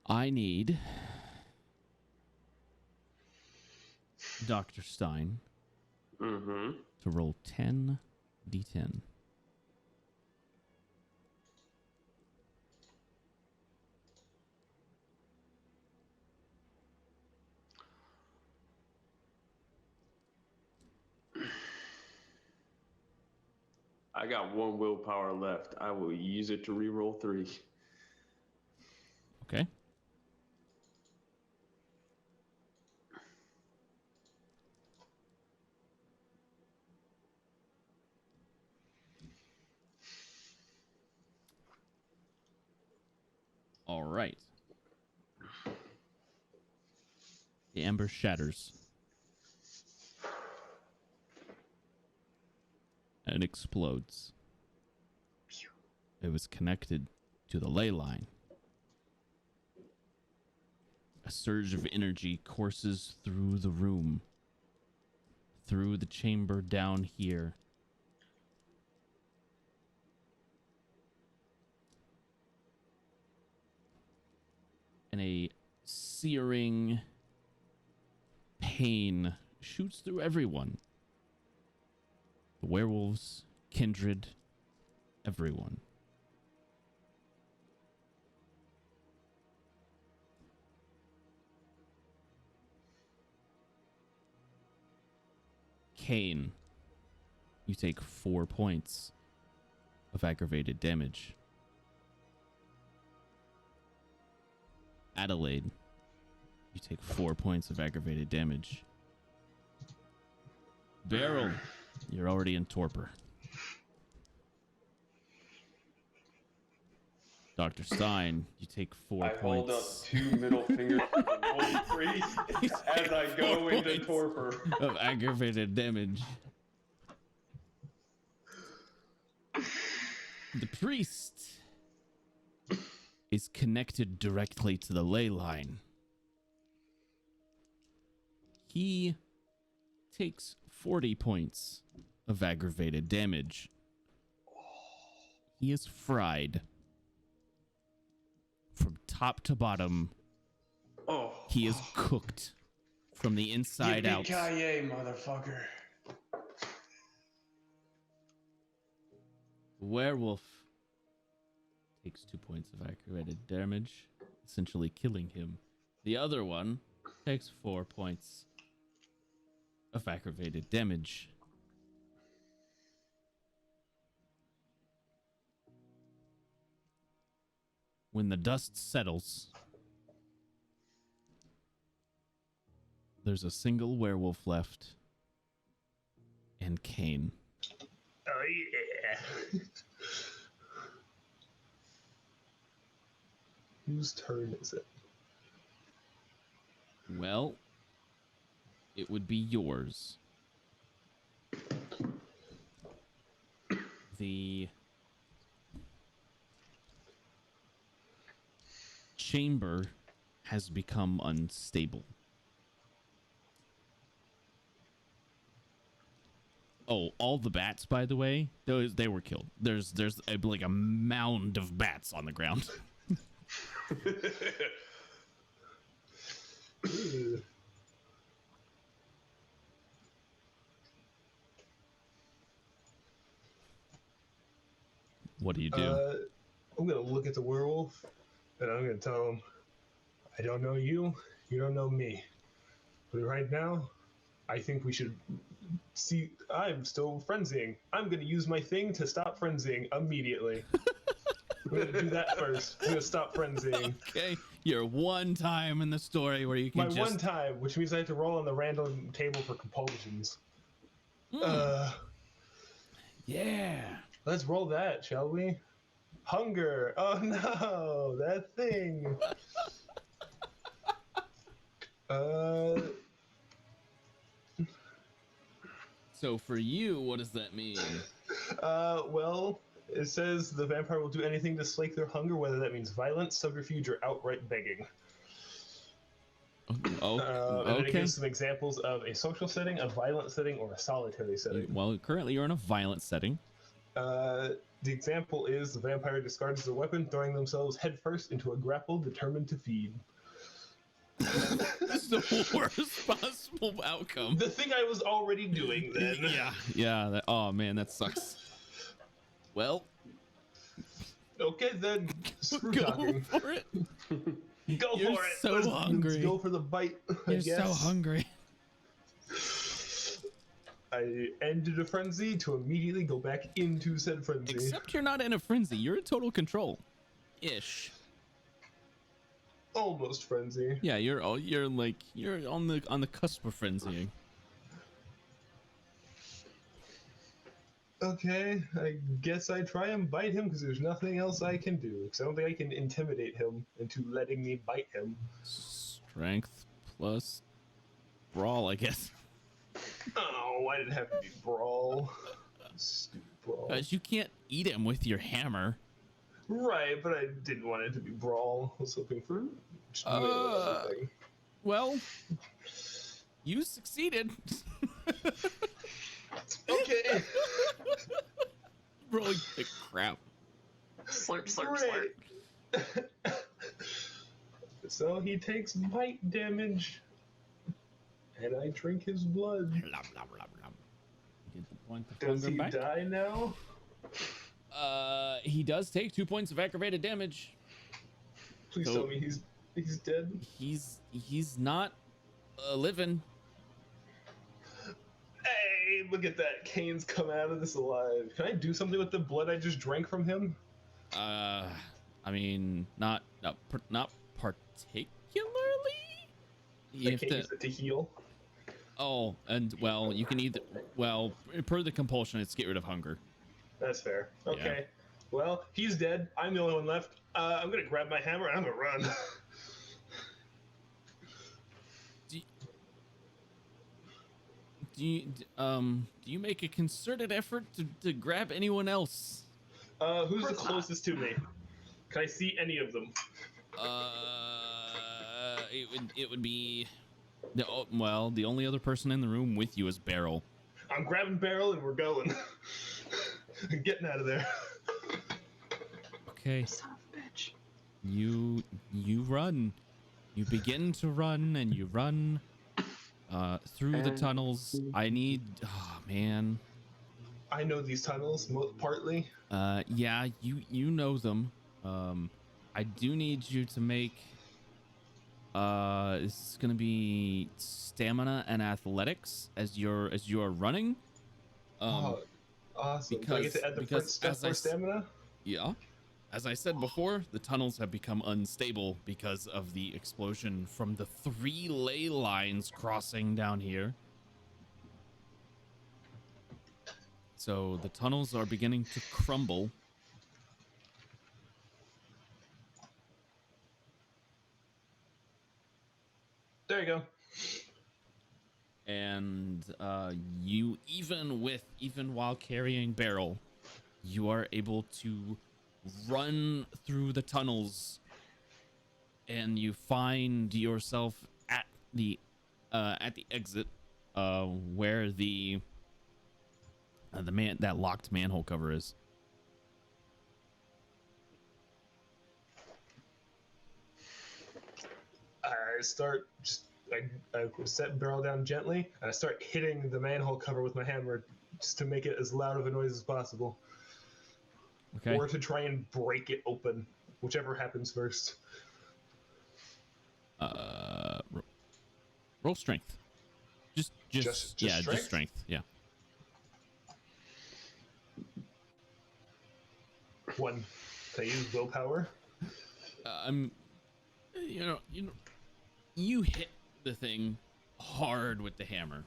I need Dr. Stein to roll 10 d10. I got 1 willpower left. I will use it to reroll 3. Okay. All right. The ember shatters. and explodes. It was connected to the ley line. A surge of energy courses through the room, through the chamber down here. And a searing pain shoots through everyone. The werewolves, kindred, everyone. Kane, you take 4 points of aggravated damage. Adelaide, you take 4 points of aggravated damage. Beryl, you're already in torpor. Dr. Stein, you take 4 points. I hold up 2 middle fingers to the wolf priest as I go into torpor. Of aggravated damage. The priest is connected directly to the ley line. He takes 40 points of aggravated damage. He is fried from top to bottom. Oh. He is cooked from the inside out. Yippee-ki-yay, motherfucker. Werewolf takes 2 points of aggravated damage, essentially killing him. The other one takes 4 points of aggravated damage. When the dust settles, there's a single werewolf left, and Kane. Oh, yeah. Whose turn is it? Well, it would be yours. The chamber has become unstable. Oh, all the bats, by the way, they were killed. There's like a mound of bats on the ground. What do you do? I'm gonna look at the werewolf, and I'm gonna tell him, I don't know you, you don't know me. But right now, I think we should see. I'm still frenzying. I'm gonna use my thing to stop frenzying immediately. I'm gonna do that first. I'm gonna stop frenzying. Okay, your one time in the story where you can My one time, which means I have to roll on the random table for compulsions. Yeah. Let's roll that, shall we? Hunger. Oh no, that thing. So for you, what does that mean? Well, it says the vampire will do anything to slake their hunger, whether that means violence, subterfuge, or outright begging. And then it Okay. gives some examples of a social setting, a violent setting, or a solitary setting. Well, currently you're in a violent setting. The example is the vampire discards their weapon, throwing themselves headfirst into a grapple determined to feed. That's the worst possible outcome. The thing I was already doing then. Yeah. Oh man, that sucks. Well, Okay, then screw go talking. for it. Go You're for it. so Let's hungry. go for the bite. I You're so guess. hungry. I ended a frenzy to immediately go back into said frenzy. Except you're not in a frenzy. You're in total control. Ish. Almost frenzy. Yeah, you're on the cusp of frenzying. Okay, I guess I try and bite him because there's nothing else I can do. Because I don't think I can intimidate him into letting me bite him. Strength plus brawl, I guess. Oh, why did it have to be brawl? Stupid brawl. Because you can't eat him with your hammer. Right, but I didn't want it to be brawl. I was hoping for just everything. Well, you succeeded. Okay. Rolling the crap. Slurp, slurp, slurp. Great. So he takes bite damage, and I drink his blood. Blum, blum, blum, blum. Get the point of Does hunger he back. die now? He does take 2 points of aggravated damage. Please So- tell me he's dead. He's not living. Hey, look at that! Kane's come out of this alive. Can I do something with the blood I just drank from him? I mean, not particularly. You I have can't to- use it to heal. Oh, and well, you can either per the compulsion, it's get rid of hunger. That's fair. Okay. Well, he's dead. I'm the only one left. I'm gonna grab my hammer and I'm gonna run. Do you make a concerted effort to grab anyone else? Who's the course not. closest to me? Can I see any of them? It would be the only other person in the room with you is Beryl. I'm grabbing Beryl and we're going. Getting out of there. Okay, Son of a bitch. you run. You begin to run and you run through the tunnels. I need. Oh man. I know these tunnels partly. Yeah, you know them. I do need you to make. This is gonna be stamina and athletics as you're running. Awesome. Do I get to add the because step for stamina? Yeah. As I said before, the tunnels have become unstable because of the explosion from the 3 ley lines crossing down here. So the tunnels are beginning to crumble. There you go. And you even while carrying Beryl, you are able to run through the tunnels, and you find yourself at the exit, where the that locked manhole cover is. I start just I set Beryl down gently, and I start hitting the manhole cover with my hammer just to make it as loud of a noise as possible. Okay. Or to try and break it open, whichever happens first. Roll strength. Just strength? strength. Yeah. 1. Can I use willpower? You hit the thing hard with the hammer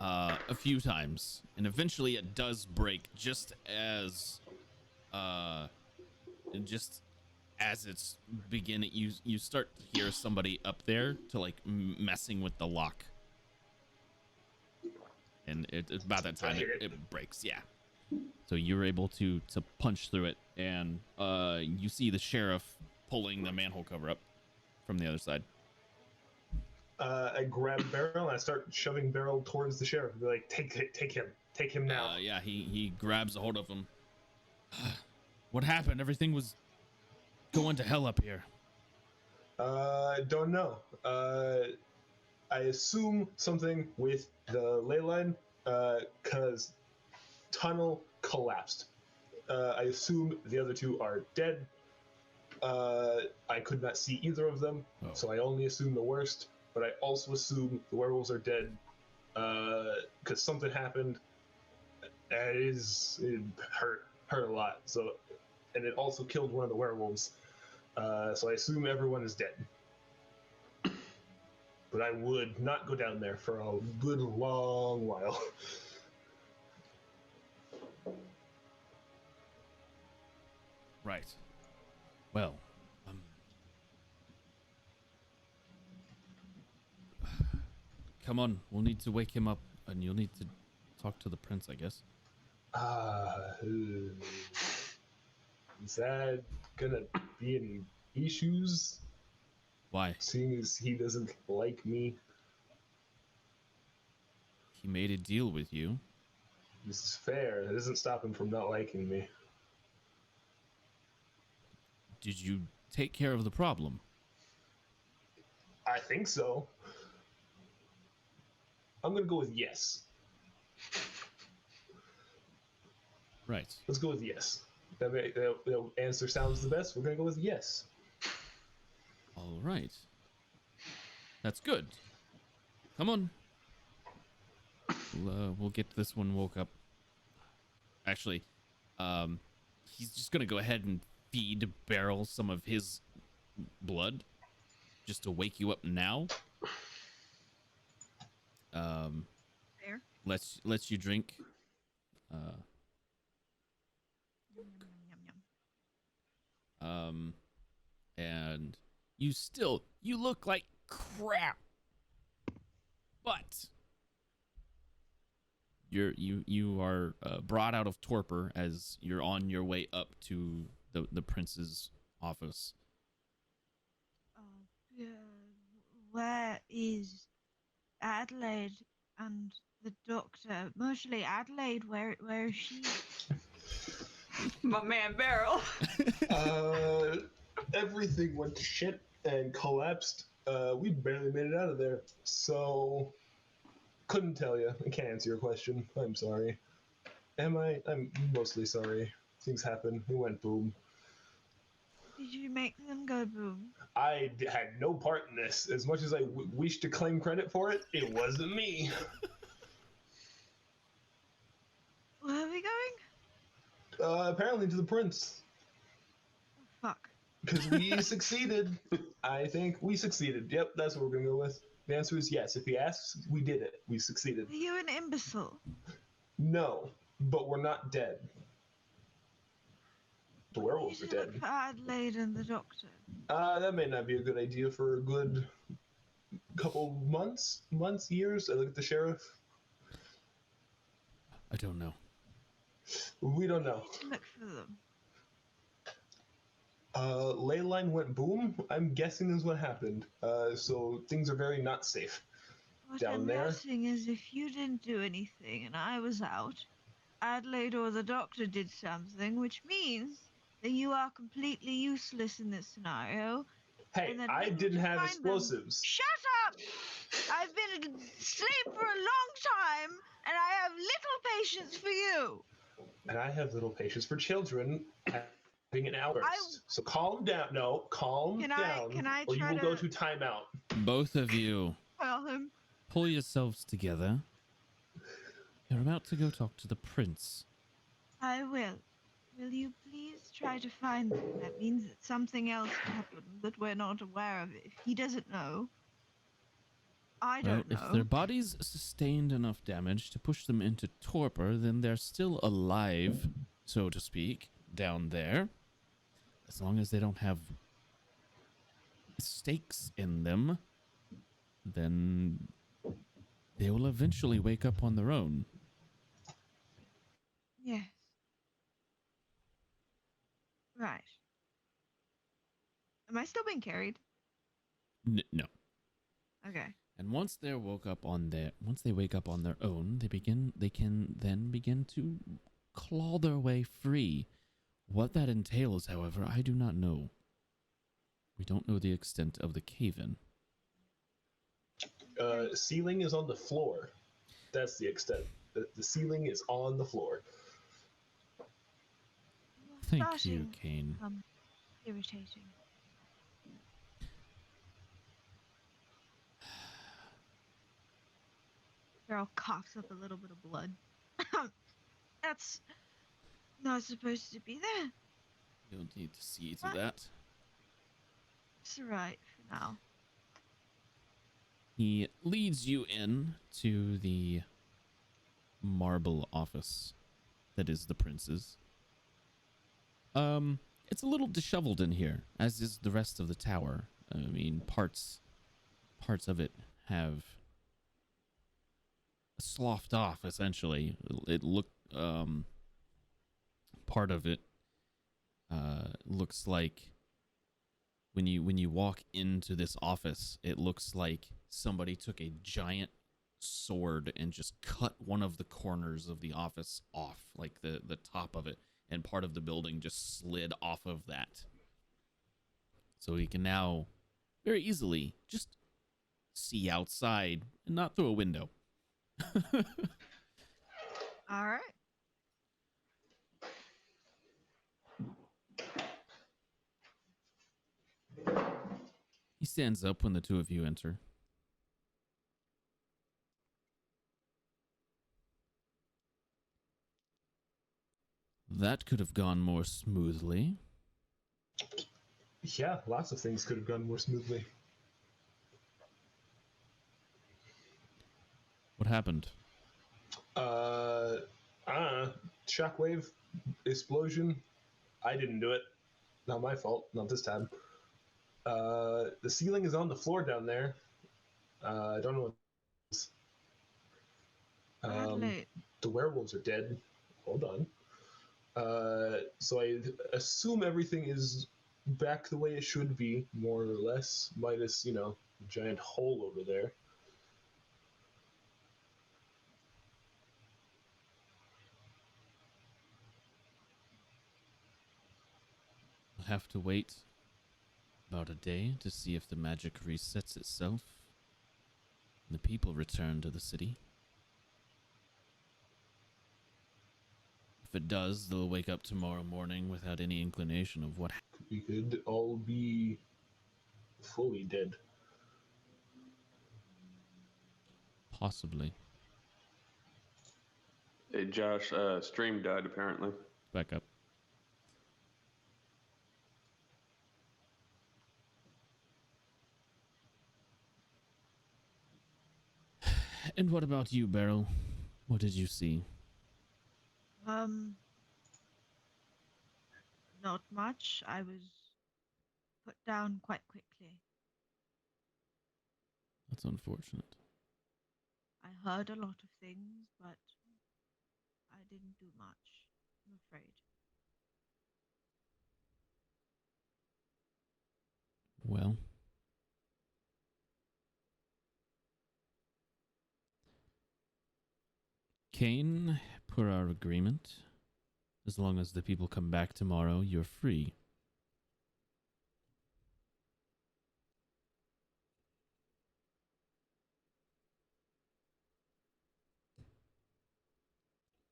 a few times, and eventually it does break just as it's beginning. You start to hear somebody up there to like messing with the lock, and it's about that time it breaks. Yeah. So you're able to punch through it, and you see the sheriff pulling the manhole cover up from the other side. I grab Beryl and I start shoving Beryl towards the sheriff. Be like, take him now. Yeah, he grabs a hold of him. What happened? Everything was going to hell up here. Don't know. I assume something with the ley line, cause tunnel collapsed. I assume the other 2 are dead. I could not see either of them, so I only assume the worst. But I also assume the werewolves are dead, because something happened, and it hurt a lot. So, and it also killed one of the werewolves. So I assume everyone is dead. But I would not go down there for a good long while. Right. Well, come on. We'll need to wake him up, and you'll need to talk to the prince, I guess. Is that gonna be any issues? Why? Seeing as he doesn't like me. He made a deal with you. This is fair. It doesn't stop him from not liking me. Did you take care of the problem? I think so. I'm gonna go with yes. Right. Let's go with yes. That answer sounds the best. We're gonna go with yes. All right. That's good. Come on. We'll get this one woke up. Actually, he's just gonna go ahead and feed Beryl some of his blood, just to wake you up now. Fair. Lets you drink. Yum, yum, yum. And you look like crap, but you are brought out of torpor as you're on your way up to the prince's office. Yeah, where is Adelaide and the doctor? Mostly Adelaide. Where is she? My man Beryl. Everything went to shit and collapsed. We barely made it out of there. So, couldn't tell you. I can't answer your question. I'm sorry. Am I? I'm mostly sorry. Things happen. It went boom. Did you make them go boom? I had no part in this. As much as I wish to claim credit for it, it wasn't me. Where are we going? Apparently to the prince. Oh, fuck. Because we succeeded. I think we succeeded. Yep, that's what we're going to go with. The answer is yes. If he asks, we did it. We succeeded. Are you an imbecile? No, but we're not dead. The werewolves You are should dead. look for Adelaide and the doctor. That may not be a good idea for a good couple months, years. I look at the sheriff. I don't know. We don't know. You need to look for them. Ley line went boom. I'm guessing is what happened. So things are very not safe. What Down I'm there? guessing is if you didn't do anything and I was out, Adelaide or the doctor did something, which means that you are completely useless in this scenario. Hey, And then I we need didn't to have find them. explosives. Shut up! I've been asleep for a long time, and I have little patience for you. And I have little patience for children having an outburst. So calm down. No, calm down. Can I or you try will go to- to timeout. Both of you, Tell him. pull yourselves together. You're about to go talk to the prince. I will. Will you please try to find them? That means that something else happened that we're not aware of. If he doesn't know, I Well, don't know. if their bodies sustained enough damage to push them into torpor, then they're still alive, so to speak, down there. As long as they don't have stakes in them, then they will eventually wake up on their own. Yes. Right. Am I still being carried? No. Okay. And once they wake up on their own, they can then begin to claw their way free. What that entails, however, I do not know. We don't know the extent of the cave-in. Ceiling is on the floor. That's the extent. The ceiling is on the floor. Thank you, Starting Kane. irritating. Beryl coughs up a little bit of blood. That's not supposed to be there. You don't need to see to What? that. It's alright for now. He leads you in to the marble office that is the prince's. It's a little disheveled in here, as is the rest of the tower. I mean, parts of it have sloughed off, essentially. It looked, part of it looks like when you walk into this office, it looks like somebody took a giant sword and just cut one of the corners of the office off, like the top of it, and part of the building just slid off of that. So you can now very easily just see outside and not through a window. All right. He stands up when the two of you enter. That could have gone more smoothly. Yeah, lots of things could have gone more smoothly. What happened? I don't know. Shockwave, explosion. I didn't do it. Not my fault. Not this time. The ceiling is on the floor down there. I don't know what it is. Adelaide. The werewolves are dead. Hold on. So I assume everything is back the way it should be, more or less, minus, a giant hole over there. We'll have to wait about a day to see if the magic resets itself and the people return to the city. If it does, they'll wake up tomorrow morning without any inclination of what happened. We could all be fully dead. Possibly. Hey, Josh, stream died apparently. Back up. And what about you, Beryl? What did you see? Not much. I was put down quite quickly. That's unfortunate. I heard a lot of things, but I didn't do much, I'm afraid. Well, Kane, per our agreement, as long as the people come back tomorrow, you're free.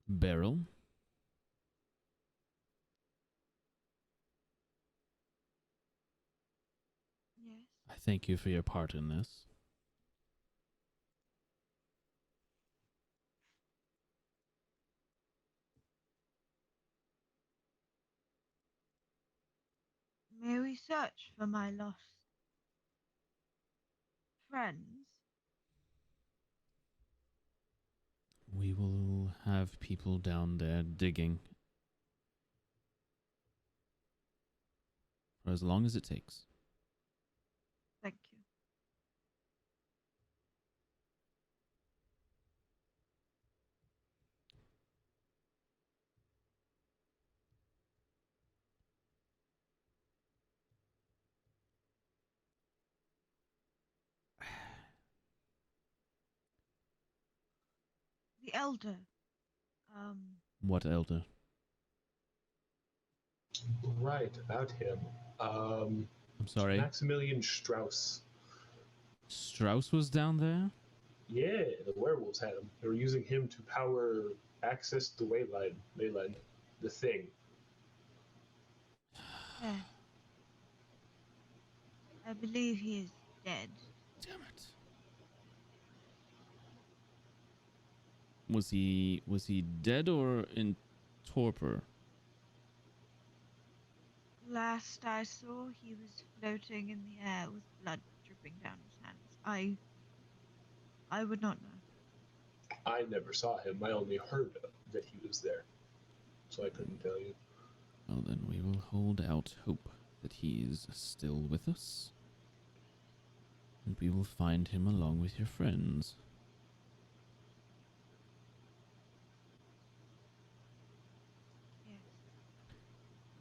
Beryl? Yes. I thank you for your part in this. May we search for my lost friends? We will have people down there digging. For as long as it takes. Thank you. The elder. What elder? Right, about him. I'm sorry. Maximilian Strauss. Strauss was down there? Yeah, the werewolves had him. They were using him to power access the Wayline, the thing. Yes. I believe he is dead. Damn it. Was he dead or in torpor? Last I saw, he was floating in the air with blood dripping down his hands. I would not know. I never saw him. I only heard that he was there. So I couldn't tell you. Well, then we will hold out hope that he's still with us. And we will find him along with your friends.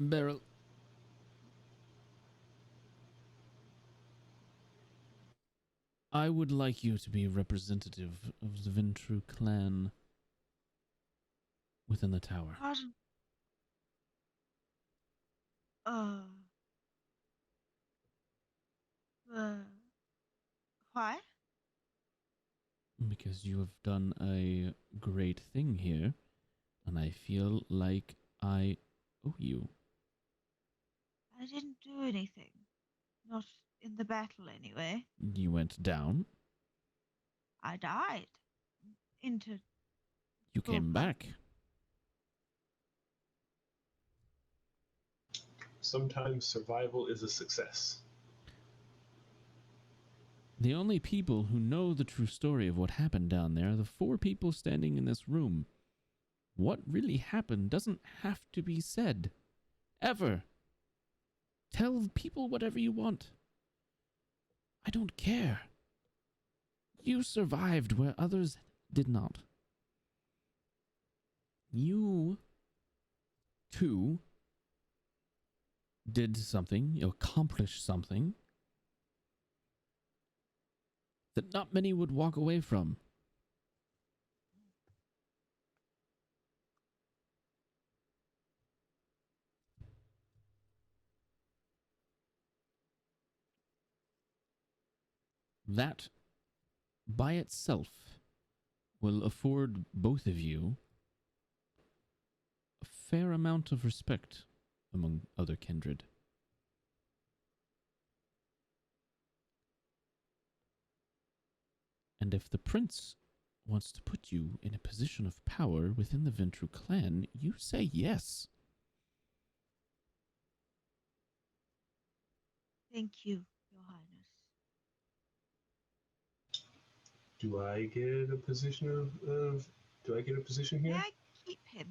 Beryl. I would like you to be representative of the Ventru clan within the tower. Pardon. Uh. Why? Because you have done a great thing here, and I feel like I owe you. I didn't do anything. Not in the battle, anyway. You went down. I died. Into. You came back. Sometimes survival is a success. The only people who know the true story of what happened down there are the 4 people standing in this room. What really happened doesn't have to be said. Ever. Tell people whatever you want. I don't care. You survived where others did not. You, too, did something, you accomplished something that not many would walk away from. That, by itself, will afford both of you a fair amount of respect among other kindred. And if the prince wants to put you in a position of power within the Ventru clan, you say yes. Thank you, Your Highness. Do I get a position do I get a position May here? I keep him?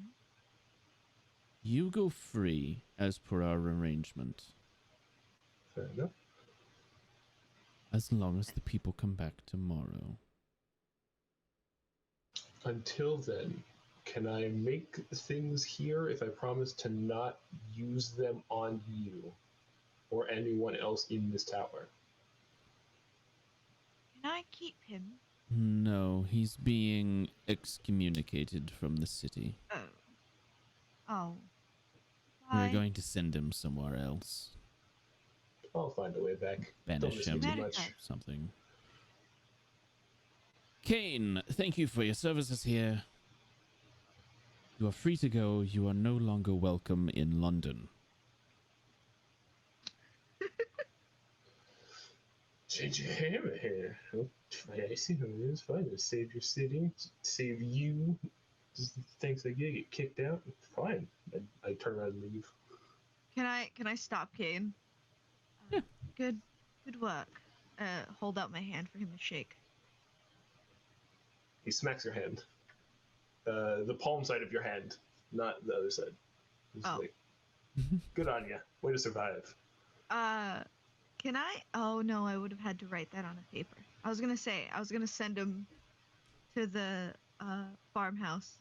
You go free as per our arrangement, Fair enough. as long as the people come back tomorrow. Until then, can I make things here if I promise to not use them on you or anyone else in this tower? Can I keep him? No, he's being excommunicated from the city. Oh. Oh. We're Why? going to send him somewhere else. I'll find a way back. Don't Banish miss me him. too Very much. good. Something. Kane, thank you for your services here. You are free to go. You are no longer welcome in London. Change your hammer here. Oh, I see how it is. Fine. Just save your city. Save you. Just thanks I get kicked out. Fine. I turn around and leave. Can I stop Kane? Yeah. Good work. Hold out my hand for him to shake. He smacks your hand. The palm side of your hand, not the other side. He's Oh. like, good on ya. Way to survive. Can I? Oh no, I would have had to write that on a paper. I was gonna send him to the farmhouse.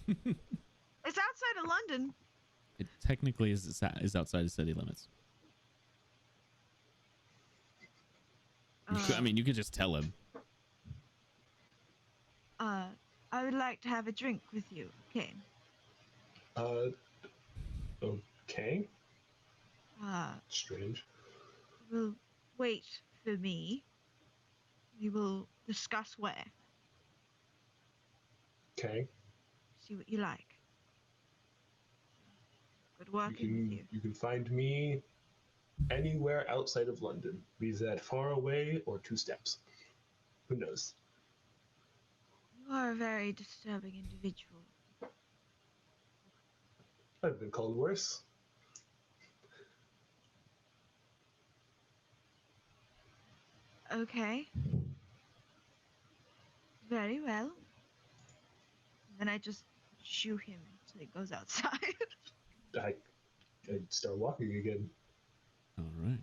It's outside of London. It technically is outside of city limits. I mean, you could just tell him. I would like to have a drink with you, Kane. Okay. Strange. You will wait for me. We will discuss where. Okay. See what you like. Good working with you. You can find me anywhere outside of London, be that far away or 2 steps. Who knows? You are a very disturbing individual. I've been called worse. Okay. Very well. Then I just shoo him until he goes outside. I start walking again. All right.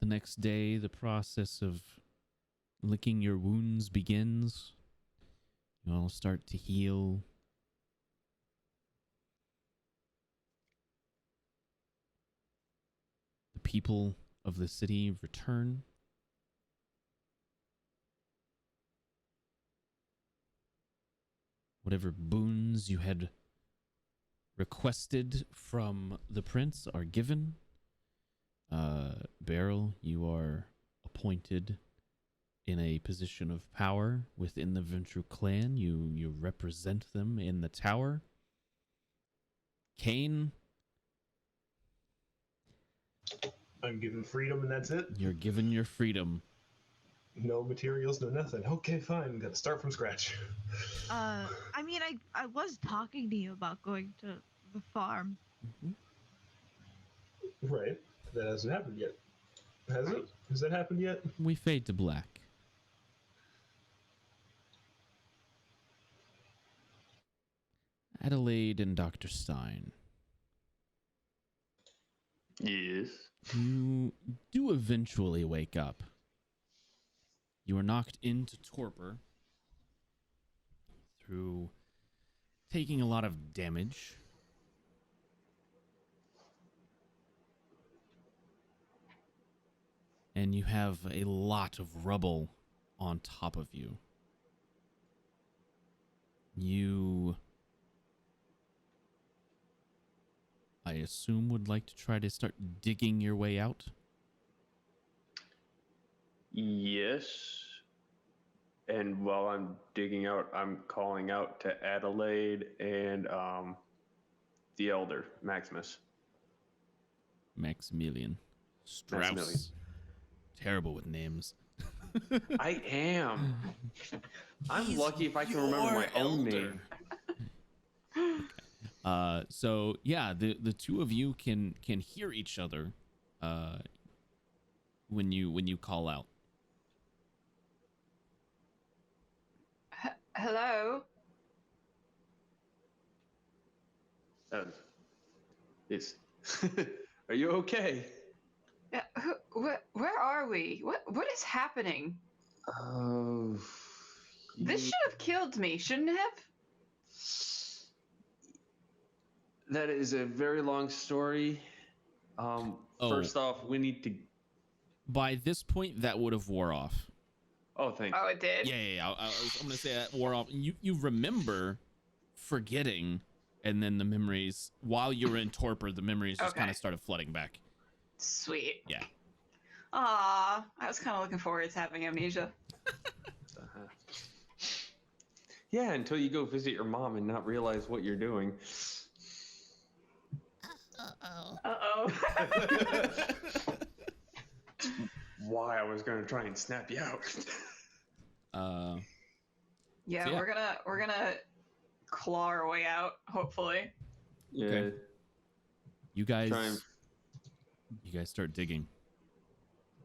The next day, the process of licking your wounds begins. You all start to heal. The people of the city return. Whatever boons you had requested from the prince are given. Beryl, you are appointed in a position of power within the Ventru clan. You represent them in the tower. Kane, I'm given freedom and that's it. you're given your freedom. No materials, no nothing. Okay, fine. Got to start from scratch. I mean, I was talking to you about going to the farm. Right. That hasn't happened yet. Has it? Has that happened yet? We fade to black. Adelaide and Dr. Stein. Yes. You do eventually wake up. You are knocked into torpor through taking a lot of damage. And you have a lot of rubble on top of you. You, I assume, would like to try to start digging your way out? Yes. And while I'm digging out, I'm calling out to Adelaide and the elder, Maximus. Maximilian. Strauss. Maximilian. Terrible with names. I am. I'm He's lucky if I can remember my own your name. So yeah, the two of you can hear each other when you call out. Hello? It's. Are you okay? Yeah, where are we? What is happening? Oh. This should have killed me, shouldn't it have? That is a very long story. First off, we need to. By this point, that would have wore off. Oh, thanks. Oh, it did? Yeah. I'm gonna say that wore off. You remember forgetting, and then the memories, while you were in torpor, the memories just kind of started flooding back. Sweet. Yeah. Aw, I was kind of looking forward to having amnesia. Yeah, until you go visit your mom and not realize what you're doing. Uh-oh. Why I was going to try and snap you out. Yeah, So yeah. we're gonna claw our way out, hopefully. Yeah. Okay. You guys Try and- start digging.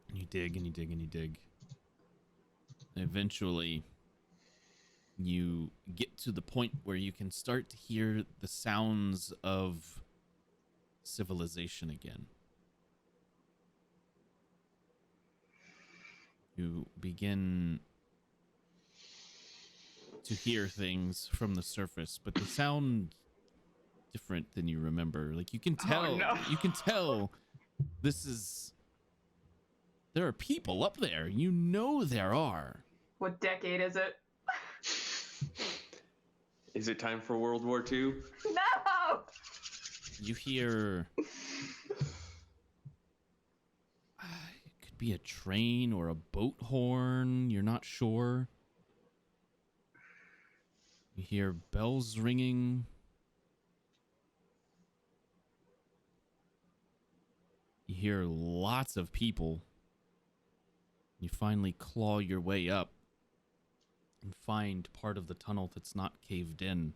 And you dig and you dig and you dig. And eventually, you get to the point where you can start to hear the sounds of civilization again. You begin to hear things from the surface, but they sound different than you remember. Like you can tell, you can tell this is, there are people up there. You know there are. What decade is it? Is it time for World War II? No! You hear, it could be a train or a boat horn. You're not sure. You hear bells ringing. You hear lots of people. You finally claw your way up and find part of the tunnel that's not caved in.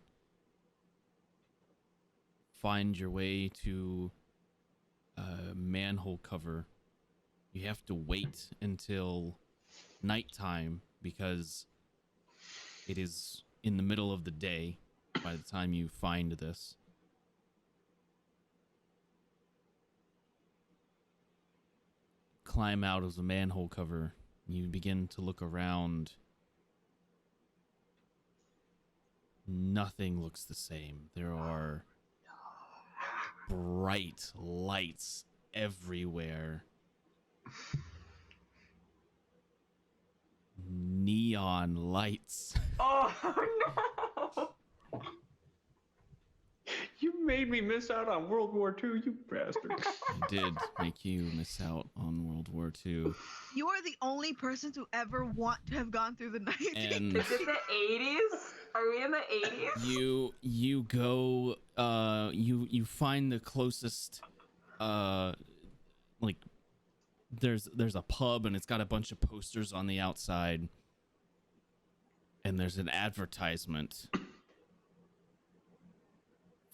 Find your way to a manhole cover. You have to wait until nighttime because it is in the middle of the day by the time you find this. Climb out of the manhole cover You begin to look around. Nothing looks the same. There are bright lights everywhere. Neon lights. Oh no! You made me miss out on World War II, you bastard. I did make you miss out on World War II. You are the only person to ever want to have gone through the 90s. And Is it the 80s? Are we in the 80s? you go you find the closest like there's a pub and it's got a bunch of posters on the outside, and there's an advertisement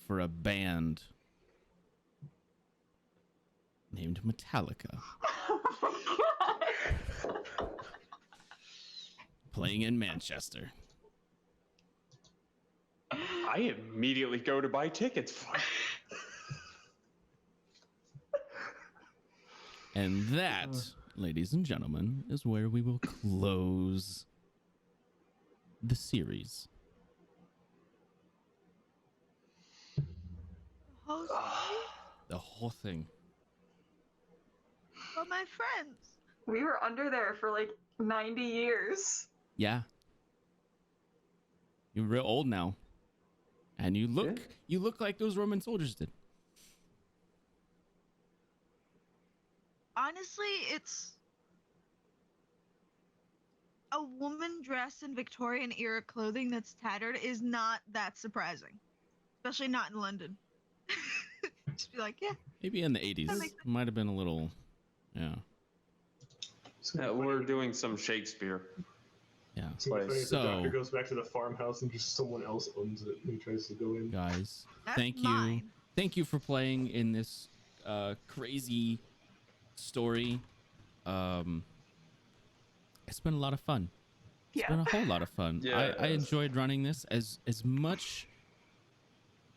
for a band named Metallica Oh my god! playing in Manchester. I immediately go to buy tickets for it. And that, ladies and gentlemen, is where we will close the series. Whole series? The whole thing. But my friends. We were under there for like 90 years. Yeah. You're real old now. And you look like those Roman soldiers did. Honestly, it's a woman dressed in Victorian era clothing that's tattered is not that surprising. Especially not in London. Just be like, yeah. Maybe in the 80s. That makes sense. Might have been a little, yeah. We're doing some Shakespeare. Yeah. It's funny if the So- doctor goes back to the farmhouse and just someone else owns it and he tries to go in. Guys, That's thank you. mine. Thank you for playing in this crazy story. It's been a lot of fun. It's been a whole lot of fun. Yeah, I enjoyed running this as much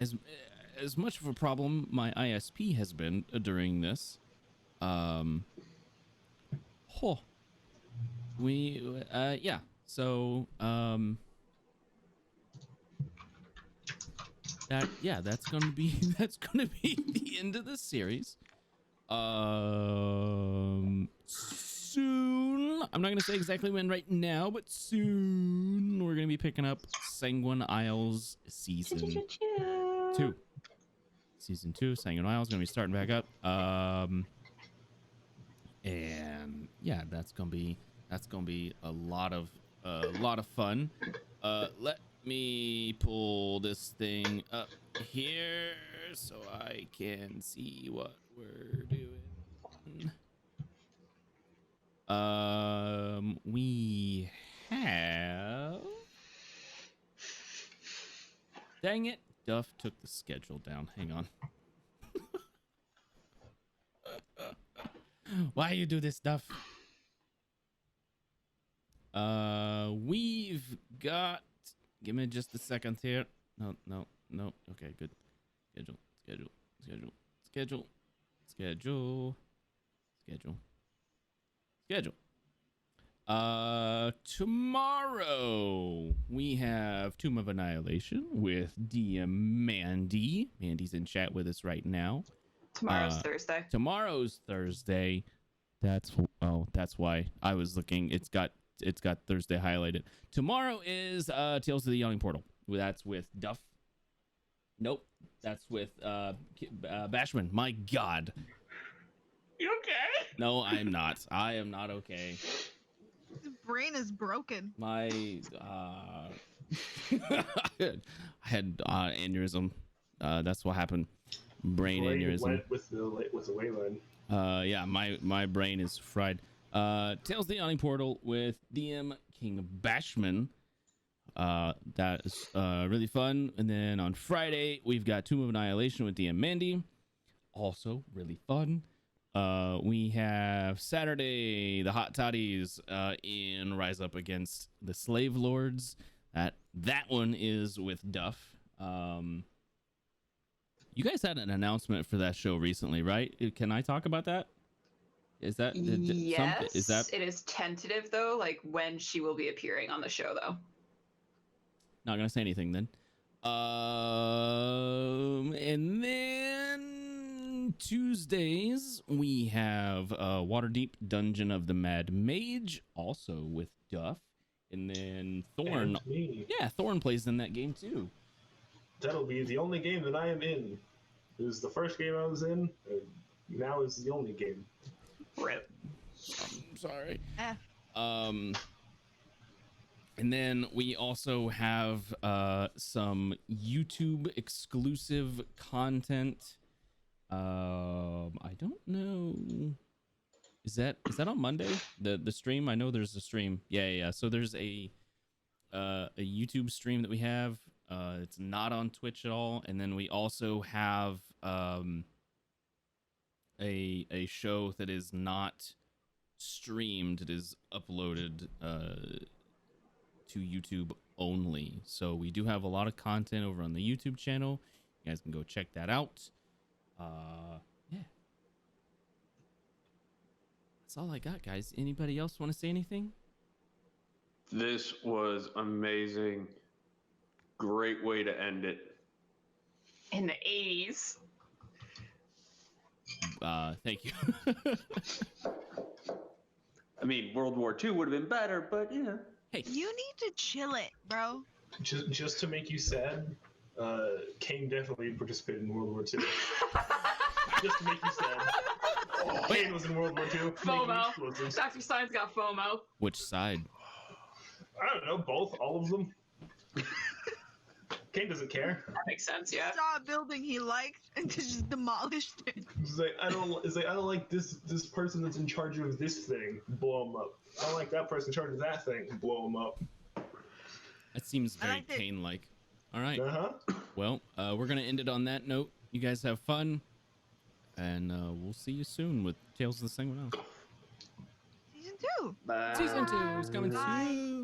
of a problem my ISP has been during this. Yeah. So that's gonna be the end of the series. Soon, I'm not gonna say exactly when right now, but soon we're gonna be picking up Sanguine Isles season 2. Season 2, Sanguine Isles gonna be starting back up. And yeah, that's gonna be a lot of fun. Let me pull this thing up here so I can see what we're doing. We have. Dang it, Duff took the schedule down. Hang on. Why you do this, Duff? We've got. Give me just a second here. No. Okay, good. Schedule. Tomorrow we have Tomb of Annihilation with DM Mandy. Mandy's in chat with us right now. Tomorrow's Thursday. Tomorrow's Thursday. That's why I was looking. It's got Thursday highlighted. Tomorrow is Tales of the Yawning Portal. That's with Duff. Nope, that's with Bashman. My God. You okay? No, I'm not. I am not okay. His brain is broken. My I had aneurysm. That's what happened. Brain aneurysm. Went with the Wayland. Yeah, my brain is fried. Tales of the Yawning Portal with DM King Bashman. That is really fun. And then on Friday we've got Tomb of Annihilation with DM Mandy. Also really fun. We have Saturday the Hot Toddies in Rise Up Against the Slave Lords. That one is with Duff. You guys had an announcement for that show recently, right? Can I talk about that? Is that Yes. something? Is that It is tentative though, like when she will be appearing on the show though. not gonna say anything then? And then Tuesdays we have Waterdeep Dungeon of the Mad Mage, also with Duff, and then Thorn. And me. Yeah, Thorn plays in that game too. That'll be the only game that I am in. It was the first game I was in, and now is the only game. Rip. Sorry. F. And then we also have some YouTube exclusive content. I don't know. Is that on Monday? The stream? I know there's a stream. Yeah. So there's a YouTube stream that we have. It's not on Twitch at all. And then we also have a show that is not streamed. It is uploaded to YouTube only. So we do have a lot of content over on the YouTube channel. You guys can go check that out. Yeah. That's all I got, guys. Anybody else want to say anything? This was amazing. Great way to end it. In the 80s. Thank you. I mean, World War II would have been better, but yeah. Hey, You need to chill it, bro. Just to make you sad, Kane definitely participated in World War II. Just to make you sad. Kane was in World War II. FOMO. Dr. Stein's got FOMO. which side? I don't know, both, all of them. Kane doesn't care. That makes sense, yeah. Saw a building he liked and just demolished it. He's like, I don't like this person that's in charge of this thing. Blow him up. I don't like that person in charge of that thing. Blow him up. That seems I very liked it. Kane-like. All right. Uh-huh. Well, we're gonna end it on that note. You guys have fun, and we'll see you soon with Tales of the Sanguinary. Season 2. Bye. Season 2 is coming Bye. soon.